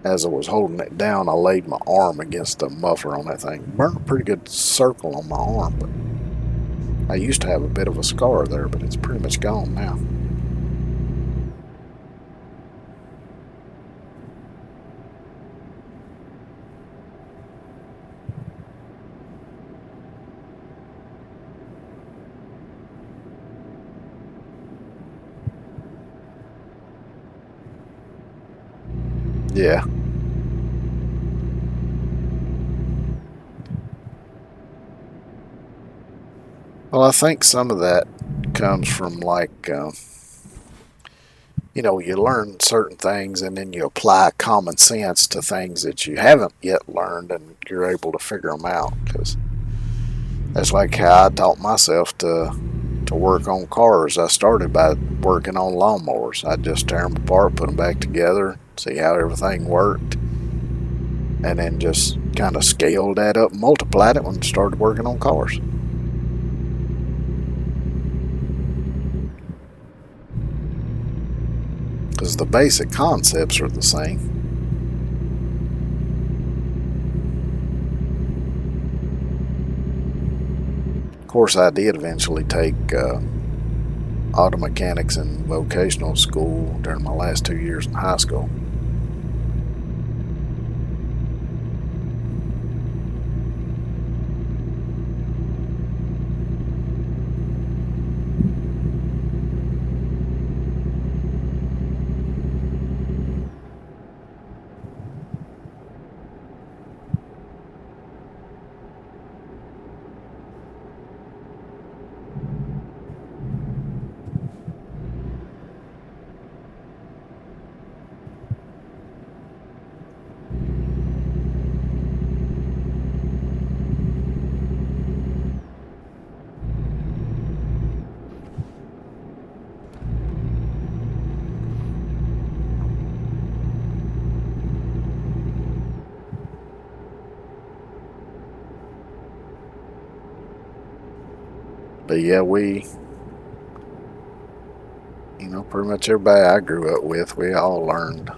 Speaker 1: as I was holding it down, I laid my arm against the muffler on that thing. Burned a pretty good circle on my arm, but I used to have a bit of a scar there, but it's pretty much gone now. Yeah. Well, I think some of that comes from like, you learn certain things and then you apply common sense to things that you haven't yet learned, and you're able to figure them out. Because that's like how I taught myself to work on cars. I started by working on lawnmowers. I'd just tear them apart, put them back together, see how everything worked, and then just kind of scaled that up, multiplied it when I started working on cars. Because the basic concepts are the same. Of course, I did eventually take auto mechanics in vocational school during my last 2 years in high school. But yeah, pretty much everybody I grew up with, we all learned a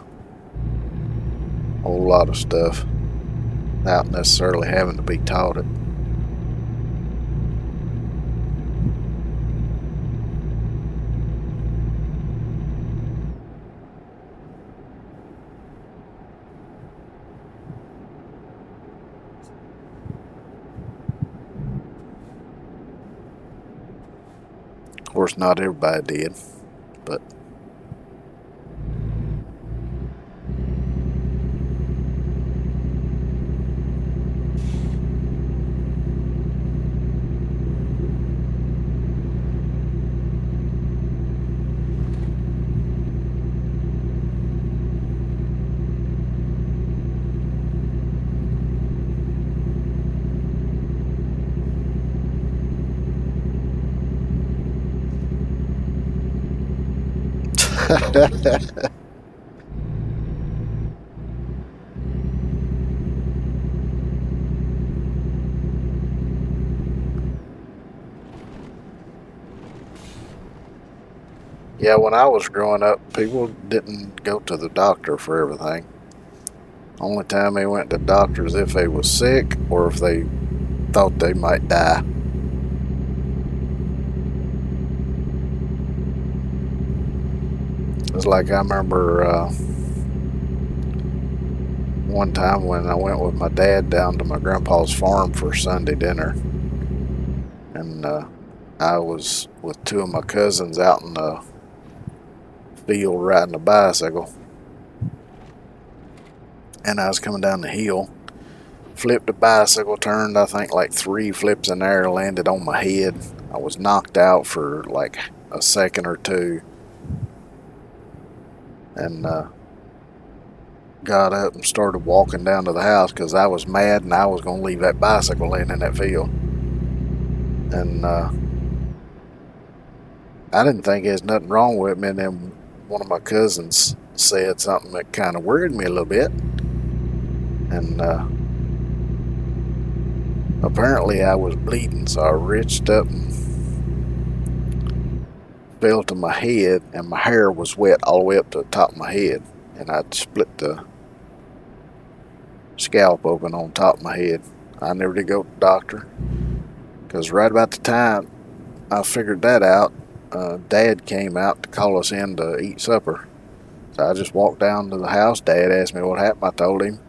Speaker 1: whole lot of stuff without necessarily having to be taught it. course, not everybody did, but yeah, when I was growing up, people didn't go to the doctor for everything. Only time they went to doctors if they was sick or if they thought they might die. It's like I remember one time when I went with my dad down to my grandpa's farm for Sunday dinner, and I was with two of my cousins out in the field riding a bicycle, and I was coming down the hill, flipped the bicycle, turned I think like 3 flips in the air, landed on my head. I was knocked out for like a second or two, and got up and started walking down to the house because I was mad and I was going to leave that bicycle laying in that field. And I didn't think there's nothing wrong with me, and then one of my cousins said something that kind of worried me a little bit. And apparently I was bleeding, so I reached up and fell to my head, and my hair was wet all the way up to the top of my head, and I'd split the scalp open on top of my head. I never did go to the doctor because right about the time I figured that out, Dad came out to call us in to eat supper. So I just walked down to the house. Dad asked me what happened. I told him.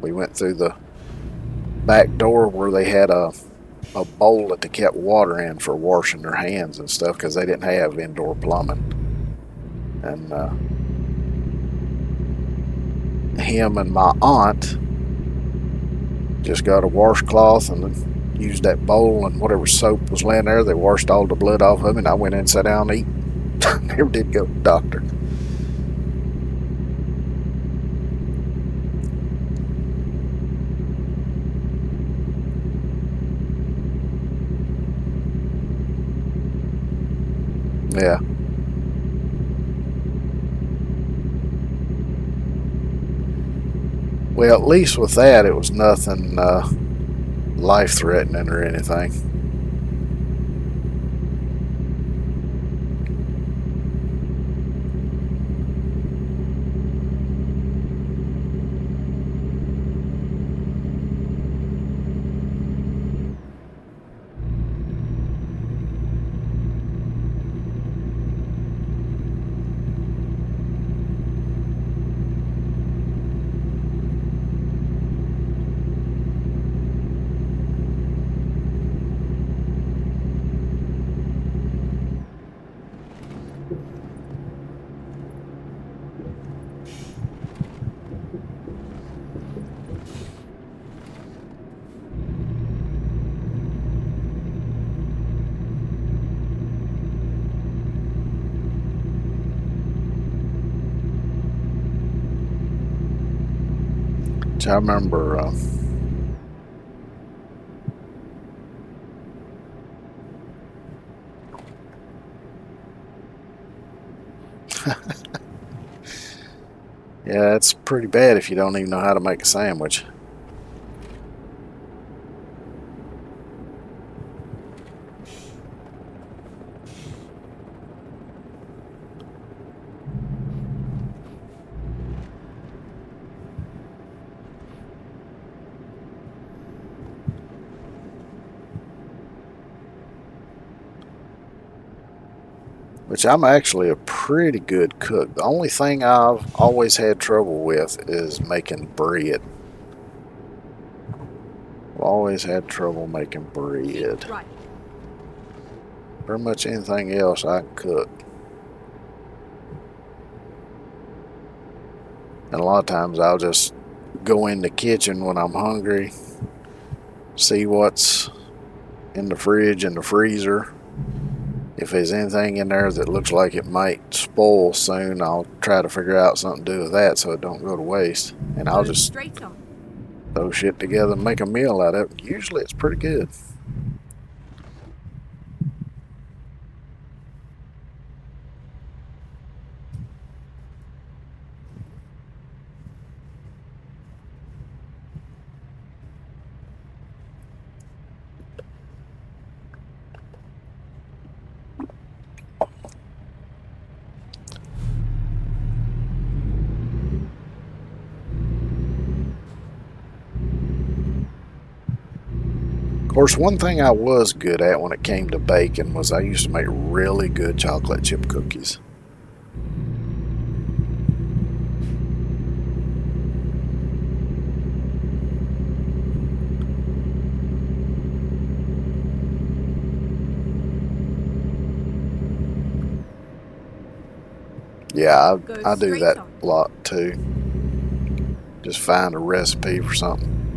Speaker 1: We went through the back door where they had a bowl that they kept water in for washing their hands and stuff because they didn't have indoor plumbing. And him and my aunt just got a washcloth and used that bowl and whatever soap was laying there. They washed all the blood off of me, and I went in and sat down and eat. Never did go to the doctor. Yeah. Well, at least with that, it was nothing life-threatening or anything. I remember yeah, it's pretty bad if you don't even know how to make a sandwich. Which I'm actually a pretty good cook. The only thing I've always had trouble with is making bread. I've always had trouble making bread.
Speaker 2: Keep right.
Speaker 1: Pretty much anything else I can cook. And a lot of times I'll just go in the kitchen when I'm hungry, see what's in the fridge and the freezer. If there's anything in there that looks like it might spoil soon, I'll try to figure out something to do with that so it don't go to waste. And I'll
Speaker 2: Go
Speaker 1: just
Speaker 2: straight on.
Speaker 1: throw shit together and make a meal out of it. Usually it's pretty good. Of course, one thing I was good at when it came to baking was I used to make really good chocolate chip cookies. Yeah,
Speaker 2: Go
Speaker 1: I do
Speaker 2: straight
Speaker 1: that
Speaker 2: on.
Speaker 1: a lot too. Just find a recipe for something.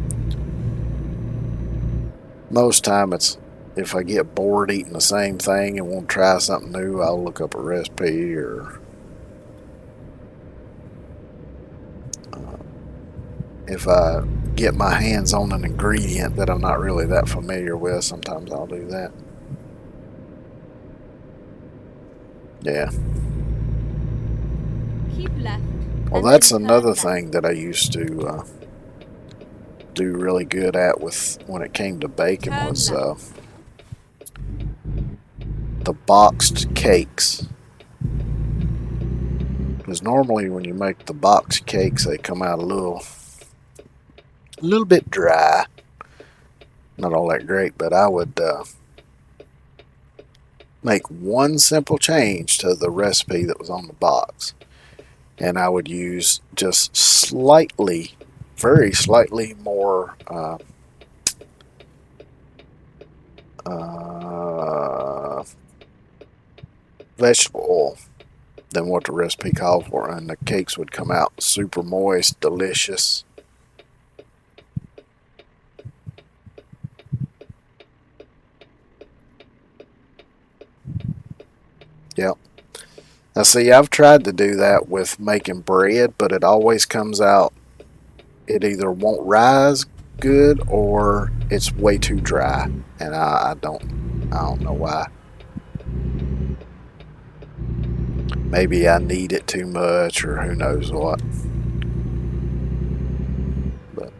Speaker 1: Most time it's if I get bored eating the same thing and want to try something new, I'll look up a recipe, or if I get my hands on an ingredient that I'm not really that familiar with, sometimes I'll do that. Yeah.
Speaker 2: Keep left.
Speaker 1: Well,
Speaker 2: And
Speaker 1: that's
Speaker 2: then turn
Speaker 1: another
Speaker 2: left.
Speaker 1: thing that I used to do really good at with when it came to baking
Speaker 2: Turn
Speaker 1: was
Speaker 2: left.
Speaker 1: the boxed cakes. Because normally when you make the boxed cakes, they come out a little bit dry. Not all that great, but I would make one simple change to the recipe that was on the box. And I would use just slightly, very slightly more uh, vegetable oil than what the recipe called for, and the cakes would come out super moist, delicious. Yep. Now, see, I've tried to do that with making bread, but it always comes out, it either won't rise good or it's way too dry, and I don't know why. Maybe I knead it too much, or who knows what. But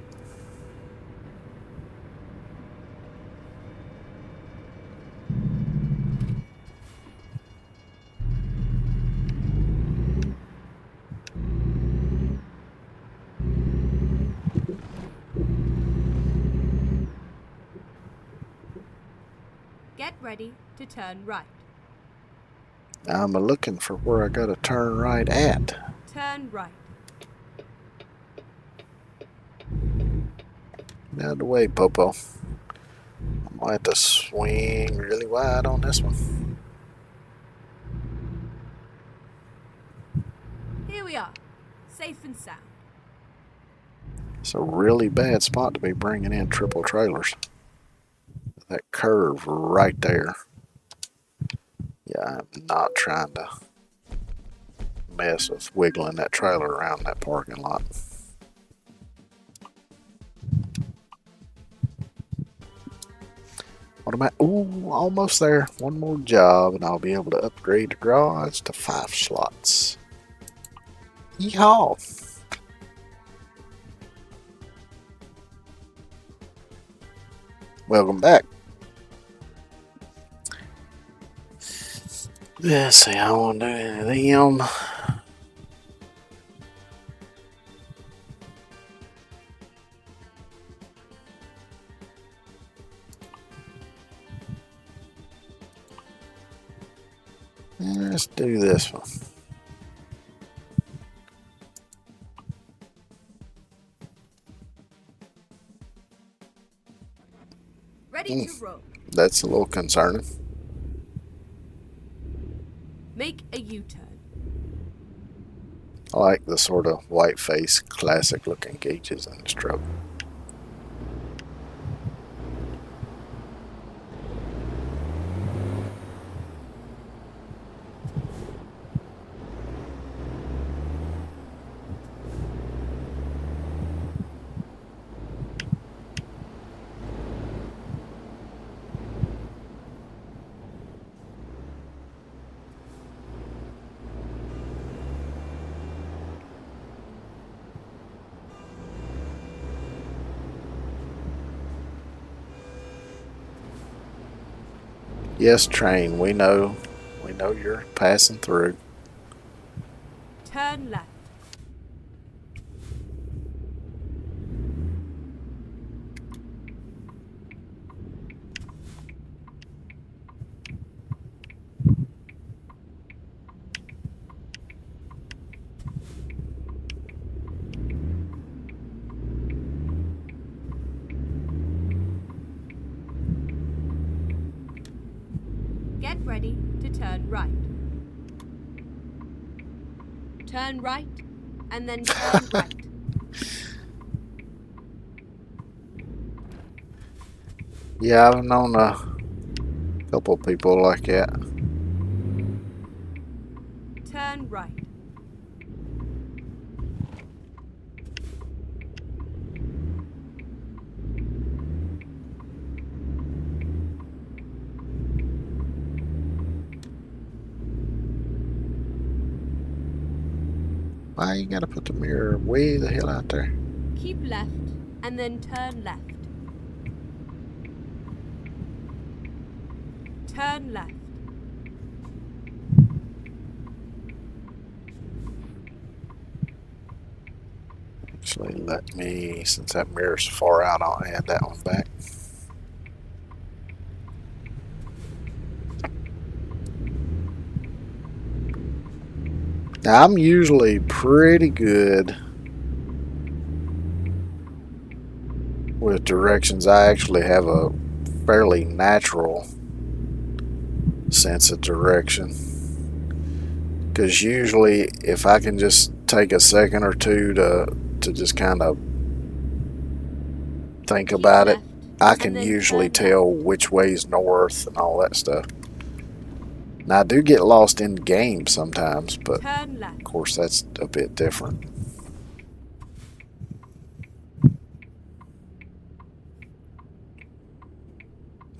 Speaker 2: Get ready to turn right.
Speaker 1: I'm looking for where I got to turn right at.
Speaker 2: Turn right.
Speaker 1: Get out of the way, Popo. I might have to swing really wide on this one.
Speaker 2: Here we are. Safe and sound.
Speaker 1: It's a really bad spot to be bringing in triple trailers. That curve right there. Yeah, I'm not trying to mess with wiggling that trailer around that parking lot. What am I? Ooh, almost there. One more job and I'll be able to upgrade the garage to 5 slots. Yeehaw! Welcome back. Let's see, I don't want to do any of them. Let's do this one.
Speaker 2: Ready to roll.
Speaker 1: That's a little concerning.
Speaker 2: Make a U-turn.
Speaker 1: I like the sort of white face, classic looking gauges in this truck. Yes, train, we know you're passing through.
Speaker 2: Turn left. Get ready to turn right. Turn right, and then turn right.
Speaker 1: Yeah, I've known a couple of people like that.
Speaker 2: Turn right.
Speaker 1: Why you gotta put the mirror way the hell out there?
Speaker 2: Keep left, and then turn left. Turn left.
Speaker 1: Actually, let me, since that mirror's far out, I'll add that one back. Now, I'm usually pretty good with directions. I actually have a fairly natural sense of direction. Because usually, if I can just take a second or two to just kind of think
Speaker 2: Keep
Speaker 1: about it,
Speaker 2: left,
Speaker 1: I
Speaker 2: and
Speaker 1: can
Speaker 2: then
Speaker 1: usually
Speaker 2: turn
Speaker 1: tell which way's north and all that stuff. Now, I do get lost in games sometimes, but
Speaker 2: Turn left.
Speaker 1: of course that's a bit different.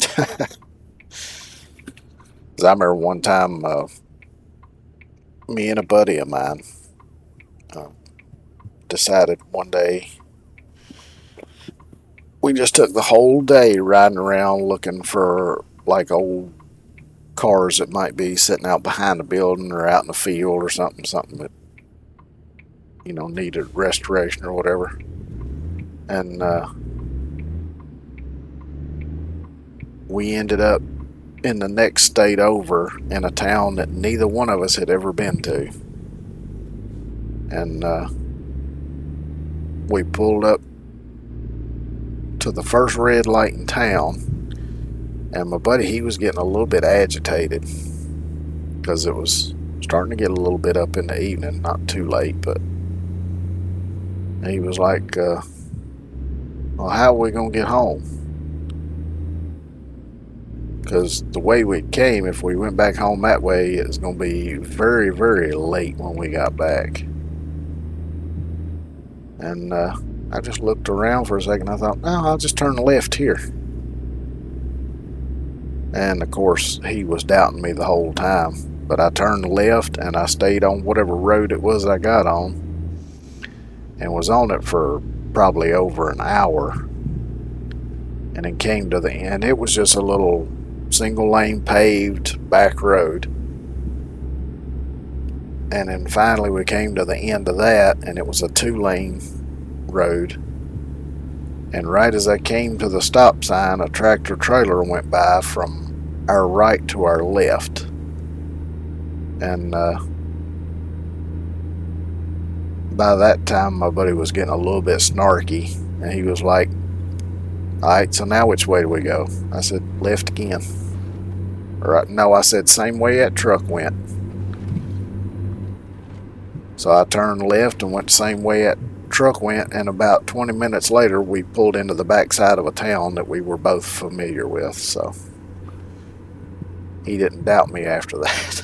Speaker 1: Because I remember one time, me and a buddy of mine uh, decided one day we just took the whole day riding around looking for like old cars that might be sitting out behind a building or out in the field or something that needed restoration or whatever. And we ended up in the next state over in a town that neither one of us had ever been to. And we pulled up to the first red light in town, and my buddy, he was getting a little bit agitated because it was starting to get a little bit up in the evening, not too late, but he was like, well, how are we going to get home? Because the way we came, if we went back home that way, it was going to be very, very late when we got back. And I just looked around for a second. I thought, no, I'll just turn left here. And of course, he was doubting me the whole time. But I turned left and I stayed on whatever road it was I got on, and was on it for probably over an hour. And then came to the end. It was just a little single lane paved back road. And then finally we came to the end of that, and it was a 2-lane road. And right as I came to the stop sign, a tractor trailer went by from our right to our left. And by that time, my buddy was getting a little bit snarky, and he was like, all right, so now which way do we go? I said, left again. No, I said, same way that truck went. So I turned left and went the same way that truck went, and about 20 minutes later we pulled into the backside of a town that we were both familiar with. So he didn't doubt me after that.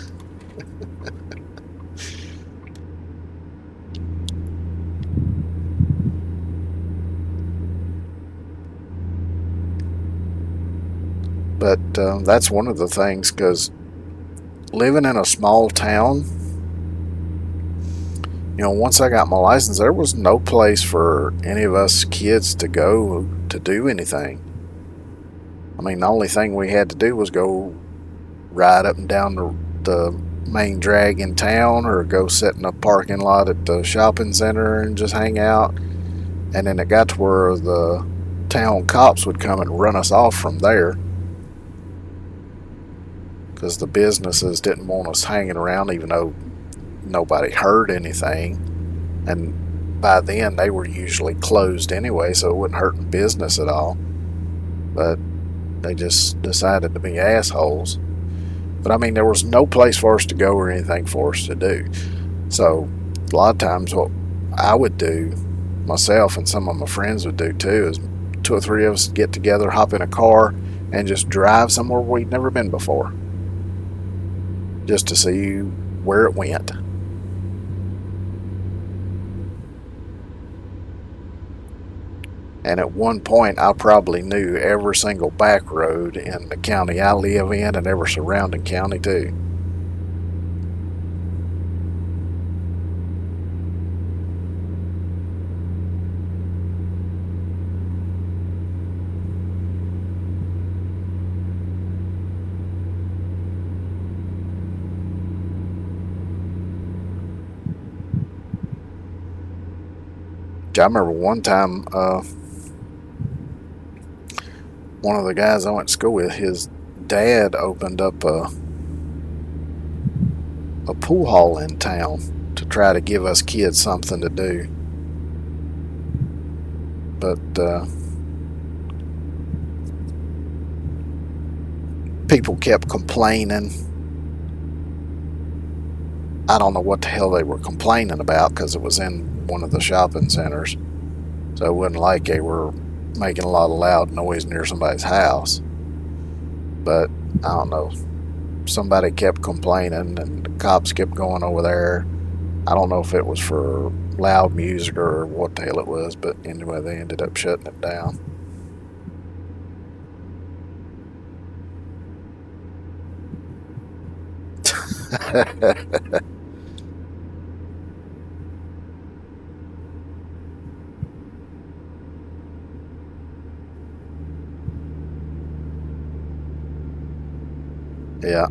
Speaker 1: But that's one of the things, because living in a small town, once I got my license, there was no place for any of us kids to go to do anything. I mean, the only thing we had to do was go ride up and down the main drag in town, or go sit in a parking lot at the shopping center and just hang out. And then it got to where the town cops would come and run us off from there, because the businesses didn't want us hanging around, even though nobody heard anything. And by then they were usually closed anyway, so it wasn't hurting business at all. But they just decided to be assholes. But I mean, there was no place for us to go or anything for us to do. So a lot of times what I would do, myself and some of my friends would do too, is 2 or 3 of us get together, hop in a car, and just drive somewhere we'd never been before, just to see where it went. And at one point, I probably knew every single back road in the county I live in, and every surrounding county too. I remember one time, one of the guys I went to school with, his dad opened up a pool hall in town to try to give us kids something to do. But people kept complaining. I don't know what the hell they were complaining about, because it was in one of the shopping centers. So it wasn't like they were making a lot of loud noise near somebody's house. But I don't know. Somebody kept complaining, and the cops kept going over there. I don't know if it was for loud music or what the hell it was, but anyway, they ended up shutting it down. Yeah.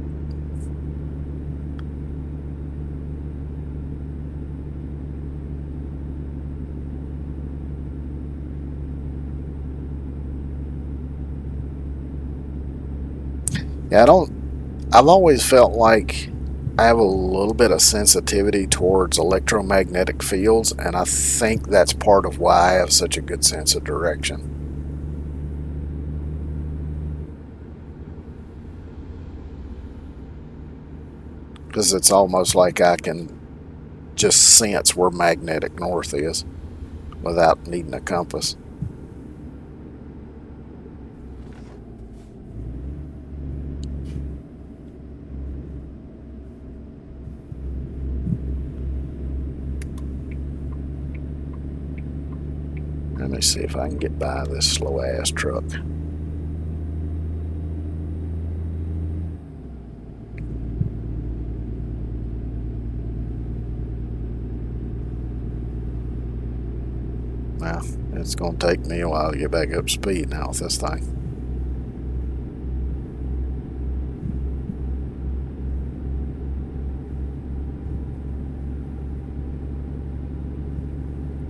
Speaker 1: Yeah, I've always felt like I have a little bit of sensitivity towards electromagnetic fields, and I think that's part of why I have such a good sense of direction. Because it's almost like I can just sense where magnetic north is without needing a compass. Let me see if I can get by this slow ass truck. Well, it's going to take me a while to get back up to speed now with this thing.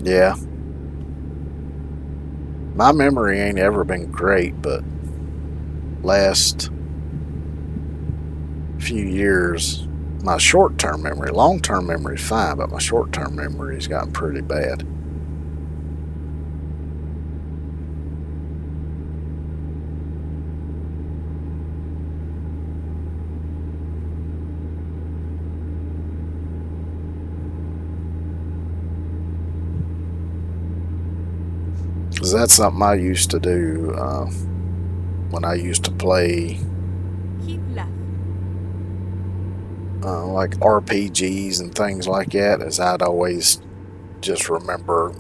Speaker 1: Yeah. My memory ain't ever been great, but last few years, my short-term memory, long-term memory is fine, but my short-term memory's gotten pretty bad. 'Cause that's something I used to do when I used to play
Speaker 2: Keep left.
Speaker 1: like RPGs and things like that. Is I'd always just remember,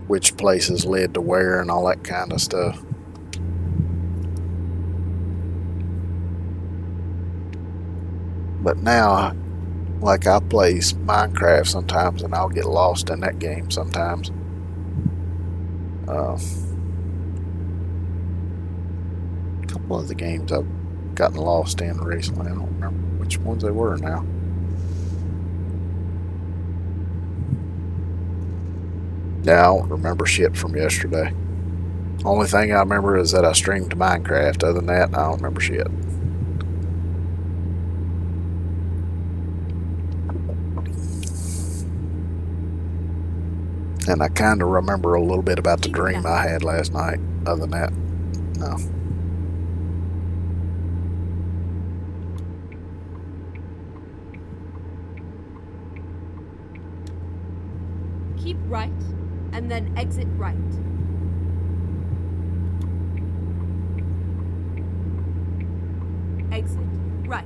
Speaker 1: which places led to where and all that kind of stuff. But now, like I play Minecraft sometimes, and I'll get lost in that game sometimes. A couple of the games I've gotten lost in recently. I don't remember which ones they were now. Yeah, I don't remember shit from yesterday. Only thing I remember is that I streamed Minecraft. Other than that, I don't remember shit. And I kind of remember a little bit about the dream I had last night. Other than that, no.
Speaker 2: Keep right, and then exit right. Exit right.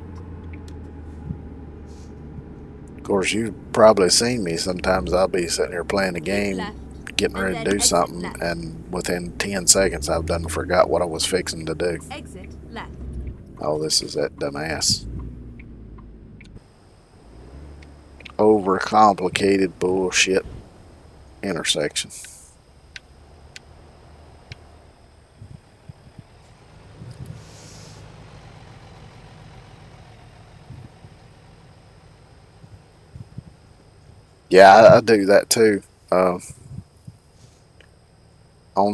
Speaker 1: Of course, you've probably seen me. Sometimes I'll be sitting here playing a
Speaker 2: Keep
Speaker 1: game,
Speaker 2: left,
Speaker 1: getting
Speaker 2: and
Speaker 1: ready to
Speaker 2: then
Speaker 1: do
Speaker 2: exit
Speaker 1: something,
Speaker 2: left.
Speaker 1: and within 10 seconds I've done forgot what I was fixing to do.
Speaker 2: Exit left.
Speaker 1: Oh, this is that dumbass. Overcomplicated bullshit intersection. Yeah, I do that too. On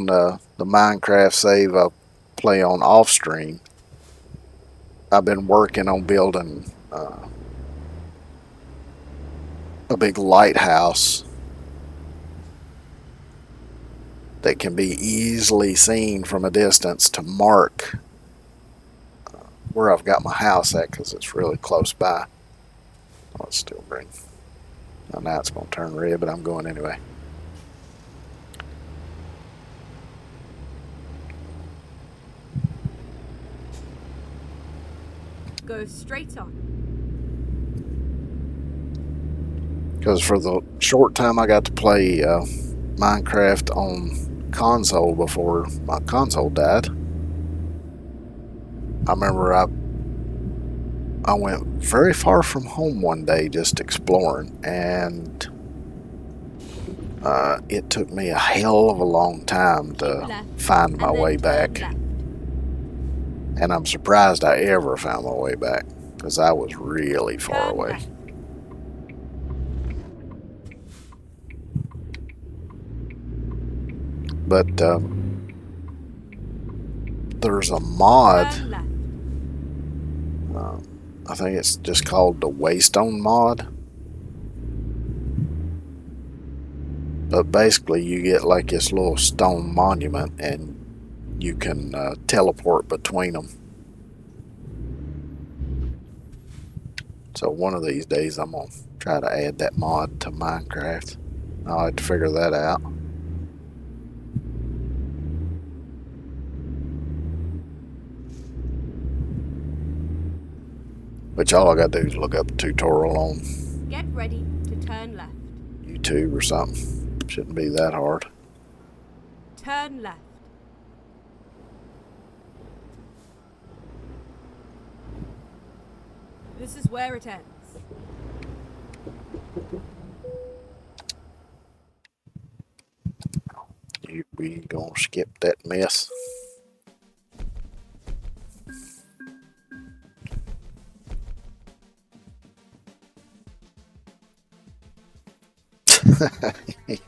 Speaker 1: the Minecraft save I play on off stream, I've been working on building a big lighthouse that can be easily seen from a distance to mark where I've got my house at, because it's really close by. Oh, it's still green. Oh, now it's going to turn red, but I'm going anyway.
Speaker 2: Go straight on.
Speaker 1: Because for the short time I got to play Minecraft on console before my console died, I remember I went very far from home one day just exploring, and it took me a hell of a long time to find my way back. And I'm surprised I ever found my way back, because I was really far away.
Speaker 2: Left.
Speaker 1: But there's a mod, I think it's just called the Waystone mod. But basically you get like this little stone monument, and you can teleport between them. So one of these days I'm going to try to add that mod to Minecraft. I'll have to figure that out. Which all I got to do is look up a tutorial on
Speaker 2: Get ready to turn left.
Speaker 1: YouTube or something. Shouldn't be that hard.
Speaker 2: Turn left. This is where it ends.
Speaker 1: We gonna skip that mess.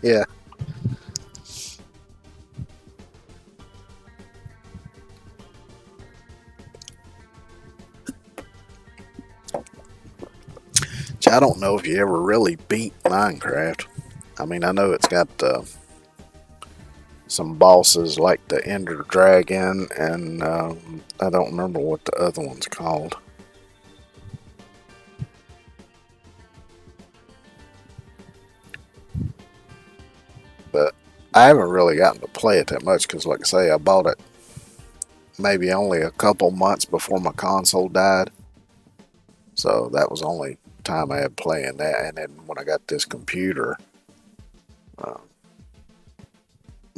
Speaker 1: Yeah. I don't know if you ever really beat Minecraft. I mean, I know it's got some bosses like the Ender Dragon, and I don't remember what the other one's called. I haven't really gotten to play it that much because, like I say, I bought it maybe only a couple months before my console died. So that was the only time I had playing that. And then when I got this computer, uh,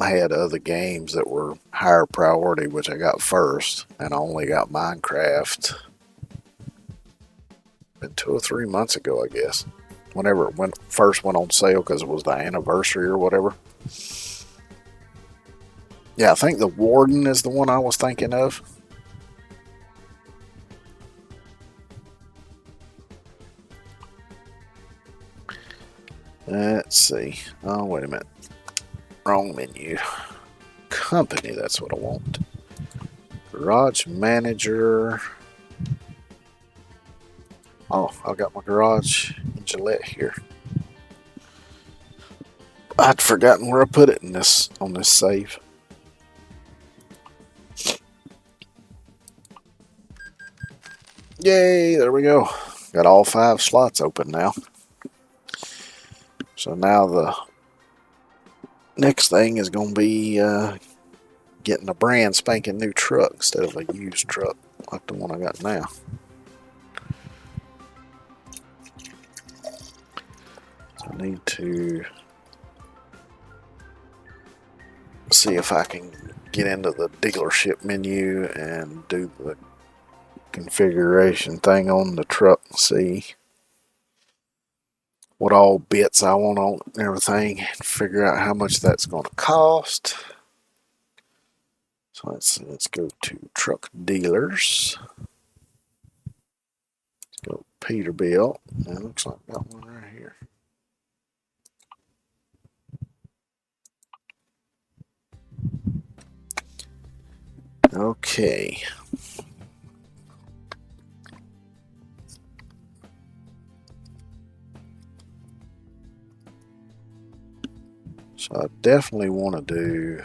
Speaker 1: I had other games that were higher priority, which I got first. And I only got Minecraft been 2 or 3 months ago, I guess. Whenever it first went on sale because it was the anniversary or whatever. Yeah, I think the Warden is the one I was thinking of. Let's see. Oh, wait a minute. Wrong menu. Company, that's what I want. Garage Manager. Oh, I've got my garage in Gillette here. I'd forgotten where I put it in this on this save. Yay, there we go. Got all 5 slots open now. So now the next thing is going to be getting a brand spanking new truck instead of a used truck like the one I got now. So I need to see if I can get into the dealership menu and do the configuration thing on the truck and see what all bits I want on and everything and figure out how much that's going to cost. So let's go to truck dealers. Let's go Peterbilt. And it looks like I got one right here. Okay. So I definitely want to do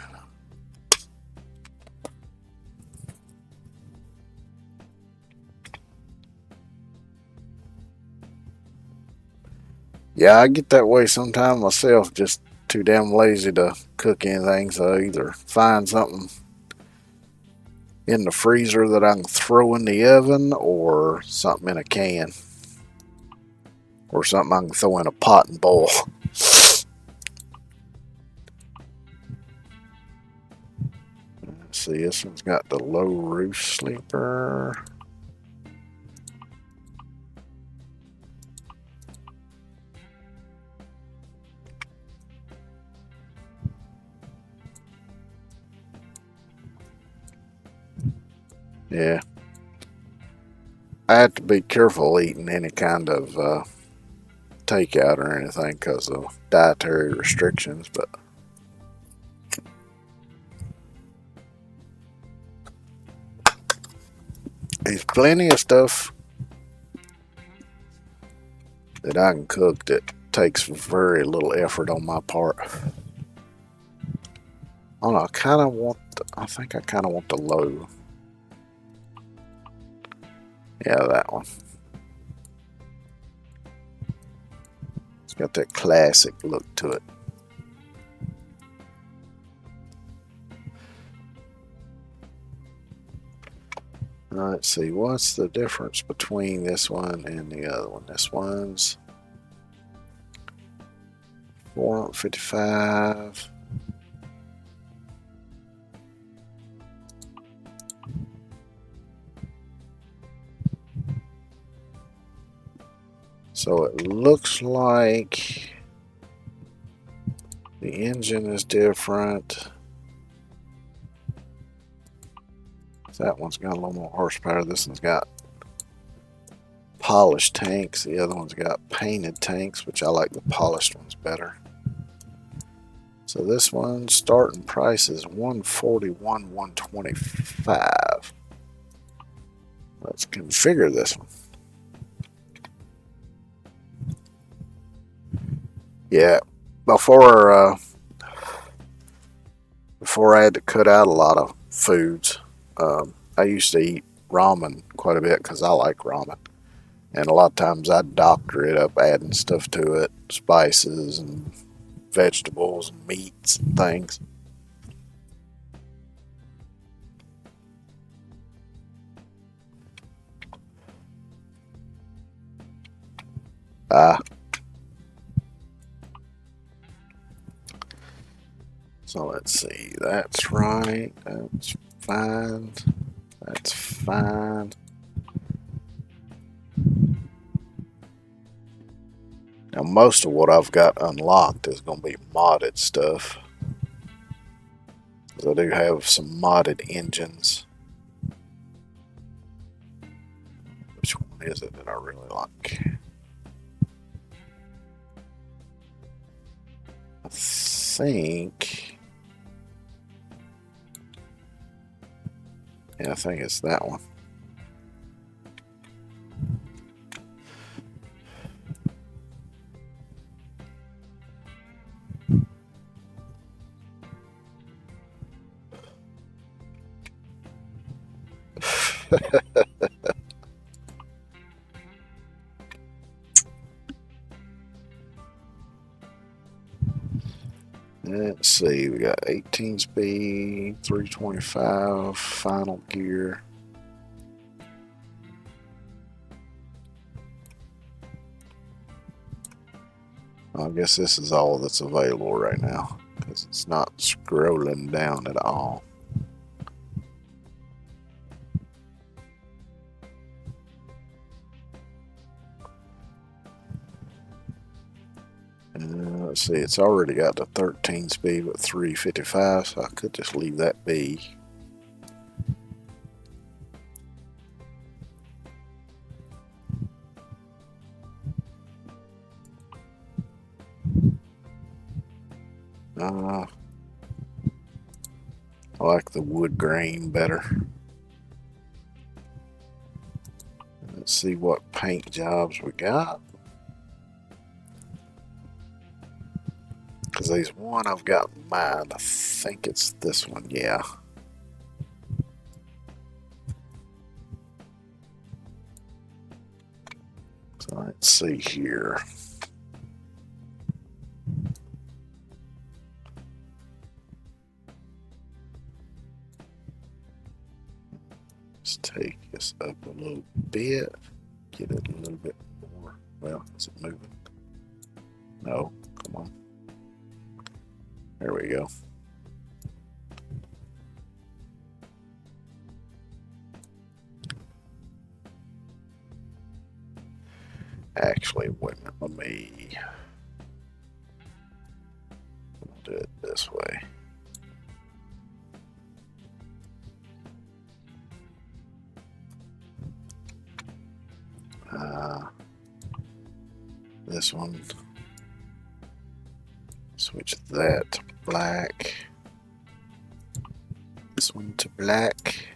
Speaker 1: yeah, I get that way sometimes myself, just too damn lazy to cook anything, so I either find something in the freezer that I can throw in the oven or something in a can or something I can throw in a pot and boil. Let's see, this one's got the low roof sleeper. Yeah. I have to be careful eating any kind of takeout or anything because of dietary restrictions, but there's plenty of stuff that I can cook that takes very little effort on my part. I don't know, I think I kind of want the low. Yeah, that one. It's got that classic look to it. Let's see, what's the difference between this one and the other one? This one's 455. So it looks like the engine is different. That one's got a little more horsepower. This one's got polished tanks. The other one's got painted tanks, which I like the polished ones better. So this one's starting price is $141, $125. Let's configure this one. Yeah, before I had to cut out a lot of foods, I used to eat ramen quite a bit because I like ramen. And a lot of times I'd doctor it up, adding stuff to it, spices and vegetables, meats, and things. Ah, so let's see. That's right. That's fine. That's fine. Now, most of what I've got unlocked is going to be modded stuff. Because I do have some modded engines. Which one is it that I really like? I think. Yeah, I think it's that one. Let's see, we got 18 speed, 325, final gear. I guess this is all that's available right now because it's not scrolling down at all. Let's see, it's already got the 13 speed with 355, so I could just leave that be. I like the wood grain better. Let's see what paint jobs we got. Because there's one I've got in mind. I think it's this one, yeah. So let's see here. Let's take this up a little bit. Get it a little bit more. Well, is it moving? No, come on. There we go. Actually, wait a minute, let me do it this way. This one, switch that to black. This one to black.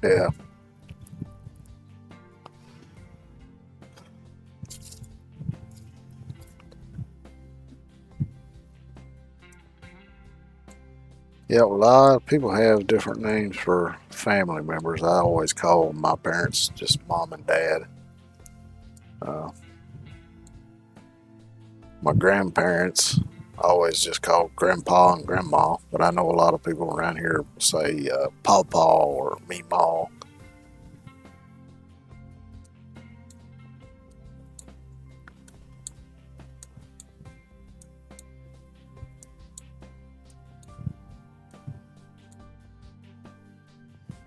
Speaker 1: Yeah. Yeah, well, a lot of people have different names for family members. I always call my parents just mom and dad. My grandparents I always just call grandpa and grandma, but I know a lot of people around here say pawpaw or meemaw.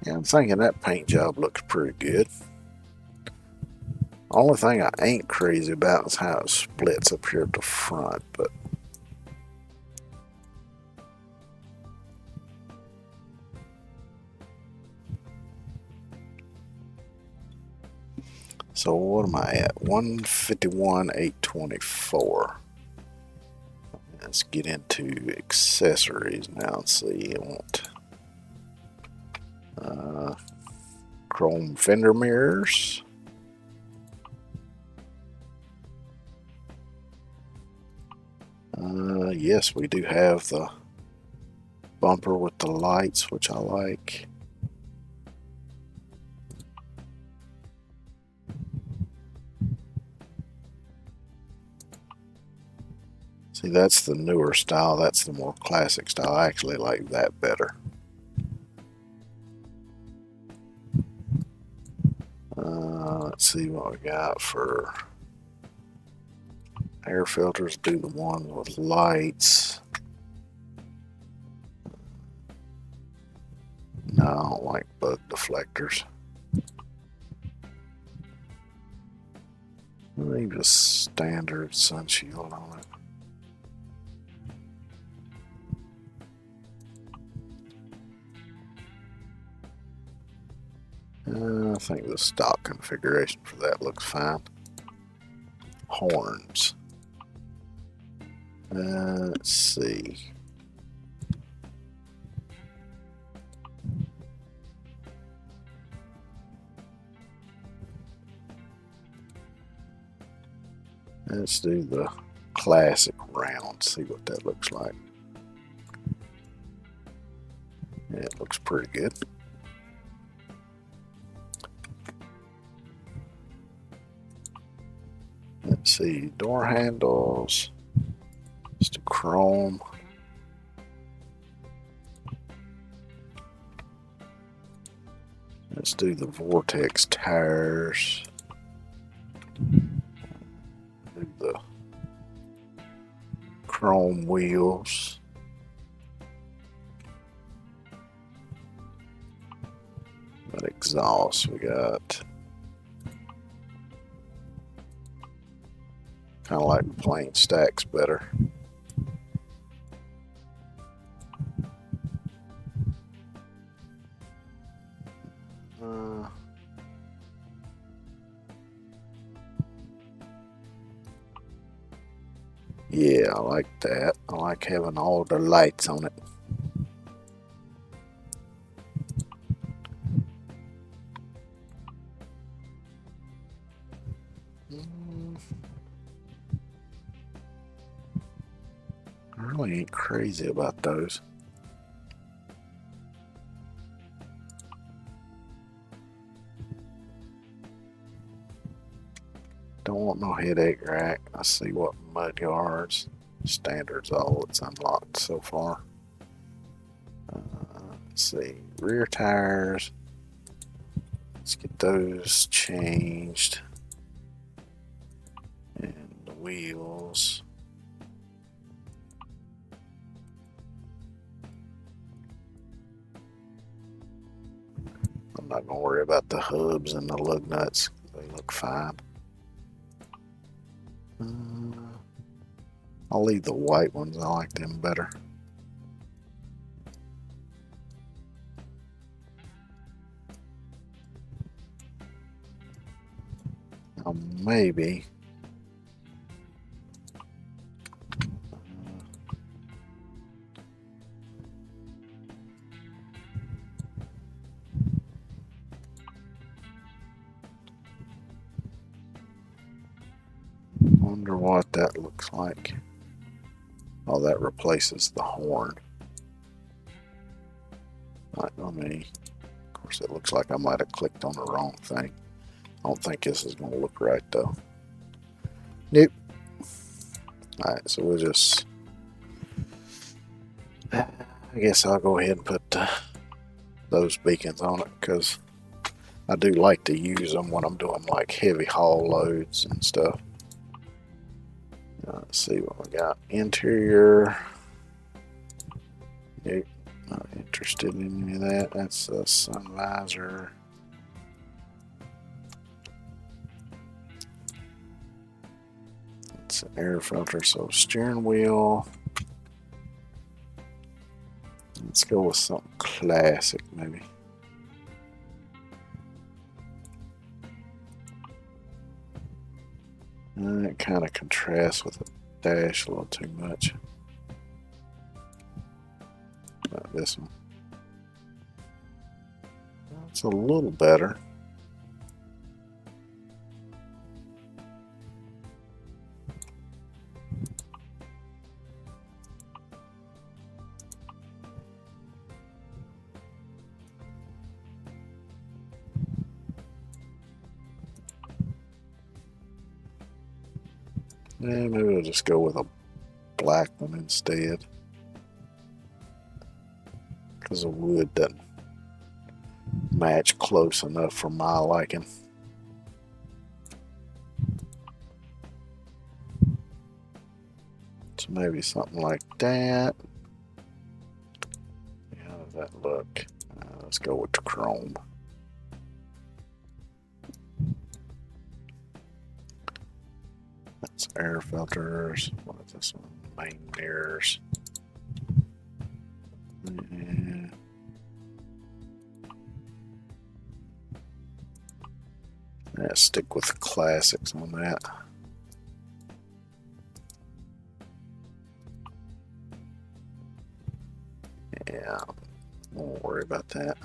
Speaker 1: Yeah, I'm thinking that paint job looks pretty good. Only thing I ain't crazy about is how it splits up here at the front, but so what am I at? 151, 824. Let's get into accessories now and see. I want Chrome fender mirrors. Yes, we do have the bumper with the lights, which I like. See, that's the newer style. That's the more classic style. I actually like that better. Let's see what we got for air filters. Do the one with lights. No, I don't like bug deflectors. Leave a standard sun shield on it. I think the stock configuration for that looks fine. Horns. Let's see. Let's do the classic round, see what that looks like. Yeah, it looks pretty good. Let's see, door handles. Let's do chrome. Let's do the vortex tires. Do the chrome wheels. That exhaust we got. Kind of like the plain stacks better. Yeah, I like that. I like having all the lights on it. I really ain't crazy about those. Don't want no headache rack. I see what mud yards. Standards all it's unlocked so far. Let's see. Rear tires. Let's get those changed. And the wheels. I'm not going to worry about the hubs and the lug nuts. They look fine. I'll leave the white ones. I like them better. Maybe. Wonder what that looks like. Oh, that replaces the horn. Right, let me. Of course, it looks like I might have clicked on the wrong thing. I don't think this is going to look right though. Nope. Alright, so we'll just. I guess I'll go ahead and put those beacons on it because I do like to use them when I'm doing like heavy haul loads and stuff. Let's see what we got. Interior. Nope, not interested in any of that. That's a sun visor. It's an air filter, so steering wheel. Let's go with something classic, maybe. It kind of contrasts with the dash a little too much. Not this one. It's a little better. Yeah, maybe we'll just go with a black one instead, because the wood doesn't match close enough for my liking. So maybe something like that. How does that look? Let's go with the chrome. That's air filters. What is this one? Main mirrors. Yeah. Yeah, stick with the classics on that. Yeah, won't worry about that.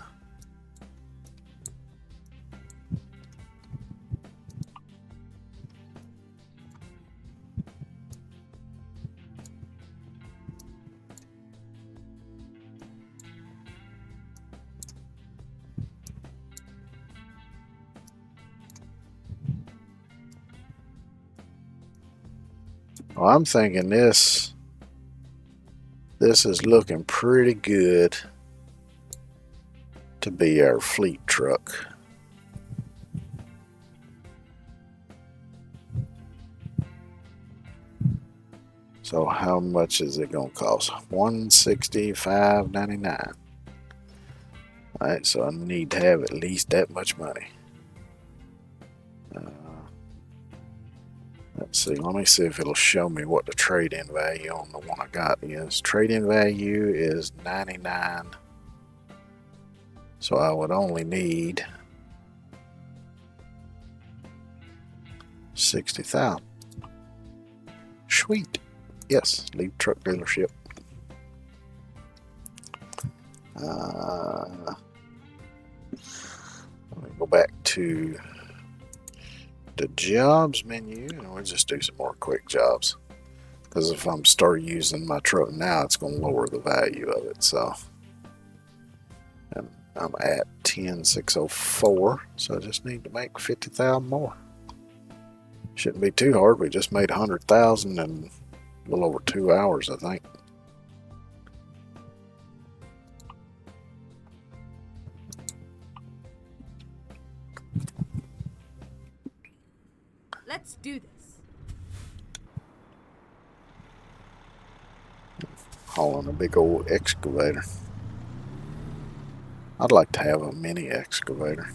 Speaker 1: Well, I'm thinking this is looking pretty good to be our fleet truck. So how much is it gonna cost? $165.99. Alright, so I need to have at least that much money. Let's see, let me see if it'll show me what the trade-in value on the one I got is. Trade-in value is 99. So I would only need 60,000. Sweet. Yes, leave truck dealership. Let me go back to the jobs menu and we'll just do some more quick jobs. Because if I'm start using my truck now, it's going to lower the value of it. So, and I'm at 10,604, so I just need to make 50,000 more. Shouldn't be too hard. We just made 100,000 in a little over 2 hours, I think.
Speaker 2: Let's do this.
Speaker 1: Hauling a big old excavator. I'd like to have a mini excavator.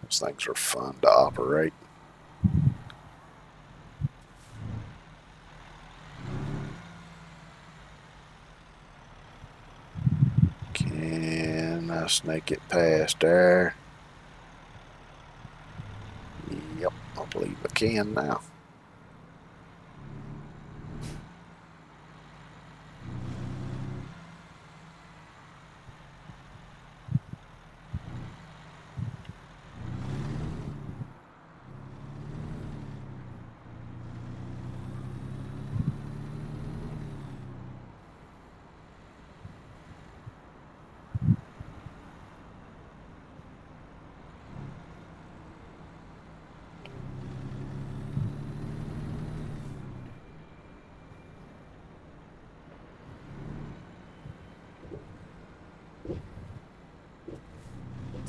Speaker 1: Those things are fun to operate. Can I snake it past there? Yep, I believe I can now.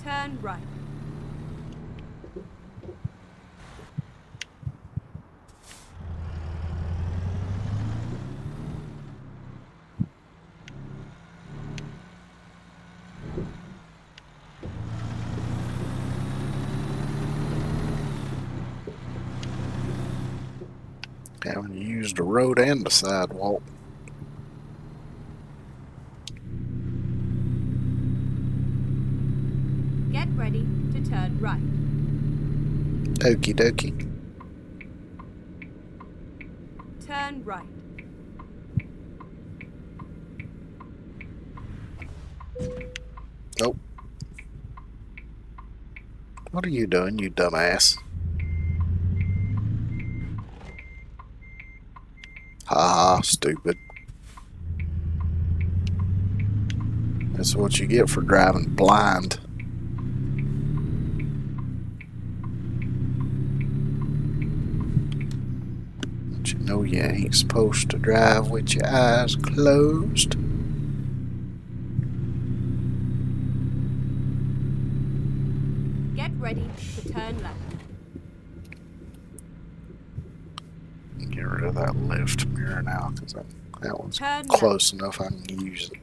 Speaker 2: Turn right.
Speaker 1: Haven't used the road and the sidewalk.
Speaker 2: Get ready to turn right.
Speaker 1: Okie dokie.
Speaker 2: Turn right.
Speaker 1: Nope. What are you doing, you dumbass? Ha ha, stupid. That's what you get for driving blind. But you know you ain't supposed to drive with your eyes closed.
Speaker 2: Get ready to turn left.
Speaker 1: Get rid of that left mirror now, because that one's
Speaker 2: Turn
Speaker 1: close enough I can use it.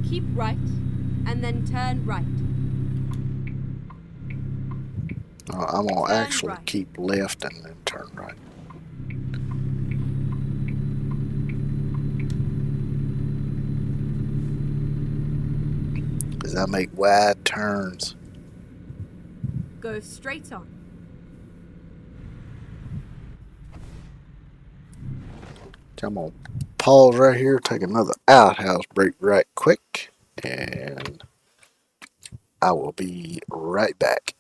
Speaker 2: Keep right, and then turn right.
Speaker 1: I'm going to
Speaker 2: Turn
Speaker 1: actually
Speaker 2: right.
Speaker 1: keep left and then turn right. Because I make wide turns.
Speaker 2: Go straight on.
Speaker 1: I'm going to pause right here, take another outhouse break right quick, and I will be right back.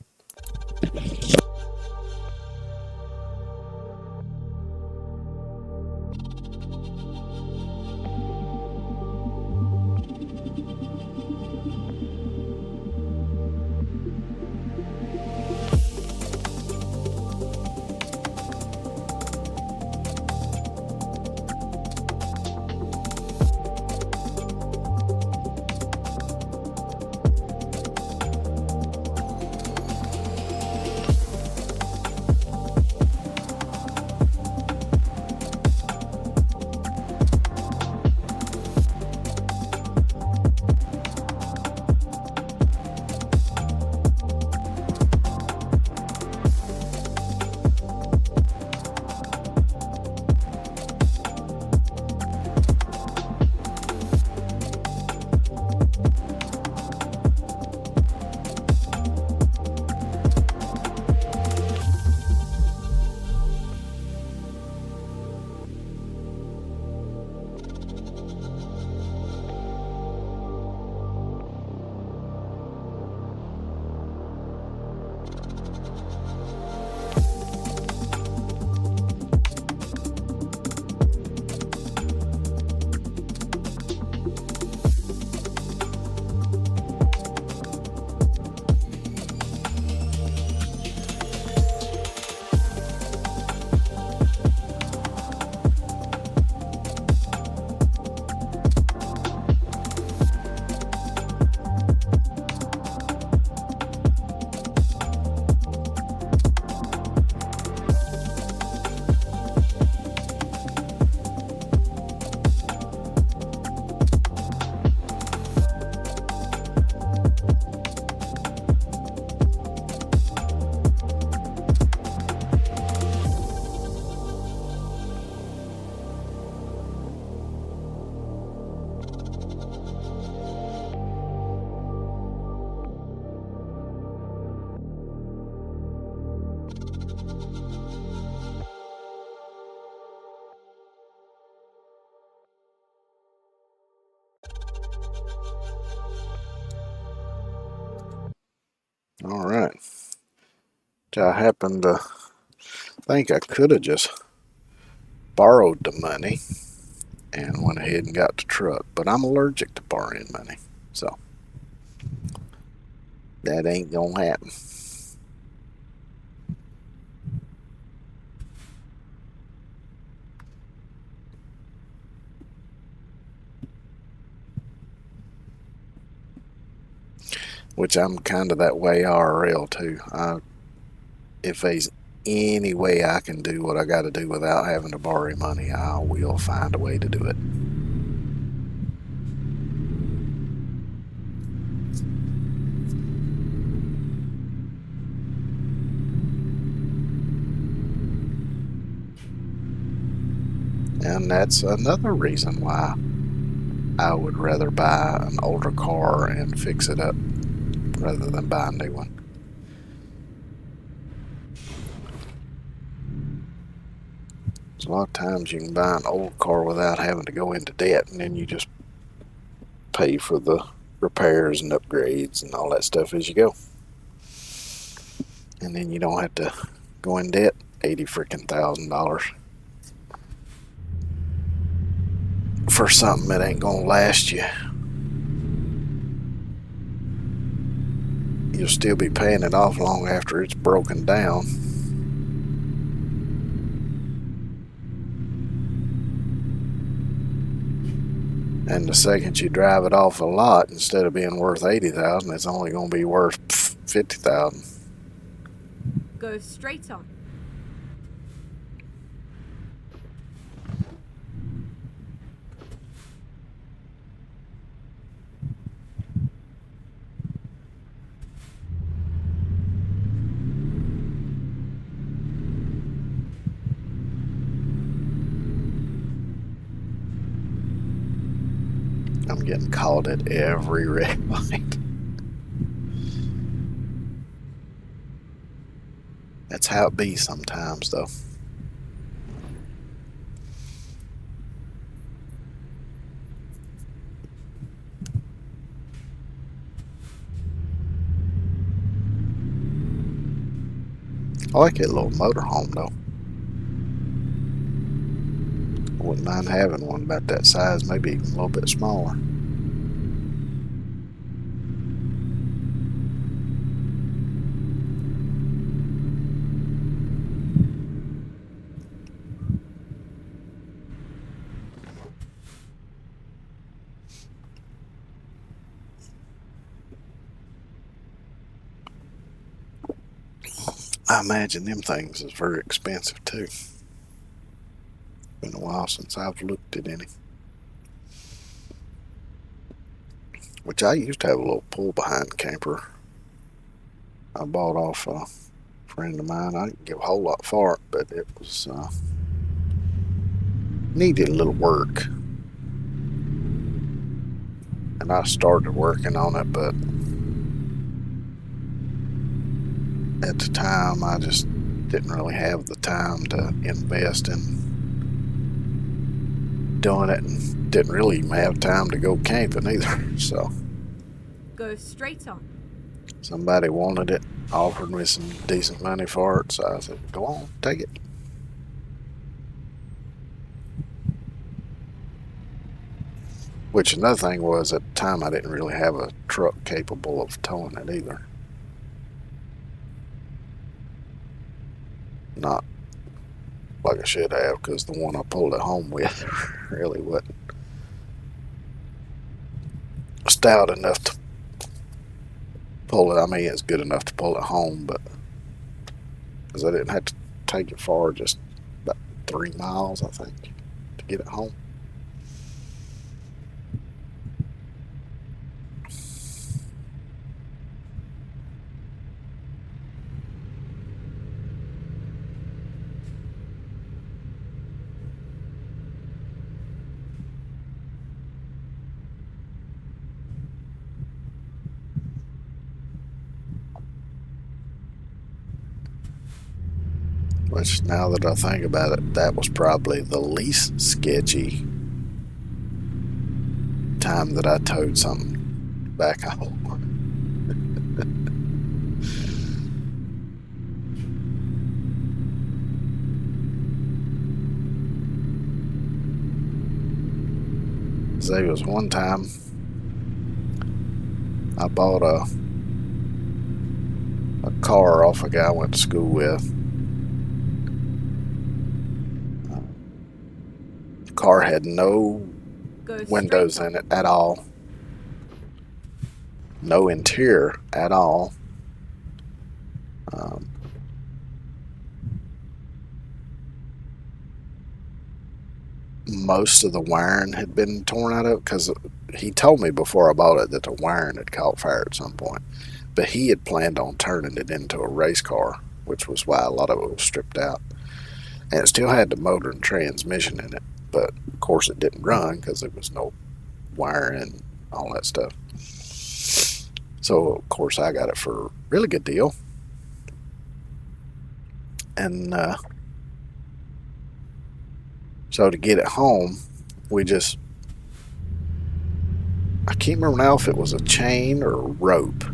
Speaker 1: All right. I happened to think I could have just borrowed the money and went ahead and got the truck, but I'm allergic to borrowing money, so that ain't gonna happen. Which I'm kind of that way IRL too. If there's any way I can do what I got to do without having to borrow money, I will find a way to do it. And that's another reason why I would rather buy an older car and fix it up rather than buy a new one. A lot of times you can buy an old car without having to go into debt, and then you just pay for the repairs and upgrades and all that stuff as you go. And then you don't have to go in debt $80,000 for something that ain't gonna last you. You'll still be paying it off long after it's broken down. And the second you drive it off a lot, instead of being worth $80,000, it's only going to be worth $50,000.
Speaker 2: Go straight on.
Speaker 1: I'm getting caught at every red light. That's how it be sometimes, though. I like that little motorhome, though. I wouldn't mind having one about that size, maybe even a little bit smaller. I imagine them things is very expensive too. Been a while since I've looked at any. Which I used to have a little pull behind camper I bought off a friend of mine. I didn't give a whole lot for it, but it was needed a little work. And I started working on it, but at the time I just didn't really have the time to invest in doing it, and didn't really even have time to go camping either. So
Speaker 2: Go straight on.
Speaker 1: somebody wanted it, offered me some decent money for it, so I said, go on, take it. Which another thing was, at the time I didn't really have a truck capable of towing it either. Not like I should have, because the one I pulled it home with really wasn't stout enough to pull it. I mean, it's good enough to pull it home, but because I didn't have to take it far, just about 3 miles, I think, to get it home. Which, now that I think about it, that was probably the least sketchy time that I towed something back home. There was one time I bought a car off a guy I went to school with. The car had no windows in it at all, no interior at all. Most of the wiring had been torn out of it, because he told me before I bought it that the wiring had caught fire at some point. But he had planned on turning it into a race car, which was why a lot of it was stripped out. And it still had the motor and transmission in it, but of course it didn't run because there was no wiring and all that stuff. So of course I got it for a really good deal. And So to get it home, we just, I can't remember now if it was a chain or a rope,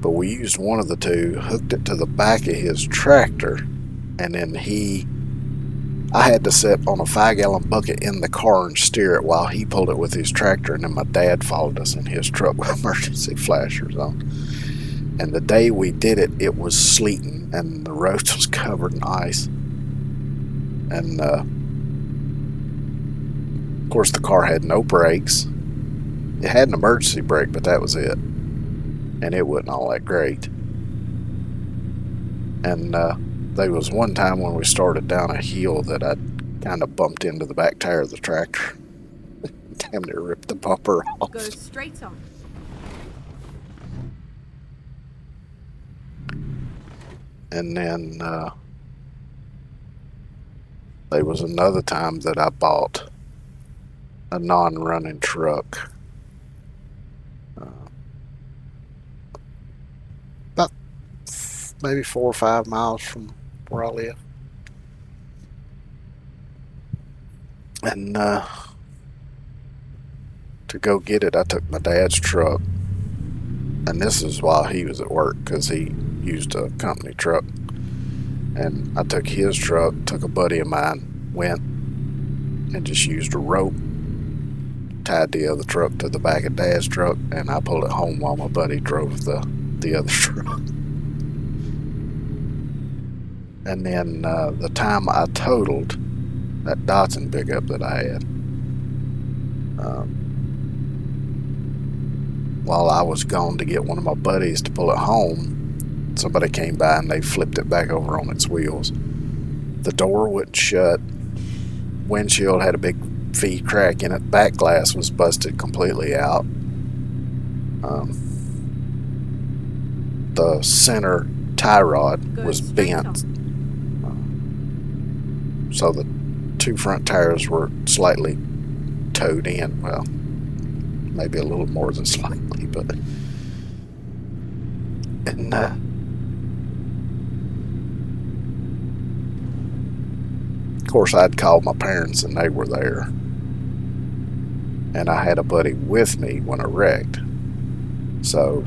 Speaker 1: but we used one of the two, hooked it to the back of his tractor, and then I had to sit on a 5-gallon bucket in the car and steer it while he pulled it with his tractor, and then my dad followed us in his truck with emergency flashers on. And the day we did it, it was sleeting and the road was covered in ice. And of course the car had no brakes. It had an emergency brake, but that was it. And it wasn't all that great. And there was one time when we started down a hill that I kind of bumped into the back tire of the tractor. Damn near ripped the bumper off.
Speaker 2: Go straight on.
Speaker 1: And then there was another time that I bought a non-running truck. About maybe 4 or 5 miles from where I live. And to go get it, I took my dad's truck. And this is while he was at work, because he used a company truck. And I took his truck, took a buddy of mine, went and just used a rope, tied the other truck to the back of Dad's truck, and I pulled it home while my buddy drove the other truck. And then the time I totaled that Datsun pickup that I had, while I was gone to get one of my buddies to pull it home, somebody came by and they flipped it back over on its wheels. The door wouldn't shut. Windshield had a big V crack in it. Back glass was busted completely out. The center tie rod was bent. So the 2 front tires were slightly towed in. Well, maybe a little more than slightly, but. And of course, I'd called my parents and they were there. And I had a buddy with me when I wrecked. So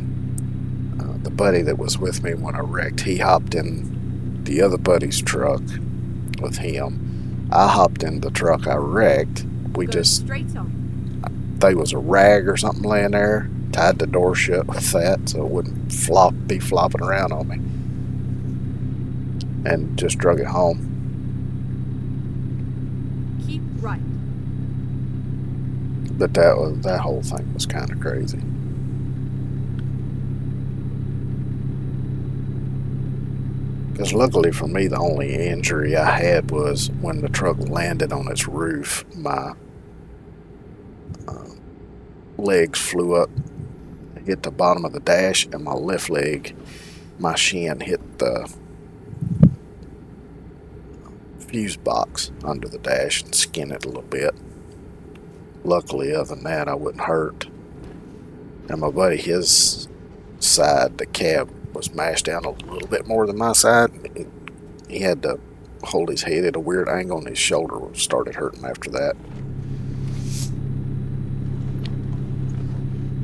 Speaker 1: the buddy that was with me when I wrecked, he hopped in the other buddy's truck with him. I hopped in the truck I wrecked. We just,
Speaker 2: straight on.
Speaker 1: there was a rag or something laying there, tied the door shut with that so it wouldn't be flopping around on me, and just drug it home.
Speaker 2: Keep right.
Speaker 1: But that whole thing was kind of crazy. Because luckily for me, the only injury I had was when the truck landed on its roof. My legs flew up, hit the bottom of the dash, and my left leg, my shin hit the fuse box under the dash and skinned it a little bit. Luckily, other than that, I wasn't hurt. And my buddy, his side, the cab, was mashed down a little bit more than my side. He had to hold his head at a weird angle, and his shoulder started hurting after that.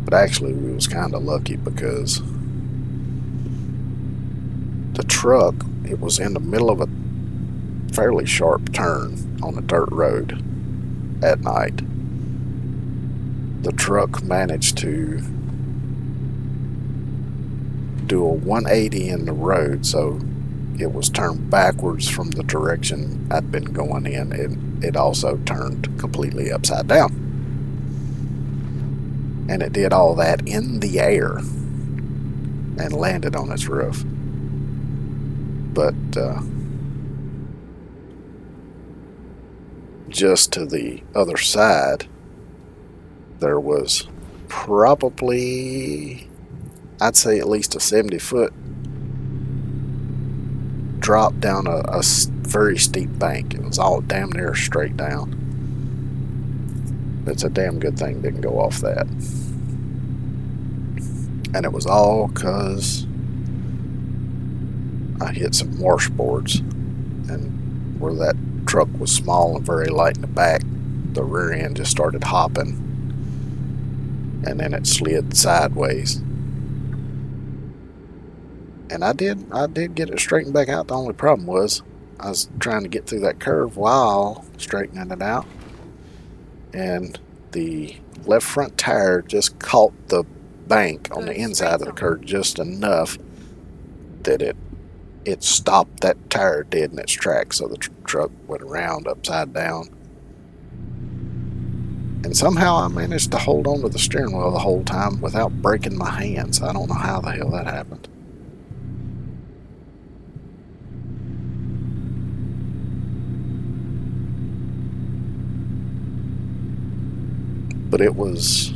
Speaker 1: But actually, we was kind of lucky because the truck, it was in the middle of a fairly sharp turn on a dirt road at night. The truck managed to do a 180 in the road, so it was turned backwards from the direction I'd been going in, and it also turned completely upside down. And it did all that in the air and landed on its roof. But just to the other side, there was probably, I'd say at least a 70-foot drop down a very steep bank. It was all damn near straight down. It's a damn good thing it didn't go off that. And it was all because I hit some washboards, and where that truck was small and very light in the back, the rear end just started hopping, and then it slid sideways. And I did get it straightened back out. The only problem was I was trying to get through that curve while straightening it out, and the left front tire just caught the bank on the inside of the curve just enough that it stopped that tire dead in its tracks, so the truck went around upside down. And somehow I managed to hold on to the steering wheel the whole time without breaking my hands. I don't know how the hell that happened. But it was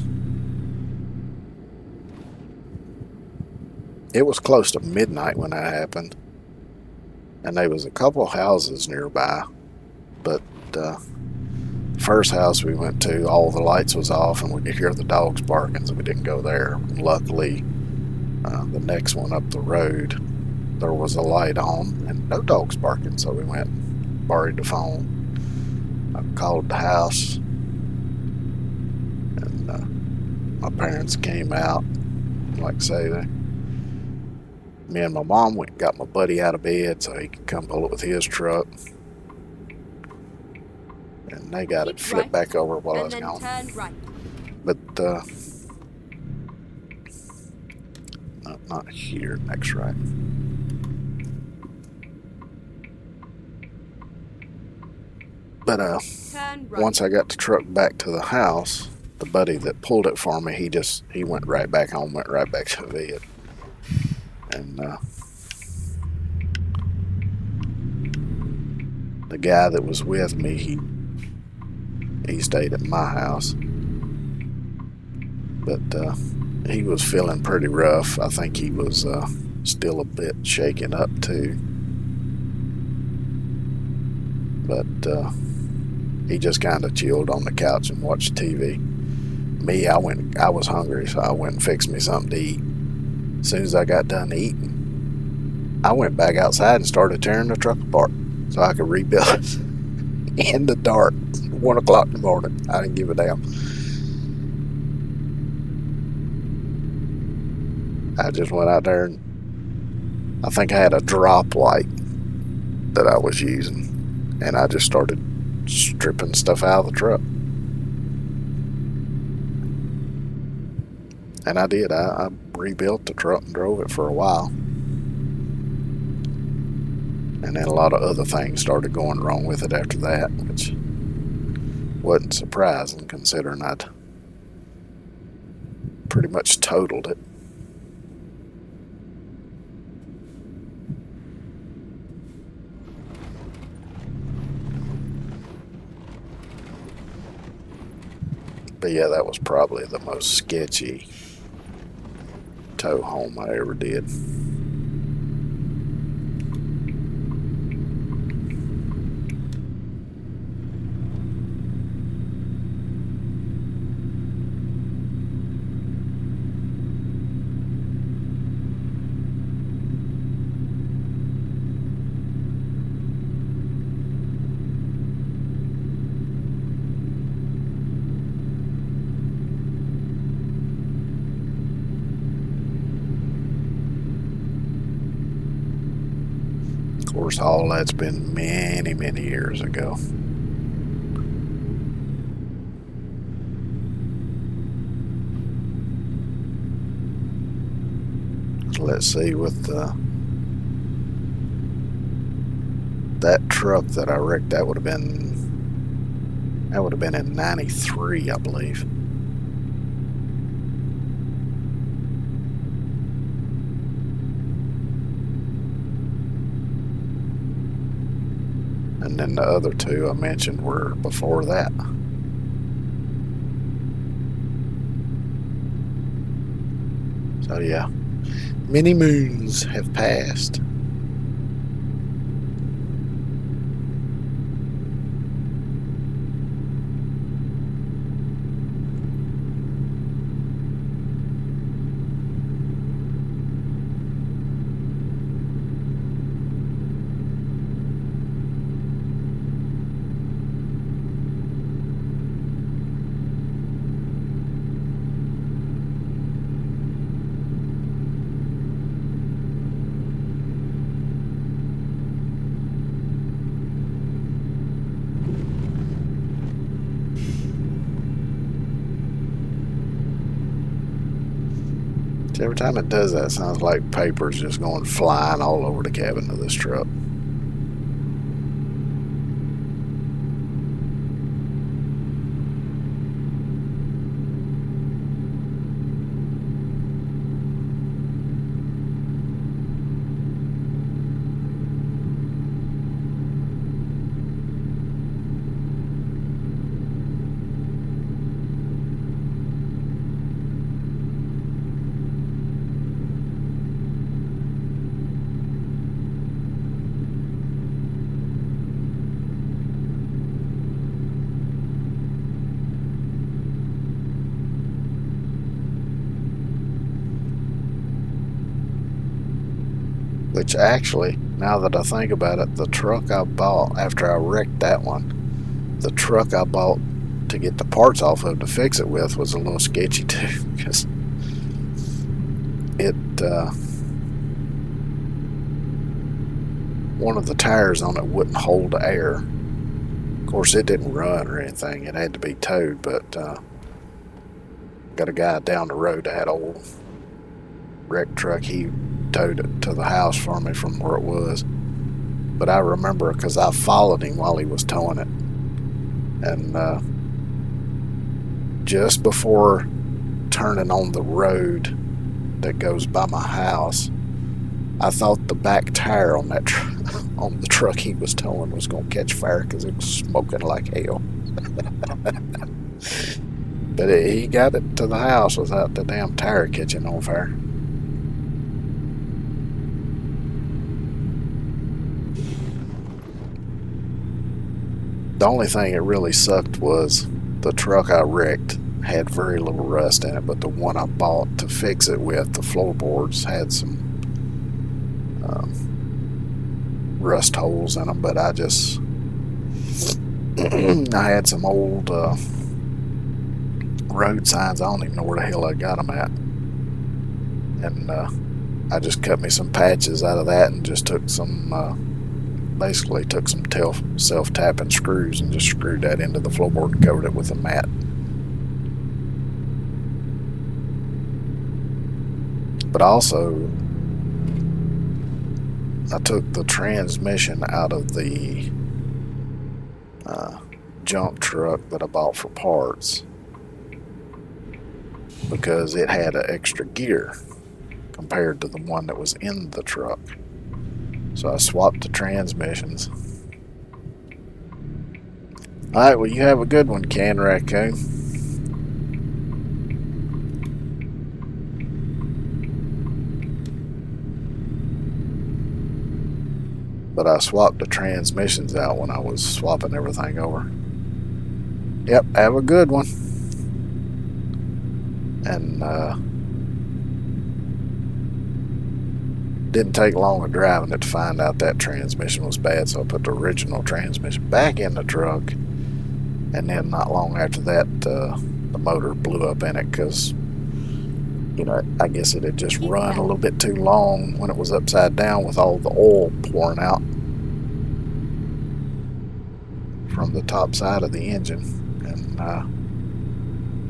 Speaker 1: close to midnight when that happened, and there was a couple houses nearby, but first house we went to, all the lights was off and we could hear the dogs barking, so we didn't go there. Luckily, the next one up the road, there was a light on and no dogs barking, so we went and borrowed the phone. I called the house, and my parents came out. Like I say, me and my mom went and got my buddy out of bed so he could come pull it with his truck. And they got it flipped back over while I was gone.
Speaker 2: Turn right.
Speaker 1: But not here, next right. But
Speaker 2: Turn right.
Speaker 1: once I got the truck back to the house, the buddy that pulled it for me, he went right back home, went right back to bed. And the guy that was with me, he stayed at my house, but he was feeling pretty rough. I think he was still a bit shaken up too, but he just kind of chilled on the couch and watched TV. Me, I was hungry, so I went and fixed me something to eat. As soon as I got done eating, I went back outside and started tearing the truck apart so I could rebuild it in the dark, 1 o'clock in the morning. I didn't give a damn. I just went out there, and I think I had a drop light that I was using, and I just started stripping stuff out of the truck. And I did. I rebuilt the truck and drove it for a while. And then a lot of other things started going wrong with it after that, which wasn't surprising considering I'd pretty much totaled it. But yeah, that was probably the most sketchy tow home I ever did. Of course, all that's been many, many years ago. So let's see, with that truck that I wrecked, that would have been in '93, I believe. And then the other two I mentioned were before that. So yeah, many moons have passed. Every time it does that, it sounds like paper's just going flying all over the cabin of this truck. Which actually, now that I think about it, the truck I bought after I wrecked that one, the truck I bought to get the parts off of to fix it with was a little sketchy too, because it, one of the tires on it wouldn't hold the air. Of course, it didn't run or anything. It had to be towed, but got a guy down the road that had an old wrecked truck. He towed it to the house for me from where it was. But I remember because I followed him while he was towing it. And just before turning on the road that goes by my house, I thought the back tire on that on the truck he was towing was going to catch fire because it was smoking like hell. But he got it to the house without the damn tire catching on fire. The only thing that really sucked was the truck I wrecked had very little rust in it, but the one I bought to fix it with, the floorboards, had some rust holes in them. But I just I had some old road signs. I don't even know where the hell I got them at, and I just cut me some patches out of that and just took some basically took some self-tapping screws and just screwed that into the floorboard and covered it with a mat. But also, I took the transmission out of the junk truck that I bought for parts because it had an extra gear compared to the one that was in the truck. So I swapped the transmissions. Alright, well, you have a good one, Can Raccoon. But I swapped the transmissions out when I was swapping everything over. Yep, have a good one. And didn't take long of driving it to find out that transmission was bad, so I put the original transmission back in the truck, and then not long after that the motor blew up in it because, you know, I guess it had just run a little bit too long when it was upside down with all the oil pouring out from the top side of the engine, and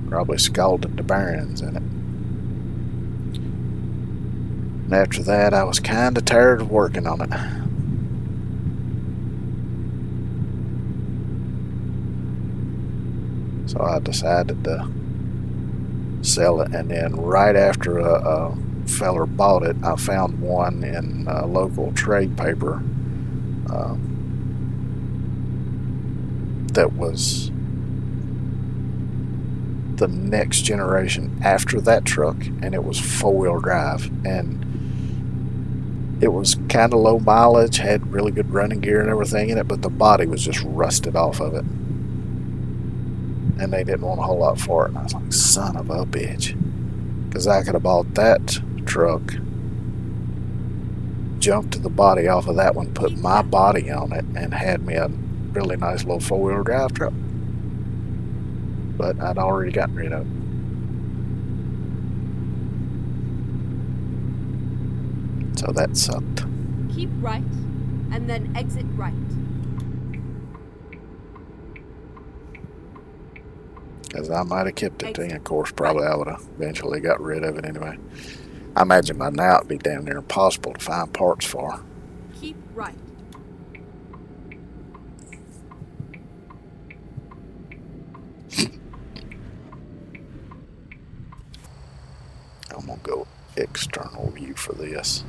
Speaker 1: probably scalded the bearings in it. And after that, I was kind of tired of working on it. So I decided to sell it. And then right after a feller bought it, I found one in a local trade paper that was the next generation after that truck, and it was four-wheel drive, and it was kind of low mileage, had really good running gear and everything in it, but the body was just rusted off of it, and they didn't want a whole lot for it. And I was like, son of a bitch, because I could have bought that truck, jumped to the body off of that one, put my body on it, and had me a really nice little four-wheel drive truck. But I'd already gotten rid of it. So that sucked.
Speaker 2: Keep right, and then exit right.
Speaker 1: Because I might have kept it to you. Of course, probably I would have eventually got rid of it anyway. I imagine by now it'd be damn near impossible to find parts for.
Speaker 2: Keep right.
Speaker 1: I'm gonna go external view for this.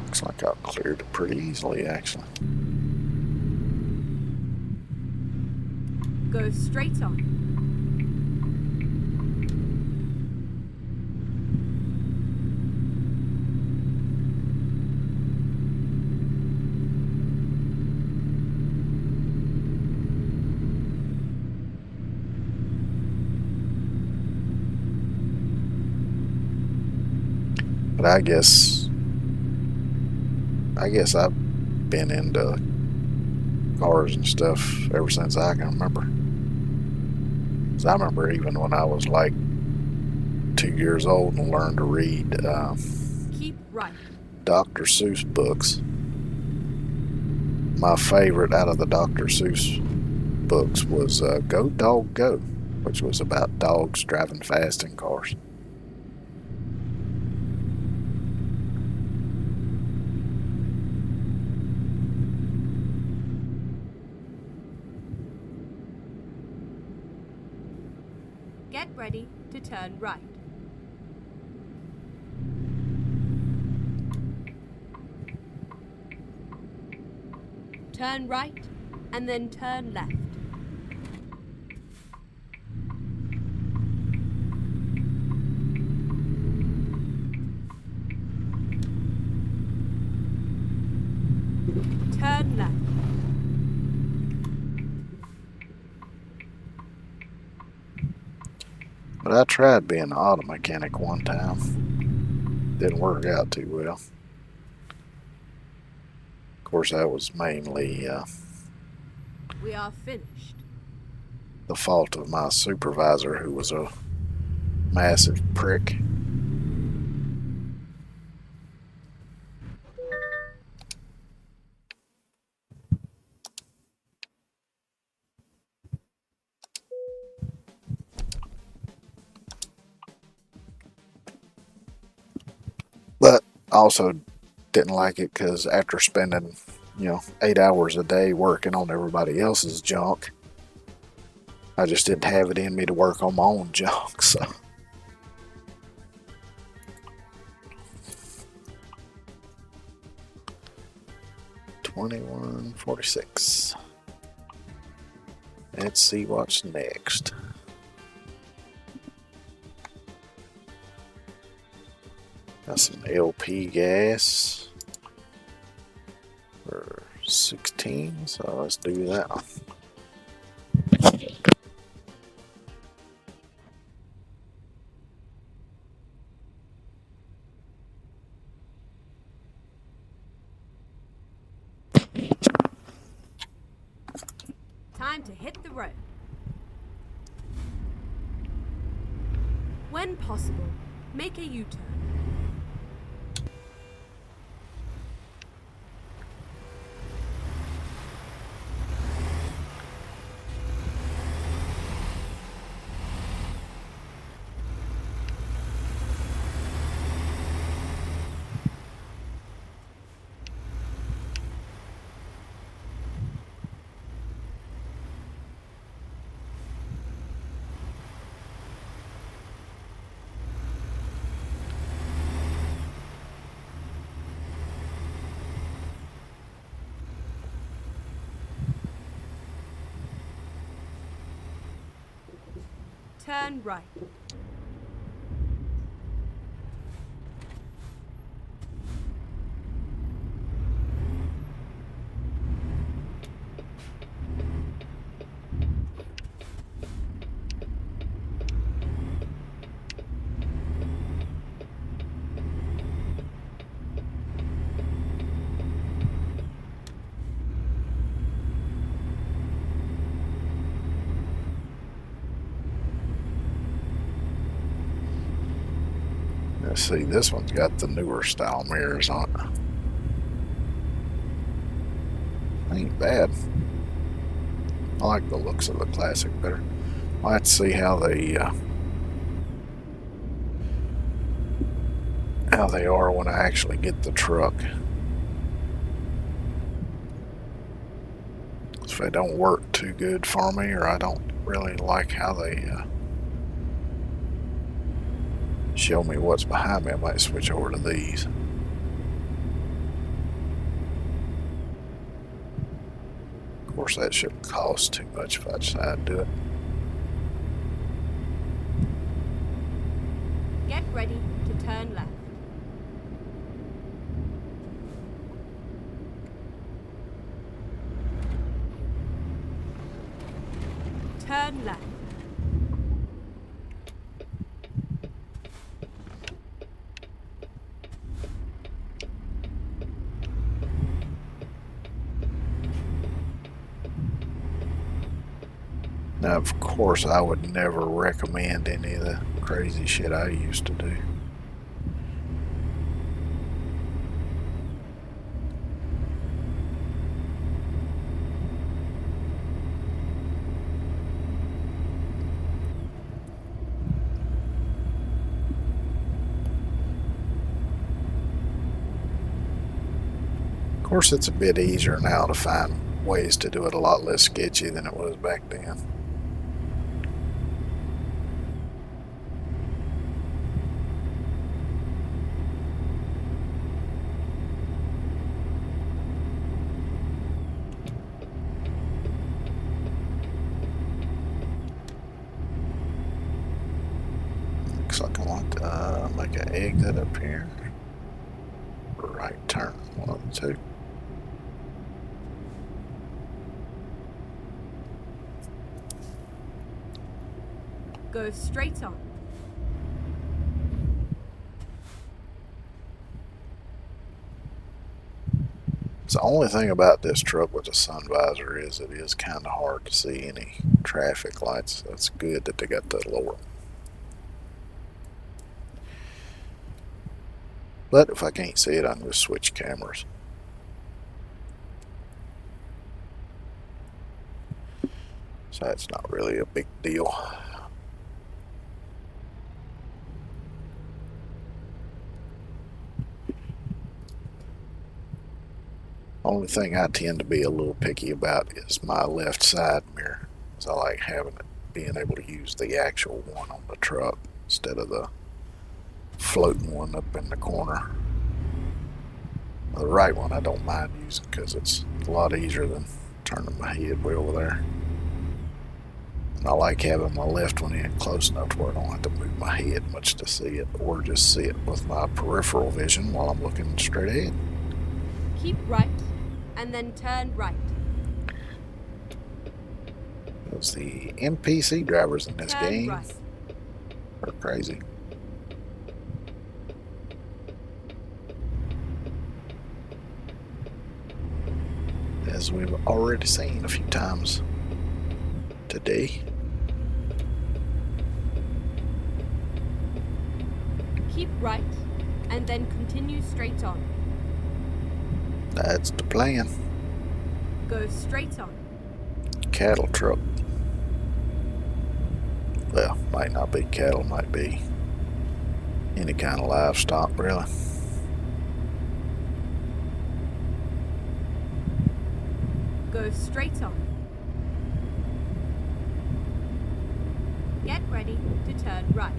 Speaker 1: Looks like I cleared it pretty easily, actually.
Speaker 2: Go straight on.
Speaker 1: But I guess I've been into cars and stuff ever since I can remember. 'Cause I remember even when I was like 2 years old and learned to read
Speaker 2: Keep right.
Speaker 1: Dr. Seuss books. My favorite out of the Dr. Seuss books was Go Dog Go, which was about dogs driving fast in cars.
Speaker 2: Get ready to turn right. Turn right and then turn left. Turn left.
Speaker 1: But I tried being an auto mechanic one time. Didn't work out too well. Of course, that was mainly
Speaker 2: We are finished.
Speaker 1: the fault of my supervisor, who was a massive prick. But also didn't like it because after spending, 8 hours a day working on everybody else's junk, I just didn't have it in me to work on my own junk. So 2146. Let's see what's next. Got some LP gas for 16, so let's do that one.
Speaker 2: Time to hit the road. When possible, make a U-turn. Turn right.
Speaker 1: Let's see, this one's got the newer style mirrors on it. Ain't bad. I like the looks of the Classic better. I'll have to see how they are when I actually get the truck. If they don't work too good for me, or I don't really like how they show me what's behind me, I might switch over to these. Of course, that shouldn't cost too much if I decide to do it.
Speaker 2: Get ready to turn left. Turn left.
Speaker 1: Now, of course, I would never recommend any of the crazy shit I used to do. Of course, it's a bit easier now to find ways to do it a lot less sketchy than it was back then. Looks like I want to make an exit up here. Right turn, one of the two.
Speaker 2: Go straight on.
Speaker 1: The only thing about this truck with the sun visor is it is kind of hard to see any traffic lights. That's good that they got that lower. But if I can't see it, I can just switch cameras. So that's not really a big deal. Only thing I tend to be a little picky about is my left side mirror. Because I like having it, being able to use the actual one on the truck instead of the floating one up in the corner. The right one I don't mind using because it's a lot easier than turning my head way over there. And I like having my left one in close enough to where I don't have to move my head much to see it, or just see it with my peripheral vision while I'm looking straight ahead.
Speaker 2: Keep right, and then turn right.
Speaker 1: Because the NPC drivers in this
Speaker 2: Turn
Speaker 1: game
Speaker 2: right.
Speaker 1: are crazy. As we've already seen a few times today.
Speaker 2: Keep right, and then continue straight on.
Speaker 1: That's the plan.
Speaker 2: Go straight on.
Speaker 1: Cattle truck. Well, might not be cattle, might be any kind of livestock, really.
Speaker 2: Go straight on. Get ready to turn right.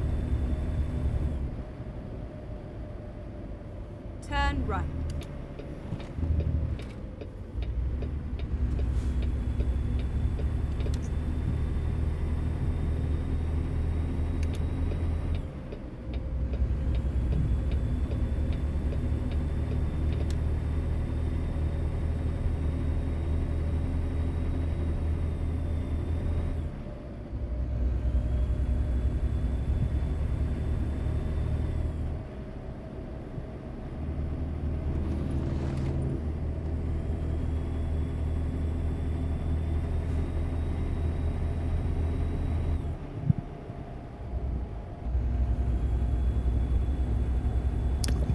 Speaker 2: Turn right.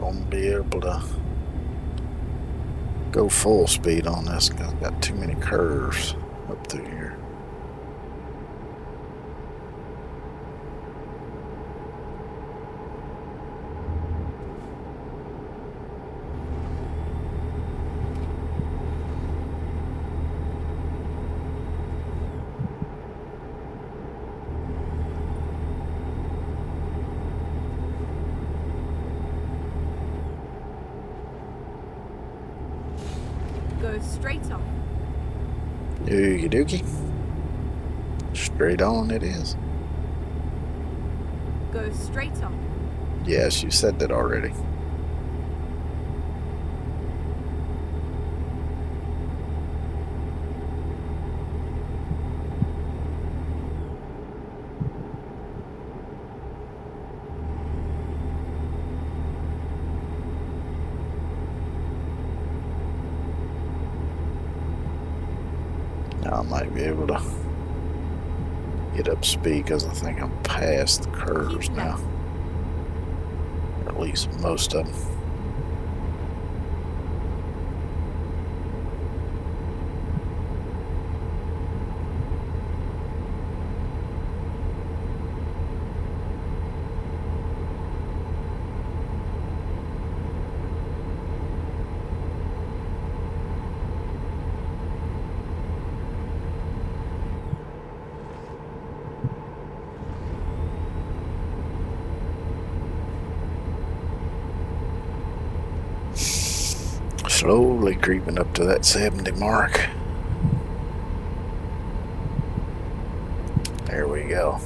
Speaker 1: I'm gonna be able to go full speed on this because I've got too many curves up through here.
Speaker 2: Go straight on.
Speaker 1: Okie dokie. Straight on it is.
Speaker 2: Go straight on.
Speaker 1: Yes, you said that already. Now I might be able to get up speed because I think I'm past the curves
Speaker 2: Keep
Speaker 1: now.
Speaker 2: left.
Speaker 1: Or at least most of them. Slowly creeping up to that 70 mark. There we go.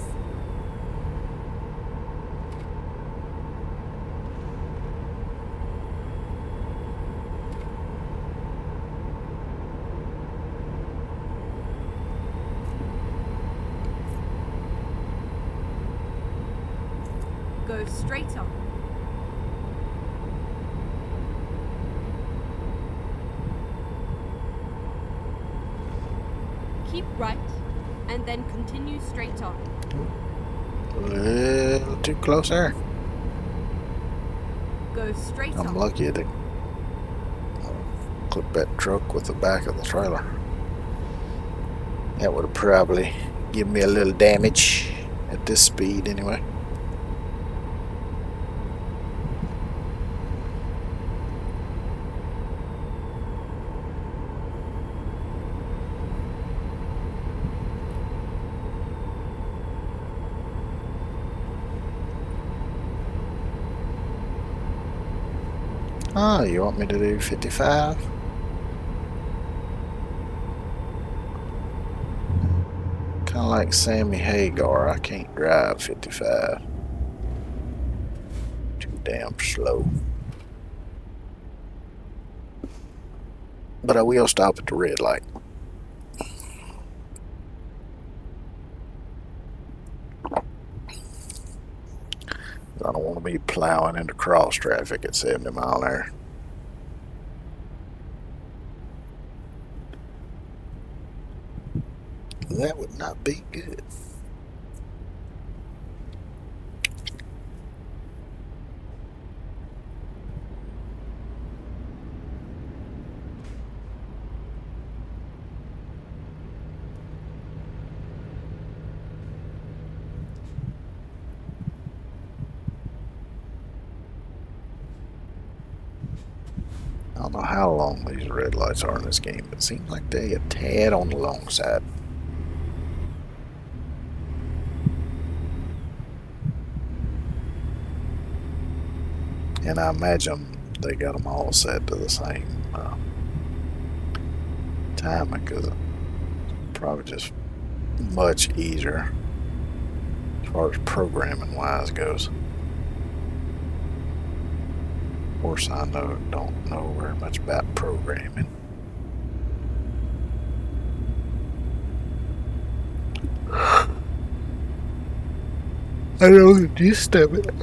Speaker 2: Go straight on. Keep right, and then continue straight on.
Speaker 1: A little too close there.
Speaker 2: Go straight
Speaker 1: I'm
Speaker 2: on.
Speaker 1: lucky to clip that truck with the back of the trailer. That would have probably given me a little damage at this speed anyway. Oh, you want me to do 55? Kind of like Sammy Hagar, I can't drive 55. Too damn slow. But I will stop at the red light. I don't want to be plowing into cross traffic at 70 mile an hour. That would not be good. I don't know how long these red lights are in this game, but it seems like they're a tad on the long side. And I imagine they got them all set to the same timing because it's probably just much easier as far as programming wise goes. Of course, I don't know very much about programming. I know the gist of it.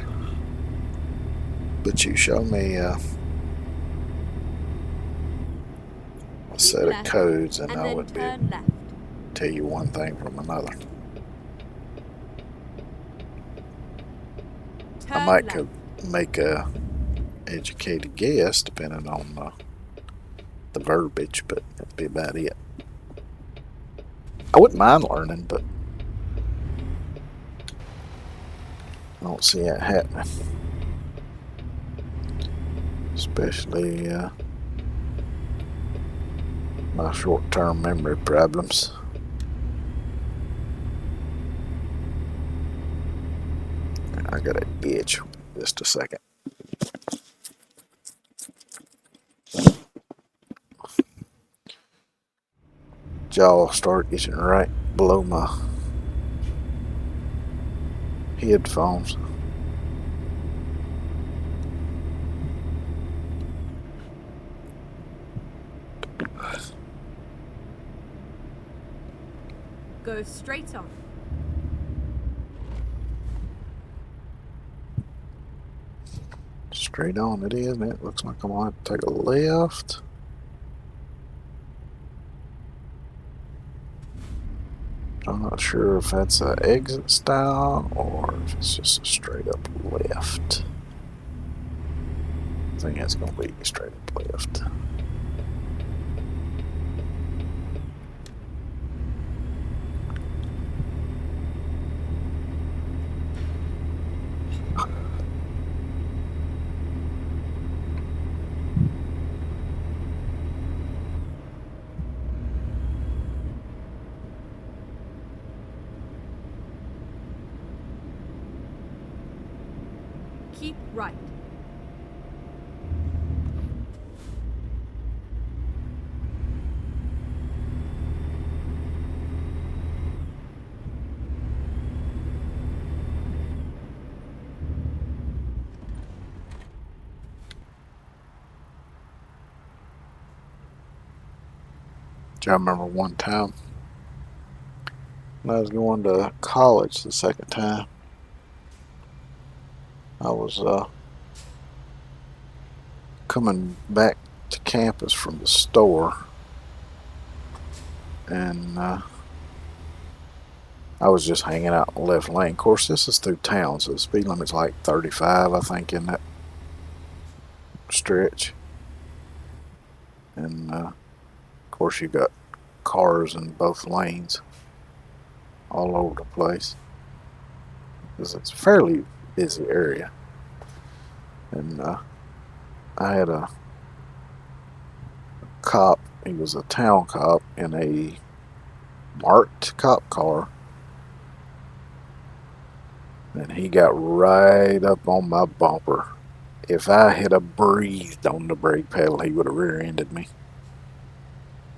Speaker 1: But you show me a set of codes and I would be able to tell you one thing from another. I might could make a educated guess depending on the the verbiage, but that'd be about it. I wouldn't mind learning, but I don't see it happening. Especially my short-term memory problems. I got an itch. Just a second. Jaw start itching right below my headphones.
Speaker 2: Go straight on.
Speaker 1: Straight on it is, and it looks like I'm going to have to take a left. I'm not sure if that's an exit style or if it's just a straight up left. I think it's going to be straight up left.
Speaker 2: Keep right.
Speaker 1: I remember one time when I was going to college the second time, I was coming back to campus from the store, and I was just hanging out in the left lane. Of course, this is through town, so the speed limit's like 35, I think, in that stretch. And of course, you got cars in both lanes all over the place, because it's a fairly busy area. And I had a cop. He was a town cop in a marked cop car, and he got right up on my bumper. If I had a breathed on the brake pedal, he would have rear-ended me.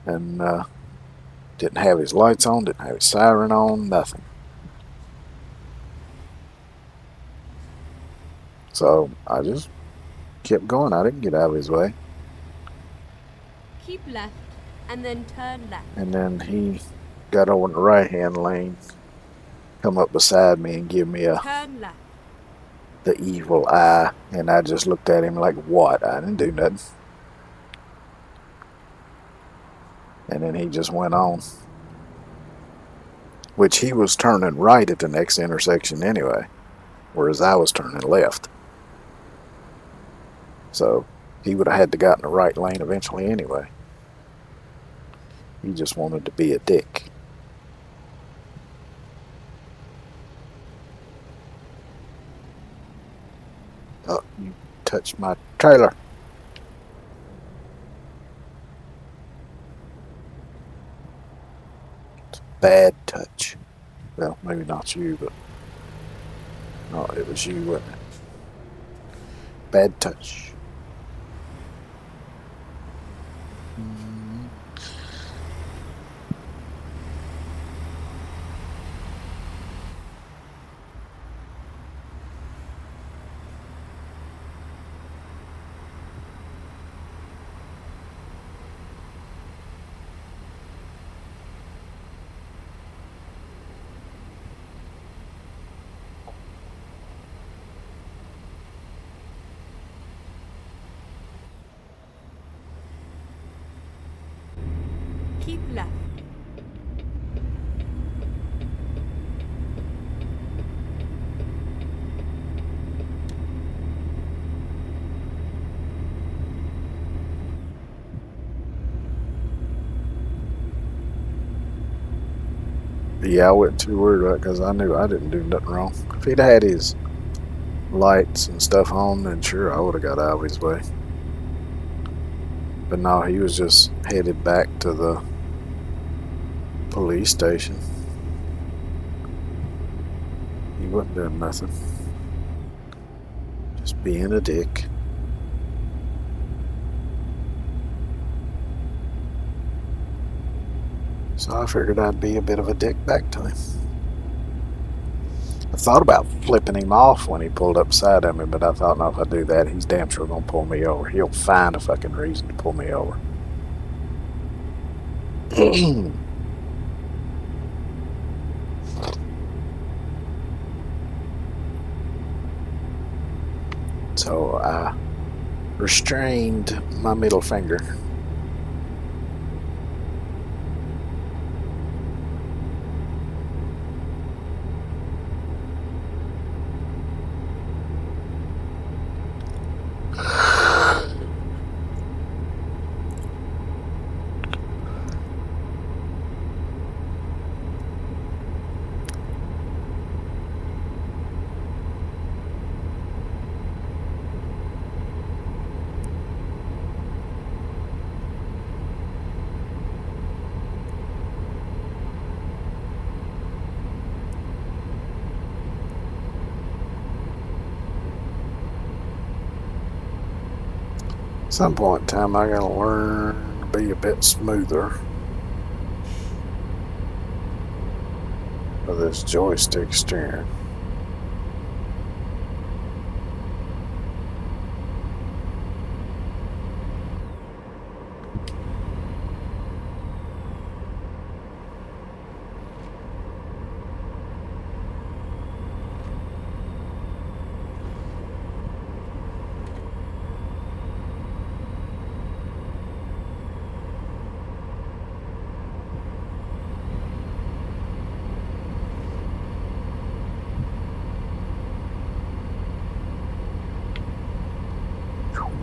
Speaker 1: And didn't have his lights on, didn't have his siren on, nothing. So I just kept going. I didn't get out of his way.
Speaker 2: Keep left and then turn left.
Speaker 1: And then he got over in the right-hand lane, come up beside me and give me
Speaker 2: Turn left.
Speaker 1: the evil eye. And I just looked at him like, what? I didn't do nothing. And then he just went on. Which he was turning right at the next intersection anyway, whereas I was turning left. So he would have had to got in the right lane eventually anyway. He just wanted to be a dick. Oh, you touched my trailer. It's a bad touch. Well, maybe not you, but no, it was you, wasn't it? Bad touch.
Speaker 2: Keep left.
Speaker 1: Yeah, I wasn't too worried about it because I knew I didn't do nothing wrong. If he'd had his lights and stuff on, then sure, I would have got out of his way. But no, he was just headed back to the police station. He wasn't doing nothing. Just being a dick. So I figured I'd be a bit of a dick back to him. I thought about flipping him off when he pulled up beside of me, but I thought, no, if I do that, he's damn sure gonna pull me over. He'll find a fucking reason to pull me over. So I restrained my middle finger. At some point in time, I gotta learn to be a bit smoother with this joystick steering.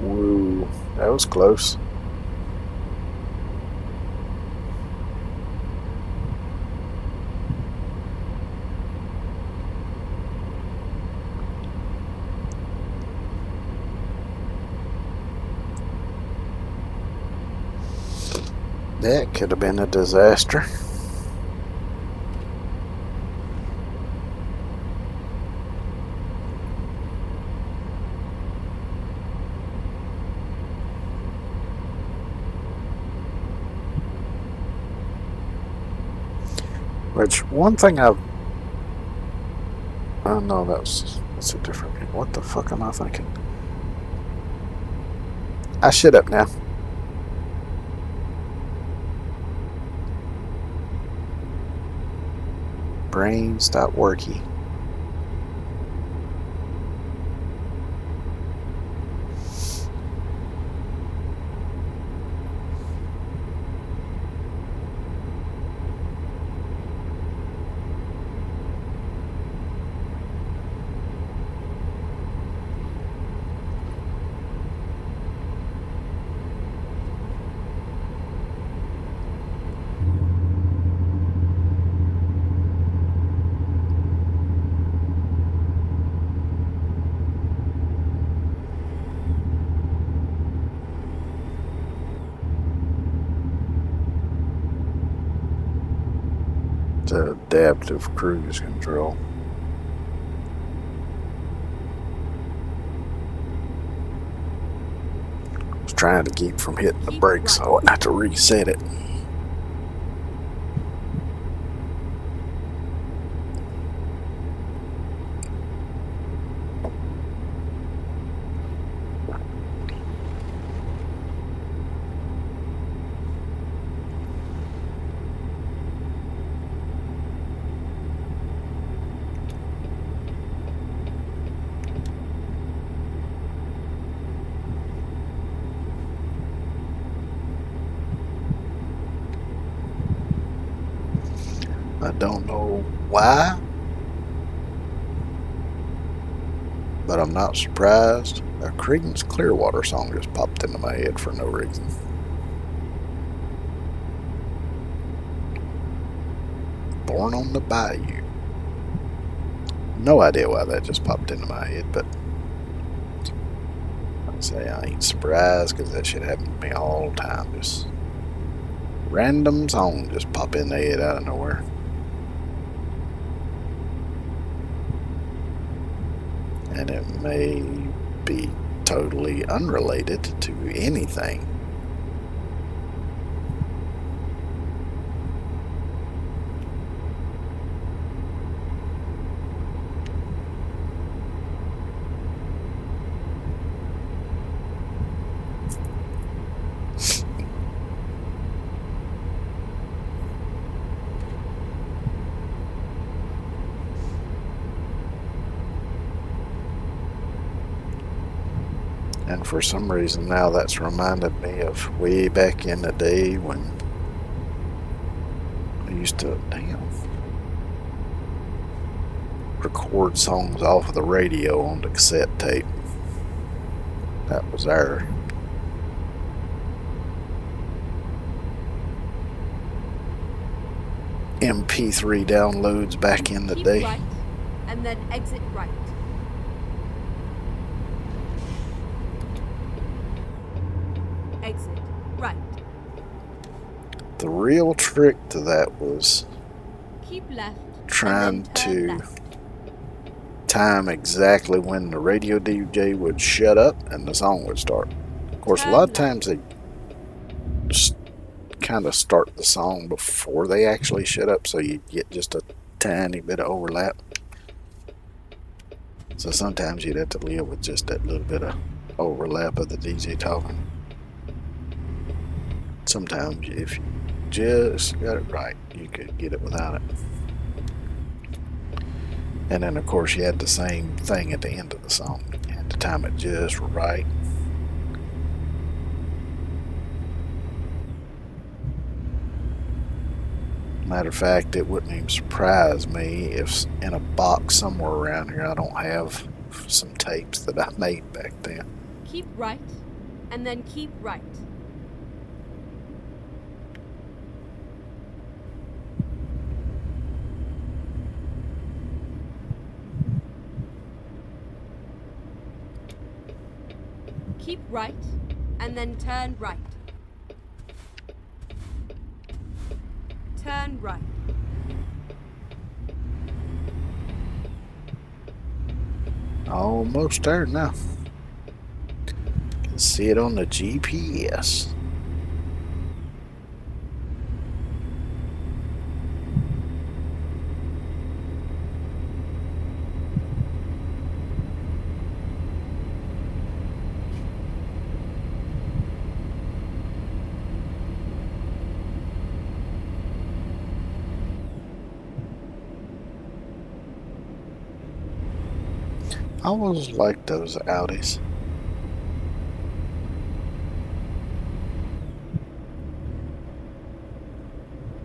Speaker 1: Whoa, that was close. That could have been a disaster. Which, one thing I've... Oh no, that's a different... What the fuck am I thinking? I shut up now. Brain stop working. To adaptive cruise control. I was trying to keep from hitting the brakes so I wouldn't have to reset it. I don't know why, but I'm not surprised. A Creedence Clearwater song just popped into my head for no reason. Born on the Bayou. No idea why that just popped into my head, but I say I ain't surprised because that shit happens to me all the time. Just random song just pop in the head out of nowhere. And it may be totally unrelated to anything. And for some reason now that's reminded me of way back in the day when I used to, record songs off of the radio on the cassette tape. That was our MP3 downloads back in the
Speaker 2: Keep
Speaker 1: day.
Speaker 2: right, and then exit right. Exit right.
Speaker 1: The real trick to that was
Speaker 2: Keep left.
Speaker 1: trying
Speaker 2: and then turn
Speaker 1: to
Speaker 2: left.
Speaker 1: time exactly when the radio DJ would shut up and the song would start. Of course, a lot of times they just kind of start the song before they actually shut up, so you get just a tiny bit of overlap. So sometimes you'd have to live with just that little bit of overlap of the DJ talking. Sometimes if you just got it right, you could get it without it. And then of course you had the same thing at the end of the song. You had to time it just right. Matter of fact, it wouldn't even surprise me if in a box somewhere around here I don't have some tapes that I made back then.
Speaker 2: Keep right, and then keep right. Keep right, and then turn right. Turn right.
Speaker 1: Almost there now. Can see it on the GPS. I always liked those Audis.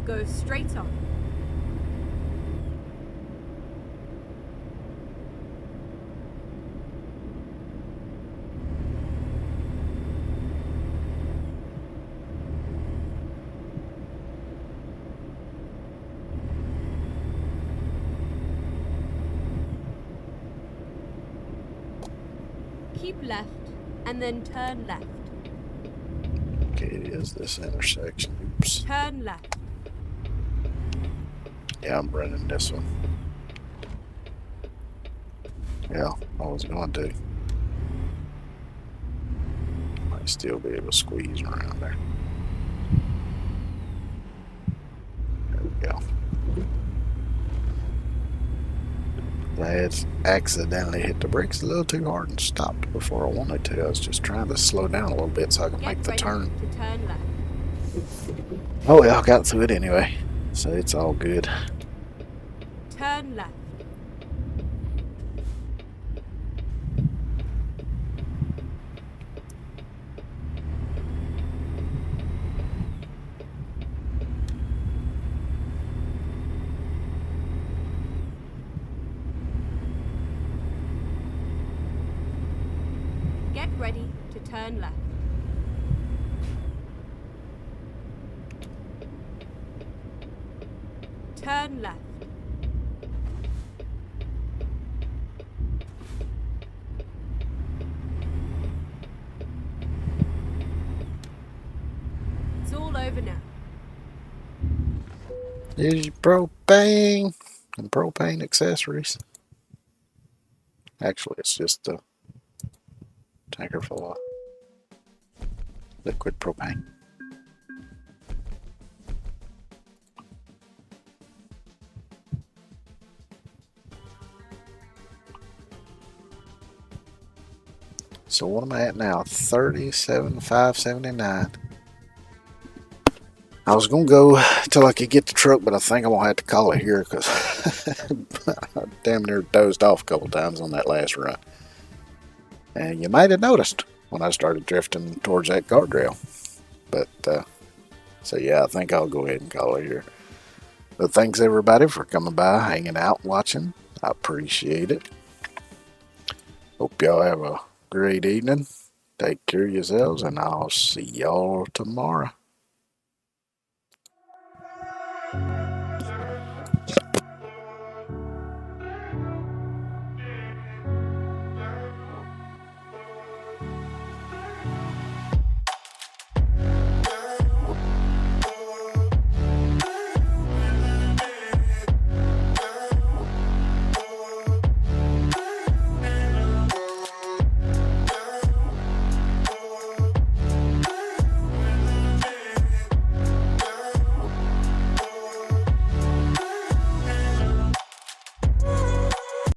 Speaker 2: Go straight on. Keep left, and then turn left.
Speaker 1: Okay, it is this intersection. Oops.
Speaker 2: Turn left.
Speaker 1: Yeah, I'm running this one. Yeah, I was going to. Might still be able to squeeze around there. There we go. I had accidentally hit the brakes a little too hard and stopped before I wanted to. I was just trying to slow down a little bit so I could
Speaker 2: Get
Speaker 1: make the
Speaker 2: ready
Speaker 1: turn.
Speaker 2: to turn left.
Speaker 1: Oh well, I got through it anyway, so it's all good.
Speaker 2: Turn left. Get ready to turn left. turn left. It's all over now.
Speaker 1: Here's your propane and propane accessories. Actually, it's just a tanker full of liquid propane. So what am I at now? 37,579. I was gonna go till I could get the truck, but I think I'm gonna have to call it here because I damn near dozed off a couple times on that last run. And you might have noticed when I started drifting towards that guardrail. But so yeah, I think I'll go ahead and call it here. But thanks everybody for coming by, hanging out, watching. I appreciate it. Hope y'all have a great evening. Take care of yourselves, and I'll see y'all tomorrow.